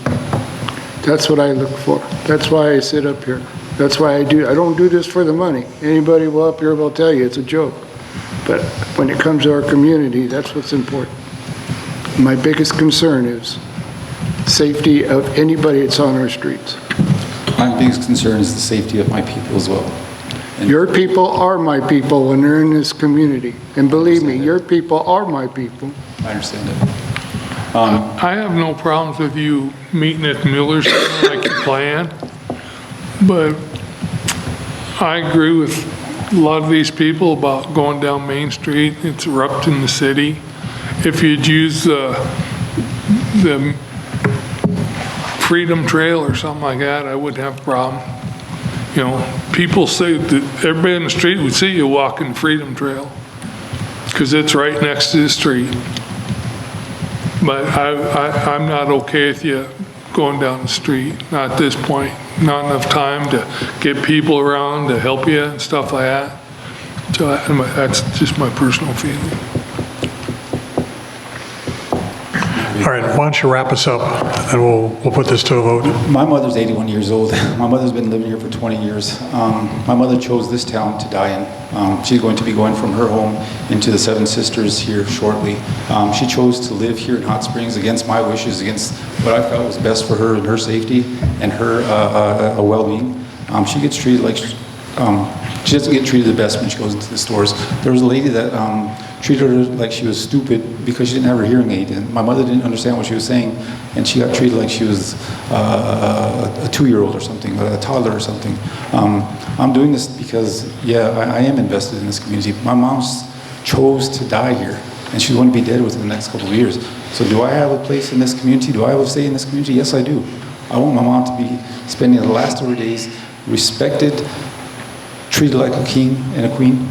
Speaker 3: That's what I look for. That's why I sit up here. That's why I don't do this for the money. Anybody up here will tell you it's a joke. But when it comes to our community, that's what's important. My biggest concern is safety of anybody that's on our streets.
Speaker 14: My biggest concern is the safety of my people as well.
Speaker 3: Your people are my people when they're in this community. And believe me, your people are my people.
Speaker 14: I understand it.
Speaker 6: I have no problems with you meeting at Miller's like you planned, but I agree with a lot of these people about going down Main Street, interrupting the city. If you'd use the Freedom Trail or something like that, I wouldn't have a problem. You know, people say that everybody in the street would see you walking Freedom Trail because it's right next to the street. But I'm not okay with you going down the street, not at this point. Not enough time to get people around to help you and stuff like that. So that's just my personal feeling.
Speaker 1: All right, why don't you wrap us up, and we'll put this to a vote.
Speaker 14: My mother's 81 years old. My mother's been living here for 20 years. My mother chose this town to die in. She's going to be going from her home into the Seven Sisters here shortly. She chose to live here in Hot Springs against my wishes, against what I felt was best for her and her safety and her well-being. She gets treated like, she doesn't get treated the best when she goes into the stores. There was a lady that treated her like she was stupid because she didn't have her hearing aid, and my mother didn't understand what she was saying, and she got treated like she was a 2-year-old or something, a toddler or something. I'm doing this because, yeah, I am invested in this community. My mom chose to die here, and she's going to be dead within the next couple of years. So do I have a place in this community? Do I have a say in this community? Yes, I do. I want my mom to be spending the last of her days respected, treated like a king and a queen.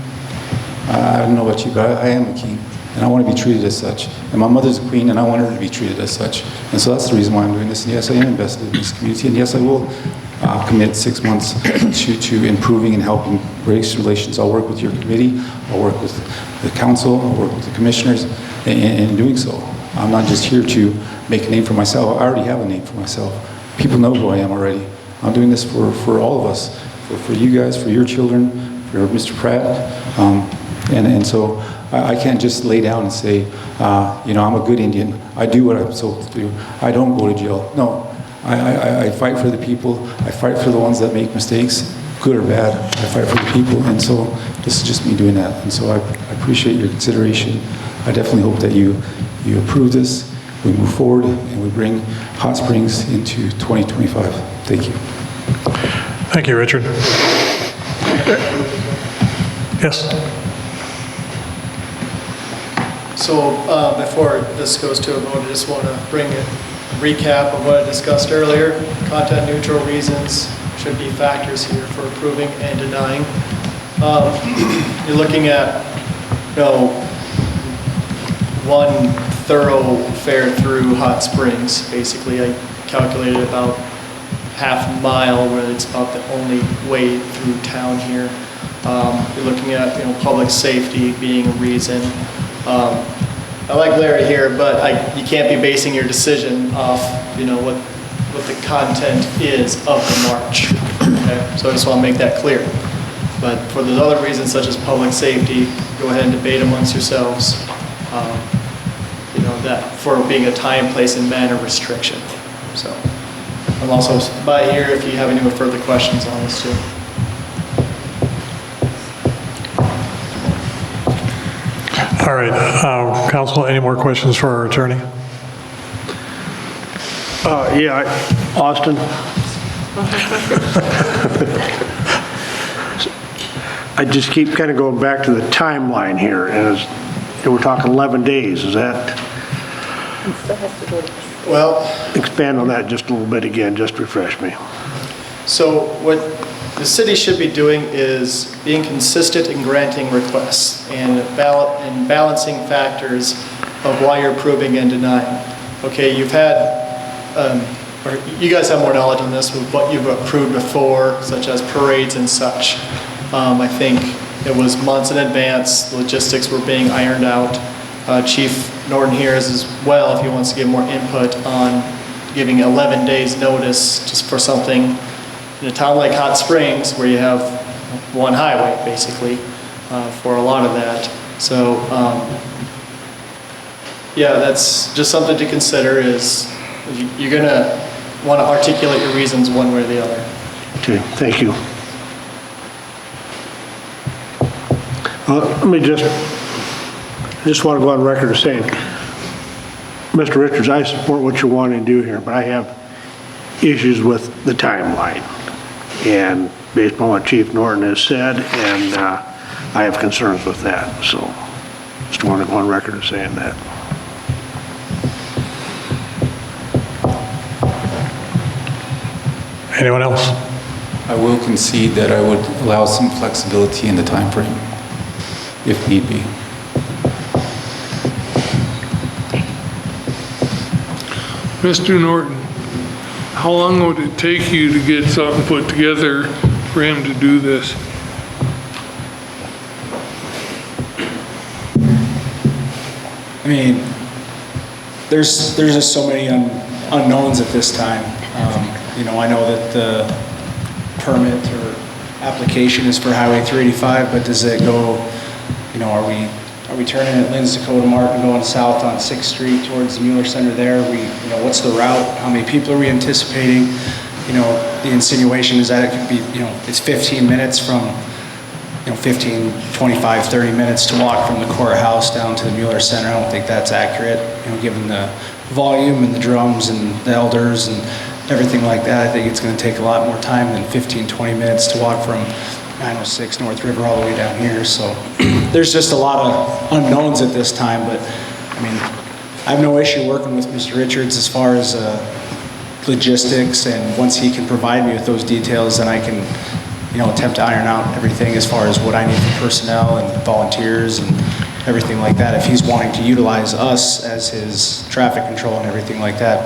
Speaker 14: I don't know about you, but I am a king, and I want to be treated as such. And my mother's a queen, and I want her to be treated as such. And so that's the reason why I'm doing this. And yes, I am invested in this community, and yes, I will commit 6 months to improving and helping race relations. I'll work with your committee, I'll work with the council, I'll work with the commissioners in doing so. I'm not just here to make a name for myself. I already have a name for myself. People know who I am already. I'm doing this for all of us, for you guys, for your children, for Mr. Pratt. And so I can't just lay down and say, you know, I'm a good Indian. I do what I'm supposed to do. I don't go to jail. No, I fight for the people. I fight for the ones that make mistakes. good or bad, I fight for the people, and so this is just me doing that. And so I appreciate your consideration. I definitely hope that you approve this, we move forward, and we bring Hot Springs into 2025. Thank you.
Speaker 1: Thank you, Richard. Yes?
Speaker 13: So before this goes to a vote, I just want to bring a recap of what I discussed earlier. Content neutral reasons should be factors here for approving and denying. You're looking at, one thoroughfare through Hot Springs. Basically, I calculated about half a mile where it's about the only way through town here. You're looking at, public safety being a reason. I like Larry here, but you can't be basing your decision off, what the content is of the march. Okay? So I just want to make that clear. But for those other reasons, such as public safety, go ahead and debate amongst yourselves. That for being a time, place, and manner restriction. So I'm also by here if you have any further questions on this too.
Speaker 1: All right, counsel, any more questions for our attorney?
Speaker 11: Austin? I just keep kind of going back to the timeline here, and we're talking 11 days, is that?
Speaker 13: Well,
Speaker 11: expand on that just a little bit again, just refresh me.
Speaker 13: So what the city should be doing is being consistent in granting requests and balancing factors of why you're approving and denying. Okay, you've had, or you guys have more knowledge on this with what you've approved before, such as parades and such. I think it was months in advance, logistics were being ironed out. Chief Norton here is as well, if he wants to give more input on giving 11 days notice just for something in a town like Hot Springs where you have one highway basically for a lot of that. So yeah, that's just something to consider is you're gonna want to articulate your reasons one way or the other.
Speaker 11: Okay, thank you. Let me just want to go on record as saying, Mr. Richards, I support what you're wanting to do here, but I have issues with the timeline. And based on what Chief Norton has said, and I have concerns with that. So just want to go on record as saying that.
Speaker 1: Anyone else?
Speaker 14: I will concede that I would allow some flexibility in the time frame, if need be.
Speaker 6: Mr. Norton, how long would it take you to get something put together for him to do this?
Speaker 15: I mean, there's just so many unknowns at this time. I know that the permit or application is for Highway 385, but does it go, are we turning at Linz Dakota Martin going south on 6th Street towards the Mueller Center there? What's the route? How many people are we anticipating? The insinuation is that it could be, it's 15 minutes from, 15, 25, 30 minutes to walk from the courthouse down to the Mueller Center. I don't think that's accurate, given the volume and the drums and the elders and everything like that. I think it's going to take a lot more time than 15, 20 minutes to walk from 906 North River all the way down here. So there's just a lot of unknowns at this time, but I mean, I have no issue working with Mr. Richards as far as logistics, and once he can provide me with those details, then I can, attempt to iron out everything as far as what I need for personnel and volunteers and everything like that. If he's wanting to utilize us as his traffic control and everything like that,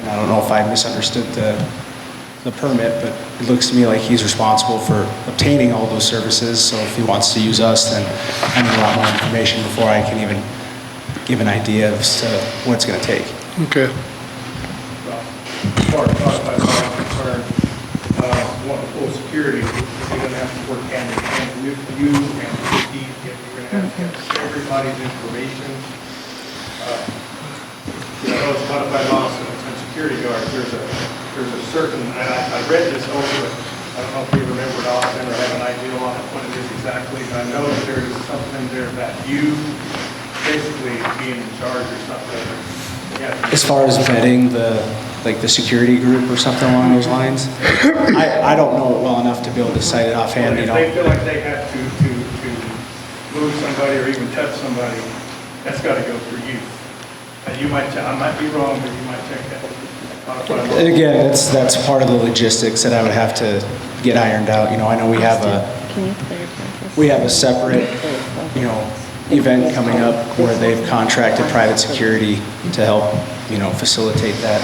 Speaker 15: and I don't know if I misunderstood the permit, but it looks to me like he's responsible for obtaining all those services. So if he wants to use us, then I need a lot more information before I can even give an idea of what it's going to take.
Speaker 6: Okay.
Speaker 7: As far as I'm concerned, one of full security, you're going to have to work hand in hand with you and with Steve. You're going to have everybody's information. I know it's modified laws and security guards. There's a certain, I read this over don't know if you remember it often or have an idea on what it is exactly, but I know that there's something there that you basically being in charge or something. Yeah.
Speaker 15: As far as vetting the security group or something along those lines, I don't know it well enough to be able to cite it offhand, you
Speaker 7: If
Speaker 15: know.
Speaker 7: they feel like they have to move somebody or even touch somebody, that's got to go through you. And you might, I might be wrong, but you might check that.
Speaker 15: Again, that's part of the logistics that I would have to get ironed out. You know, I know we have a separate, you know, event coming up where they've contracted private security to help, you know, facilitate that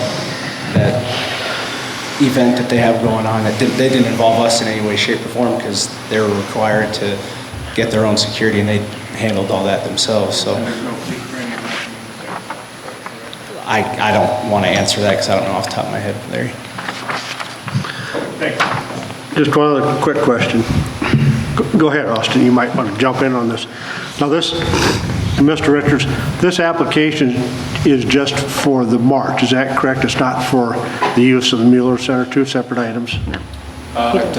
Speaker 15: event that they have going on. They didn't involve us in any way, shape, or form because they were required to get their own security and they handled all that themselves, so. I don't want to answer that because I don't know off the top of my head, Larry.
Speaker 11: Just one other quick question. Go ahead, Austin, you might want to jump in on this. Now this, Mr. Richards, this application is just for the march, is that correct? It's not for the use of the Mueller Center, two separate items? No.
Speaker 14: I've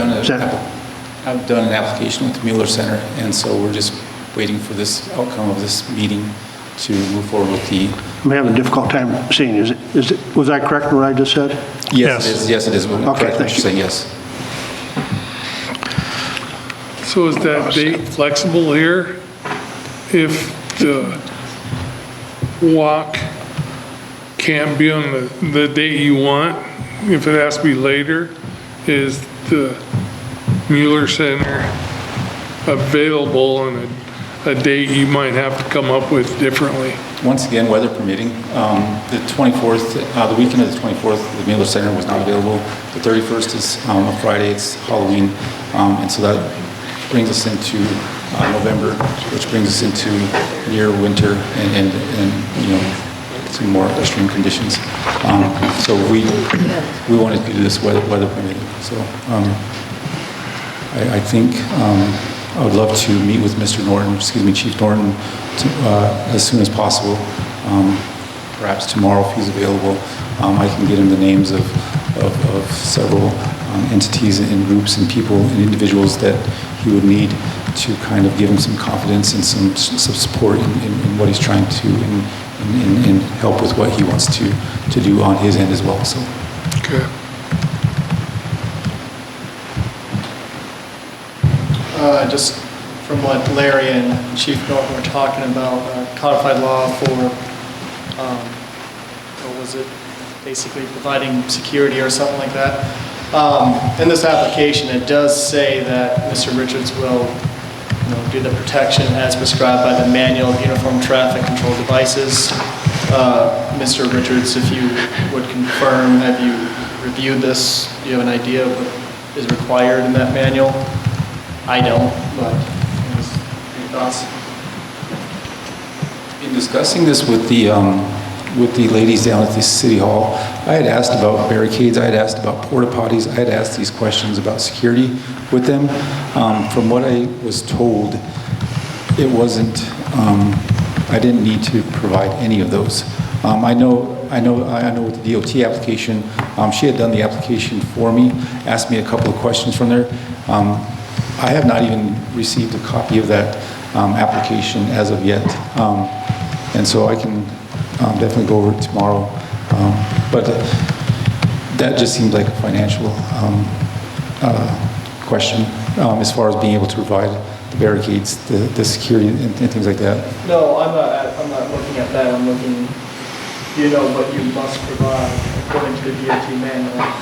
Speaker 14: done an application with the Mueller Center, and so we're just waiting for this outcome of this meeting to move forward with the...
Speaker 11: I'm having a difficult time seeing, was that correct what I just said?
Speaker 14: Yes, it is. Yes, it is.
Speaker 11: Okay, thank you.
Speaker 14: Say yes.
Speaker 6: So is that date flexible here? If the walk can't be on the date you want, if it has to be later, is the Mueller Center available on a date you might have to come up with differently?
Speaker 14: Once again, weather permitting, the 24th, the weekend of the 24th, the Mueller Center was not available. The 31st is a Friday, it's Halloween, and so that brings us into November, which brings us into near winter and you know, some more extreme conditions. So we wanted to do this weather permitting. So I think I would love to meet with Mr. Norton, Chief Norton, as soon as possible. Perhaps tomorrow if he's available. I can get him the names of several entities and groups and people and individuals that he would need to kind of give him some confidence and some support in what he's trying to and help with what he wants to do on his end as well. So.
Speaker 6: Okay.
Speaker 13: Just from what Larry and Chief Norton were talking about, codified law for, what was it, basically providing security or something like that. In this application, it does say that Mr. Richards will, you know, do the protection as prescribed by the Manual of Uniform Traffic Control Devices. Mr. Richards, if you would confirm, have you reviewed this? Do you have an idea of what is required in that manual? I don't, but any thoughts?
Speaker 14: In discussing this with the ladies down at the City Hall, I had asked about barricades, I had asked about porta potties, I had asked these questions about security with them. From what I was told, it wasn't, I didn't need to provide any of those. I know with the DOT application, she had done the application for me, asked me a couple of questions from there. I have not even received a copy of that application as of yet. And so I can definitely go over it tomorrow. But that just seems like a financial question as far as being able to provide the barricades, the security and things like that.
Speaker 13: No, I'm not looking at that. I'm looking, you know, what you must provide according to the DOT manual.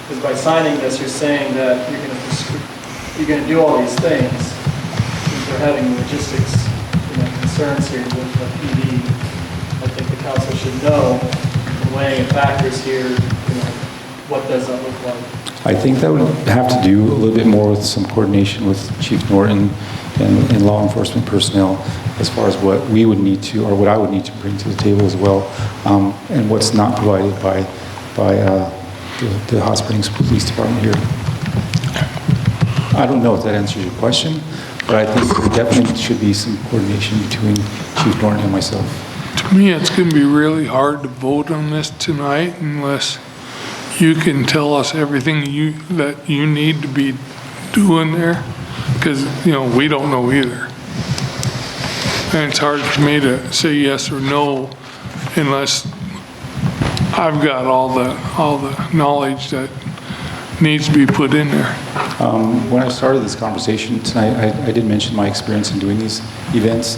Speaker 13: Because by signing this, you're saying that you're going to do all these things. Since we're having logistics, you know, concerns here with the PD, I think the council should know, weighing factors here, you know, what does that look like?
Speaker 14: I think that would have to do a little bit more with some coordination with Chief Norton and law enforcement personnel as far as what we would need to, or what I would need to bring to the table as well, and what's not provided by the Hot Springs Police Department here. I don't know if that answers your question, but I think there definitely should be some coordination between Chief Norton and myself.
Speaker 6: To me, it's going to be really hard to vote on this tonight unless you can tell us everything that you need to be doing there? Because, we don't know either. And it's hard for me to say yes or no unless I've got all the knowledge that needs to be put in there.
Speaker 14: When I started this conversation tonight, I did mention my experience in doing these events.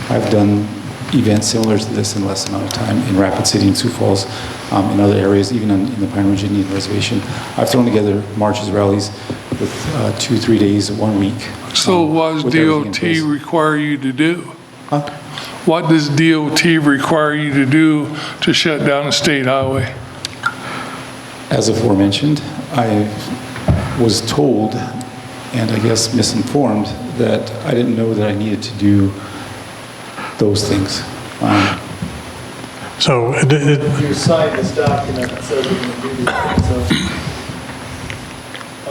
Speaker 14: I've done events similar to this in less amount of time in Rapid City and Sioux Falls, in other areas, even in the Pine Ridge Indian Reservation. I've thrown together marches, rallies with 2-3 days, 1 week.
Speaker 6: So what does DOT require you to do?
Speaker 14: Huh?
Speaker 6: What does DOT require you to do to shut down a state highway?
Speaker 14: As aforementioned, I was told, and I guess misinformed, that I didn't know that I needed to do those things.
Speaker 1: So
Speaker 13: You signed this document that says you're going to do these things, so,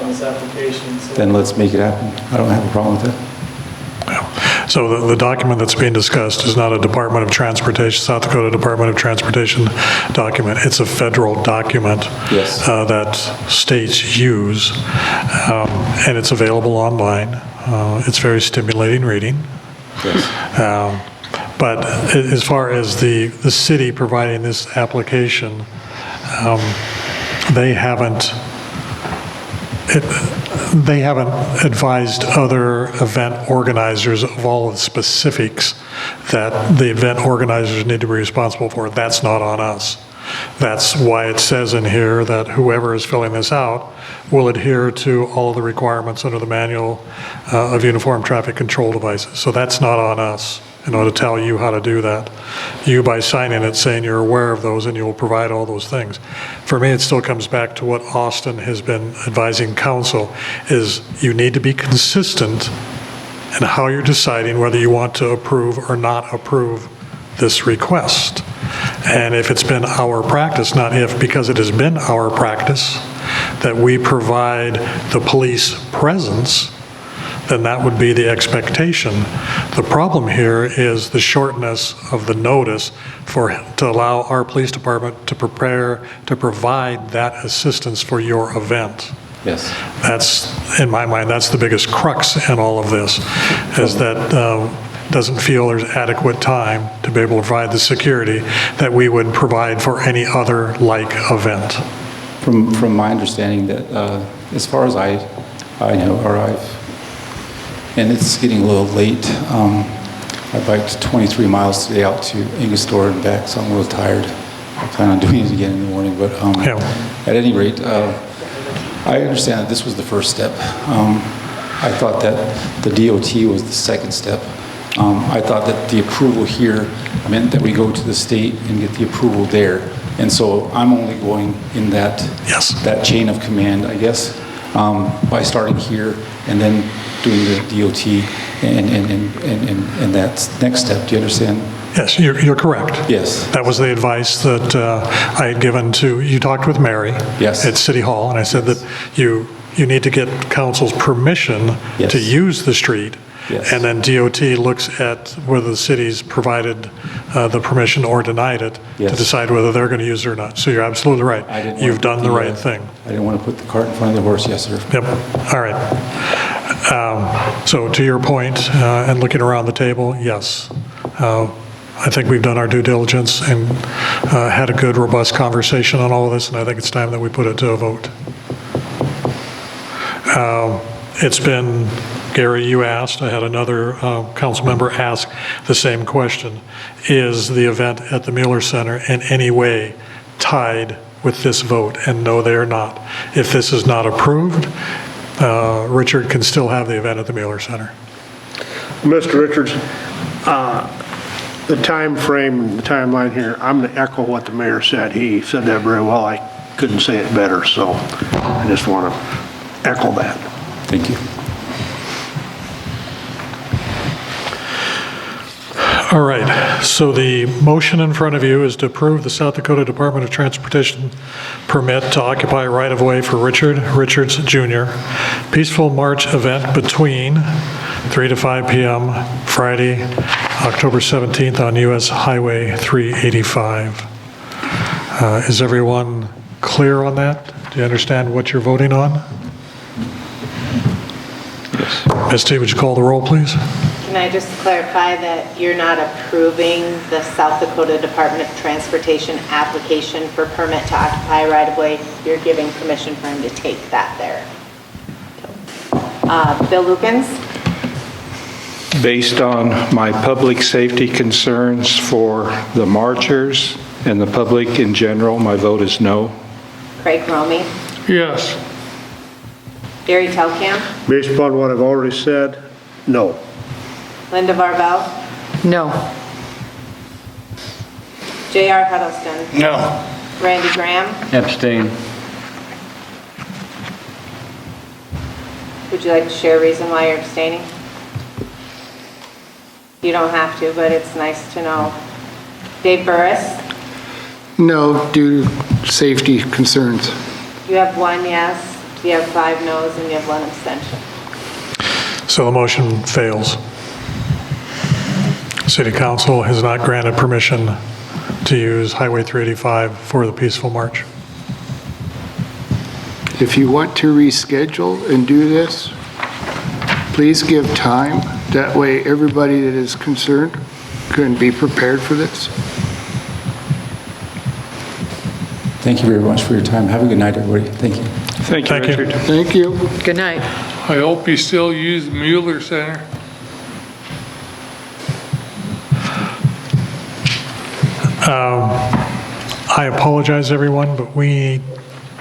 Speaker 13: on this application. So
Speaker 14: Then let's make it happen. I don't have a problem with that.
Speaker 1: So the document that's being discussed is not a Department of Transportation, South Dakota Department of Transportation document. It's a federal document
Speaker 14: Yes.
Speaker 1: that states use, and it's available online. It's very stimulating reading.
Speaker 14: Yes.
Speaker 1: But as far as the city providing this application, they haven't advised other event organizers of all of the specifics that the event organizers need to be responsible for. That's not on us. That's why it says in here that whoever is filling this out will adhere to all of the requirements under the Manual of Uniform Traffic Control Devices. So that's not on us, to tell you how to do that. You, by signing it, saying you're aware of those and you will provide all those things. For me, it still comes back to what Austin has been advising council, is you need to be consistent in how you're deciding whether you want to approve or not approve this request. And if it's been our practice, not if, because it has been our practice, that we provide the police presence, then that would be the expectation. The problem here is the shortness of the notice to allow our police department to prepare to provide that assistance for your event.
Speaker 14: Yes.
Speaker 1: That's, in my mind, that's the biggest crux in all of this, is that doesn't feel there's adequate time to be able to provide the security that we would provide for any other like event.
Speaker 14: From my understanding, that as far as I know, or and it's getting a little late. I biked 23 miles today out to Angostura and back, so I'm a little tired. I plan on doing it again in the morning, but at any rate, I understand that this was the first step. I thought that the DOT was the second step. I thought that the approval here meant that we go to the state and get the approval there. And so I'm only going in that chain of command, I guess, by starting here and then doing the DOT and that next step. Do you understand?
Speaker 1: Yes, you're correct.
Speaker 14: Yes.
Speaker 1: That was the advice that I had given to, you talked with Mary at City Hall, and I said that you need to get council's permission to use the street.
Speaker 14: Yes.
Speaker 1: And then DOT looks at whether the city's provided the permission or denied it to decide whether they're going to use it or not. So you're absolutely right. You've done the right thing.
Speaker 14: I didn't want to put the cart in front of the horse. Yes, sir.
Speaker 1: Yep. All right. So to your point, and looking around the table, yes. I think we've done our due diligence and had a good, robust conversation on all of this, and I think it's time that we put it to a vote. It's been, Gary, you asked, I had another council member ask the same question. Is the event at the Mueller Center in any way tied with this vote? And no, they are not. If this is not approved, Richard can still have the event at the Mueller Center.
Speaker 11: Mr. Richards, the time frame, the timeline here, I'm going to echo what the mayor said. He said that very well. I couldn't say it better, so I just want to echo that.
Speaker 14: Thank you.
Speaker 1: All right, so the motion in front of you is to approve the South Dakota Department of Transportation permit to occupy right-of-way for Richard Richards Jr. Peaceful March event between 3 to 5 p.m. Friday, October 17th on U.S. Highway 385. Is everyone clear on that? Do you understand what you're voting on? Yes. Misty, would you call the roll, please?
Speaker 2: Can I just clarify that you're not approving the South Dakota Department of Transportation application for permit to occupy right-of-way? You're giving permission for him to take that there. Bill Lukens?
Speaker 12: Based on my public safety concerns for the marchers and the public in general, my vote is no.
Speaker 2: Craig Romy?
Speaker 6: Yes.
Speaker 2: Gary Telkamp?
Speaker 11: Based upon what I've already said, no.
Speaker 2: Linda Varvel?
Speaker 4: No.
Speaker 2: J.R. Huddleston?
Speaker 10: No.
Speaker 2: Randy Graham?
Speaker 16: Abstain.
Speaker 2: Would you like to share a reason why you're abstaining? You don't have to, but it's nice to know. Dave Burris?
Speaker 3: No, due to safety concerns.
Speaker 2: You have 1 yes, you have 5 no's, and you have 1 abstention.
Speaker 1: So the motion fails. City Council has not granted permission to use Highway 385 for the peaceful march.
Speaker 3: If you want to reschedule and do this, please give time. That way, everybody that is concerned can be prepared for this.
Speaker 14: Thank you very much for your time. Have a good night, everybody. Thank you.
Speaker 12: Thank you, Richard.
Speaker 3: Thank you.
Speaker 4: Good night.
Speaker 6: I hope you still use the Mueller Center.
Speaker 1: I apologize, everyone, but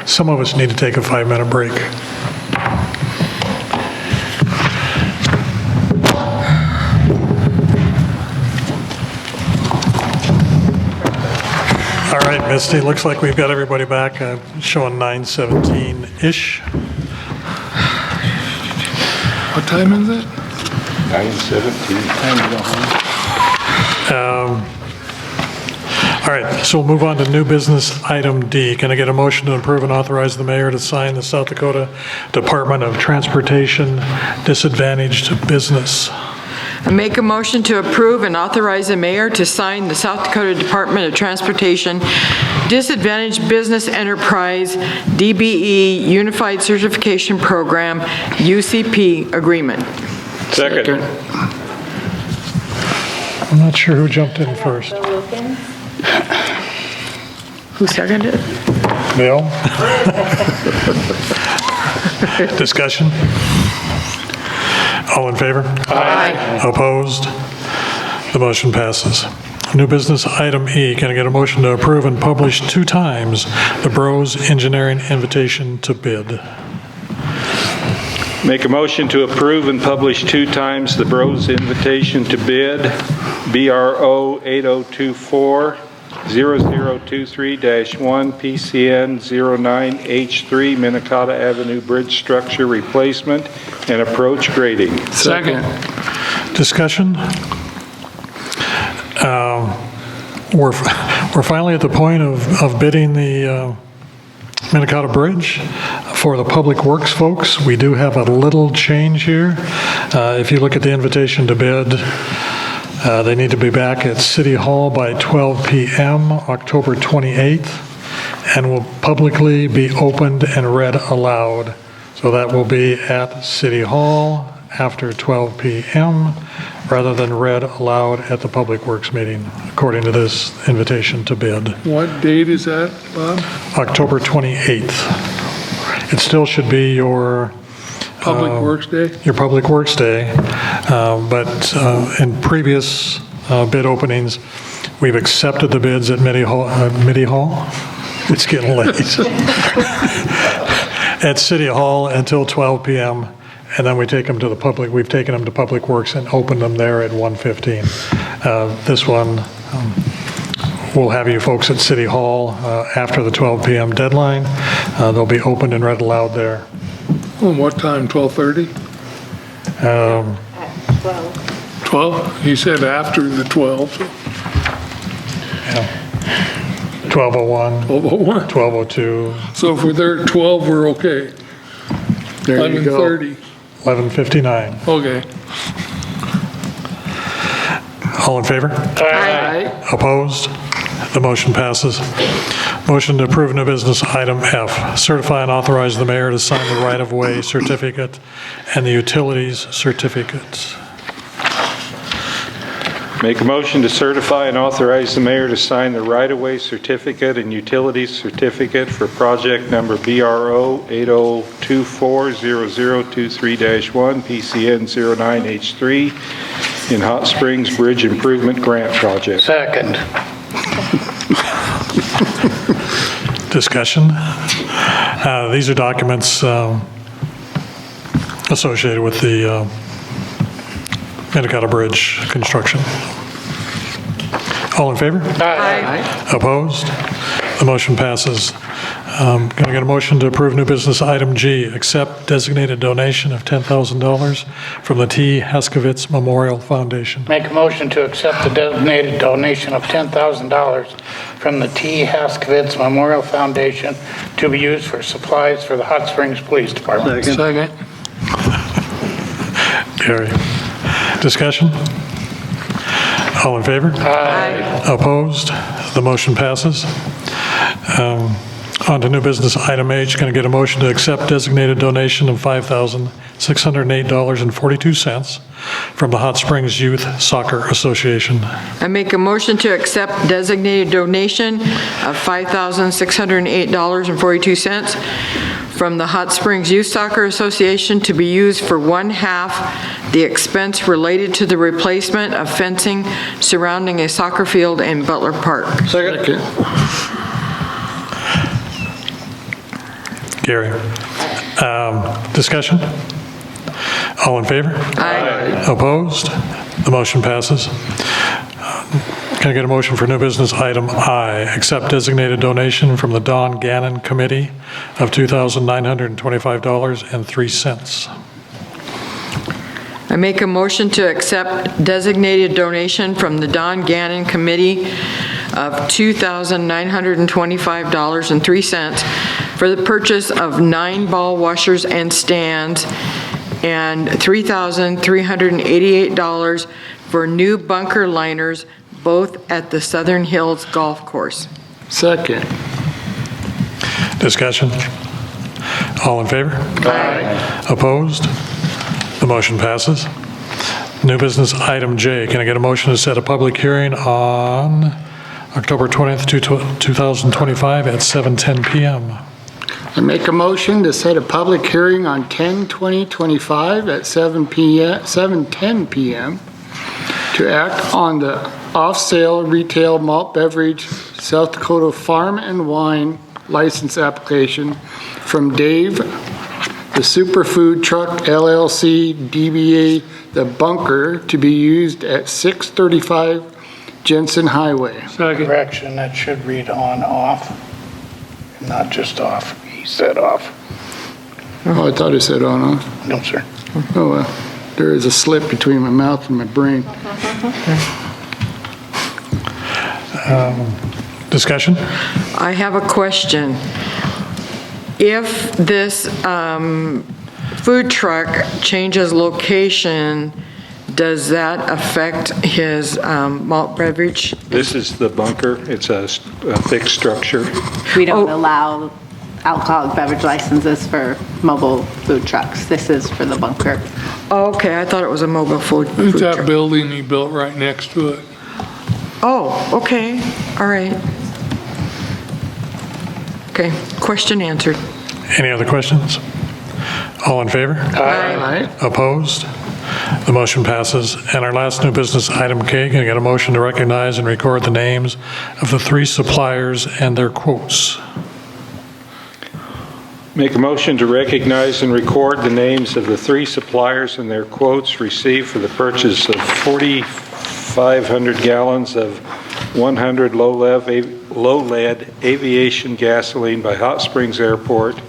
Speaker 1: some of us need to take a 5-minute break. All right, Misty, looks like we've got everybody back, showing 9:17-ish.
Speaker 6: What time is it?
Speaker 12: 9:17.
Speaker 14: Time to go home.
Speaker 1: All right, so we'll move on to new business item D. Can I get a motion to approve and authorize the mayor to sign the South Dakota Department of Transportation Disadvantaged Business?
Speaker 4: I make a motion to approve and authorize the mayor to sign the South Dakota Department of Transportation Disadvantaged Business Enterprise DBE Unified Certification Program UCP agreement.
Speaker 12: Second.
Speaker 1: I'm not sure who jumped in first.
Speaker 2: Bill Lukens?
Speaker 4: Who seconded it?
Speaker 1: Bill? Discussion? All in favor?
Speaker 4: Aye.
Speaker 1: Opposed? The motion passes. New business item E. Can I get a motion to approve and publish 2 times the Bros Engineering invitation to bid?
Speaker 12: Make a motion to approve and publish 2 times the Bros invitation to bid, BRO 8024 0023-1 PCN 09H3 Minnetonka Avenue Bridge Structure Replacement and Approach Grading.
Speaker 6: Second.
Speaker 1: Discussion? We're finally at the point of bidding the Minnetonka Bridge. For the Public Works folks, we do have a little change here. If you look at the invitation to bid, they need to be back at City Hall by 12 p.m. October 28th, and will publicly be opened and read aloud. So that will be at City Hall after 12 p.m. rather than read aloud at the Public Works meeting, according to this invitation to bid.
Speaker 6: What date is that, Bob?
Speaker 1: October 28th. It still should be your
Speaker 6: Public Works Day?
Speaker 1: Your Public Works Day, but in previous bid openings, we've accepted the bids at Midi Hall. It's getting late. At City Hall until 12 p.m., and then we take them to the public. We've taken them to Public Works and opened them there at 1:15. This one, we'll have you folks at City Hall after the 12 p.m. deadline. They'll be opened and read aloud there.
Speaker 6: What time, 12:30?
Speaker 2: At 12.
Speaker 6: 12? You said after the 12, so
Speaker 1: 12:01.
Speaker 6: 12:01.
Speaker 1: 12:02.
Speaker 6: So if we're there at 12, we're okay.
Speaker 3: There you go.
Speaker 6: 11:30.
Speaker 1: 11:59.
Speaker 6: Okay.
Speaker 1: All in favor?
Speaker 3: Aye.
Speaker 1: Opposed? The motion passes. Motion to approve new business item F, certify and authorize the mayor to sign the right-of-way certificate and the utilities certificates.
Speaker 12: Make a motion to certify and authorize the mayor to sign the right-of-way certificate and utilities certificate for project number BRO 80240023-1, PCN 09H3 in Hot Springs Bridge Improvement Grant Project.
Speaker 10: Second.
Speaker 1: Discussion. These are documents associated with the Mendocino Bridge construction. All in favor?
Speaker 10: Aye.
Speaker 1: Opposed? The motion passes. Going to get a motion to approve new business item G, accept designated donation of $10,000 from the T. Heskovitz Memorial Foundation.
Speaker 10: Make a motion to accept the designated donation of $10,000 from the T. Heskovitz Memorial Foundation to be used for supplies for the Hot Springs Police Department.
Speaker 6: Second.
Speaker 1: Gary. Discussion? All in favor?
Speaker 10: Aye.
Speaker 1: Opposed? The motion passes. On to new business item H, going to get a motion to accept designated donation of $5,608.42 from the Hot Springs Youth Soccer Association.
Speaker 4: I make a motion to accept designated donation of $5,608.42 from the Hot Springs Youth Soccer Association to be used for one-half the expense related to the replacement of fencing surrounding a soccer field in Butler Park.
Speaker 3: Second.
Speaker 1: Gary. Discussion? All in favor?
Speaker 4: Aye.
Speaker 1: Opposed? The motion passes. Can I get a motion for new business item I, accept designated donation from the Don Gannon Committee of $2,925.03.
Speaker 4: I make a motion to accept designated donation from the Don Gannon Committee of $2,925.03 for the purchase of 9 ball washers and stands and $3,388 for new bunker liners, both at the Southern Hills Golf Course.
Speaker 3: Second.
Speaker 1: Discussion? All in favor?
Speaker 10: Aye.
Speaker 1: Opposed? The motion passes. New business item J, can I get a motion to set a public hearing on October 20th, 2025 at 7:10 PM?
Speaker 3: I make a motion to set a public hearing on 10/20/25 at 7:10 PM to act on the off-sale retail malt beverage South Dakota Farm and Wine license application from Dave, the Superfood Truck LLC, DBA The Bunker, to be used at 635 Jensen Highway.
Speaker 10: Correction, that should read on, off, not just off. He said off.
Speaker 3: Oh, I thought it said on off.
Speaker 10: No, sir.
Speaker 3: Oh, well, there is a slip between my mouth and my brain.
Speaker 1: Discussion?
Speaker 4: I have a question. If this food truck changes location, does that affect his malt beverage?
Speaker 12: This is the bunker. It's a fixed structure.
Speaker 2: We don't allow alcoholic beverage licenses for mobile food trucks. This is for the bunker.
Speaker 4: Okay, I thought it was a mobile food
Speaker 6: It's that
Speaker 4: truck.
Speaker 6: building he built right next to it.
Speaker 4: Oh, okay, all right. Okay, question answered.
Speaker 1: Any other questions? All in favor?
Speaker 3: Aye.
Speaker 1: Opposed? The motion passes. And our last new business, item K, can I get a motion to recognize and record the names of the 3 suppliers and their quotes?
Speaker 12: Make a motion to recognize and record the names of the 3 suppliers and their quotes received for the purchase of 4,500 gallons of 100 low-lead aviation gasoline by Hot Springs Airport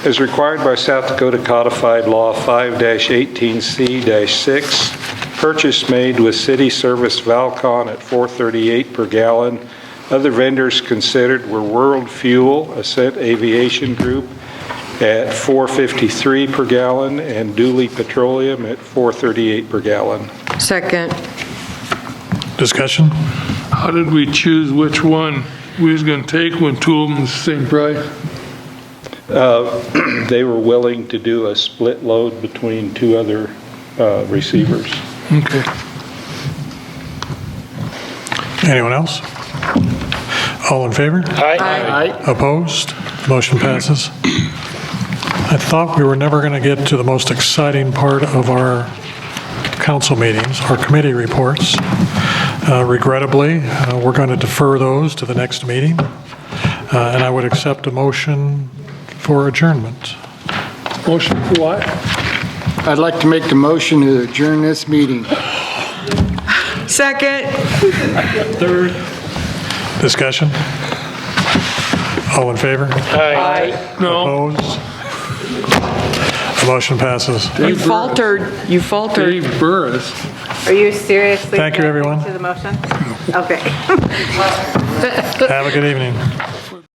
Speaker 12: as required by South Dakota Codified Law 5-18C-6. Purchase made with City Service Valcon at $4.38 per gallon. Other vendors considered were World Fuel, Ascent Aviation Group, at $4.53 per gallon, and Dooley Petroleum at $4.38 per gallon.
Speaker 4: Second.
Speaker 1: Discussion?
Speaker 6: How did we choose which one we was gonna take when two of them was the same price?
Speaker 12: They were willing to do a split load between two other receivers.
Speaker 6: Okay.
Speaker 1: Anyone else? All in favor?
Speaker 10: Aye.
Speaker 1: Opposed? Motion passes. I thought we were never going to get to the most exciting part of our council meetings, our committee reports. Regrettably, we're going to defer those to the next meeting, and I would accept a motion for adjournment.
Speaker 6: Motion for what?
Speaker 3: I'd like to make the motion to adjourn this meeting.
Speaker 4: Second.
Speaker 6: Third.
Speaker 1: Discussion? All in favor?
Speaker 10: Aye.
Speaker 6: No.
Speaker 1: Opposed? The motion passes.
Speaker 4: You faltered. You faltered.
Speaker 6: Dave Burris.
Speaker 2: Are you seriously?
Speaker 1: Thank you, everyone.
Speaker 2: To the motion? Okay.
Speaker 1: Have a good evening.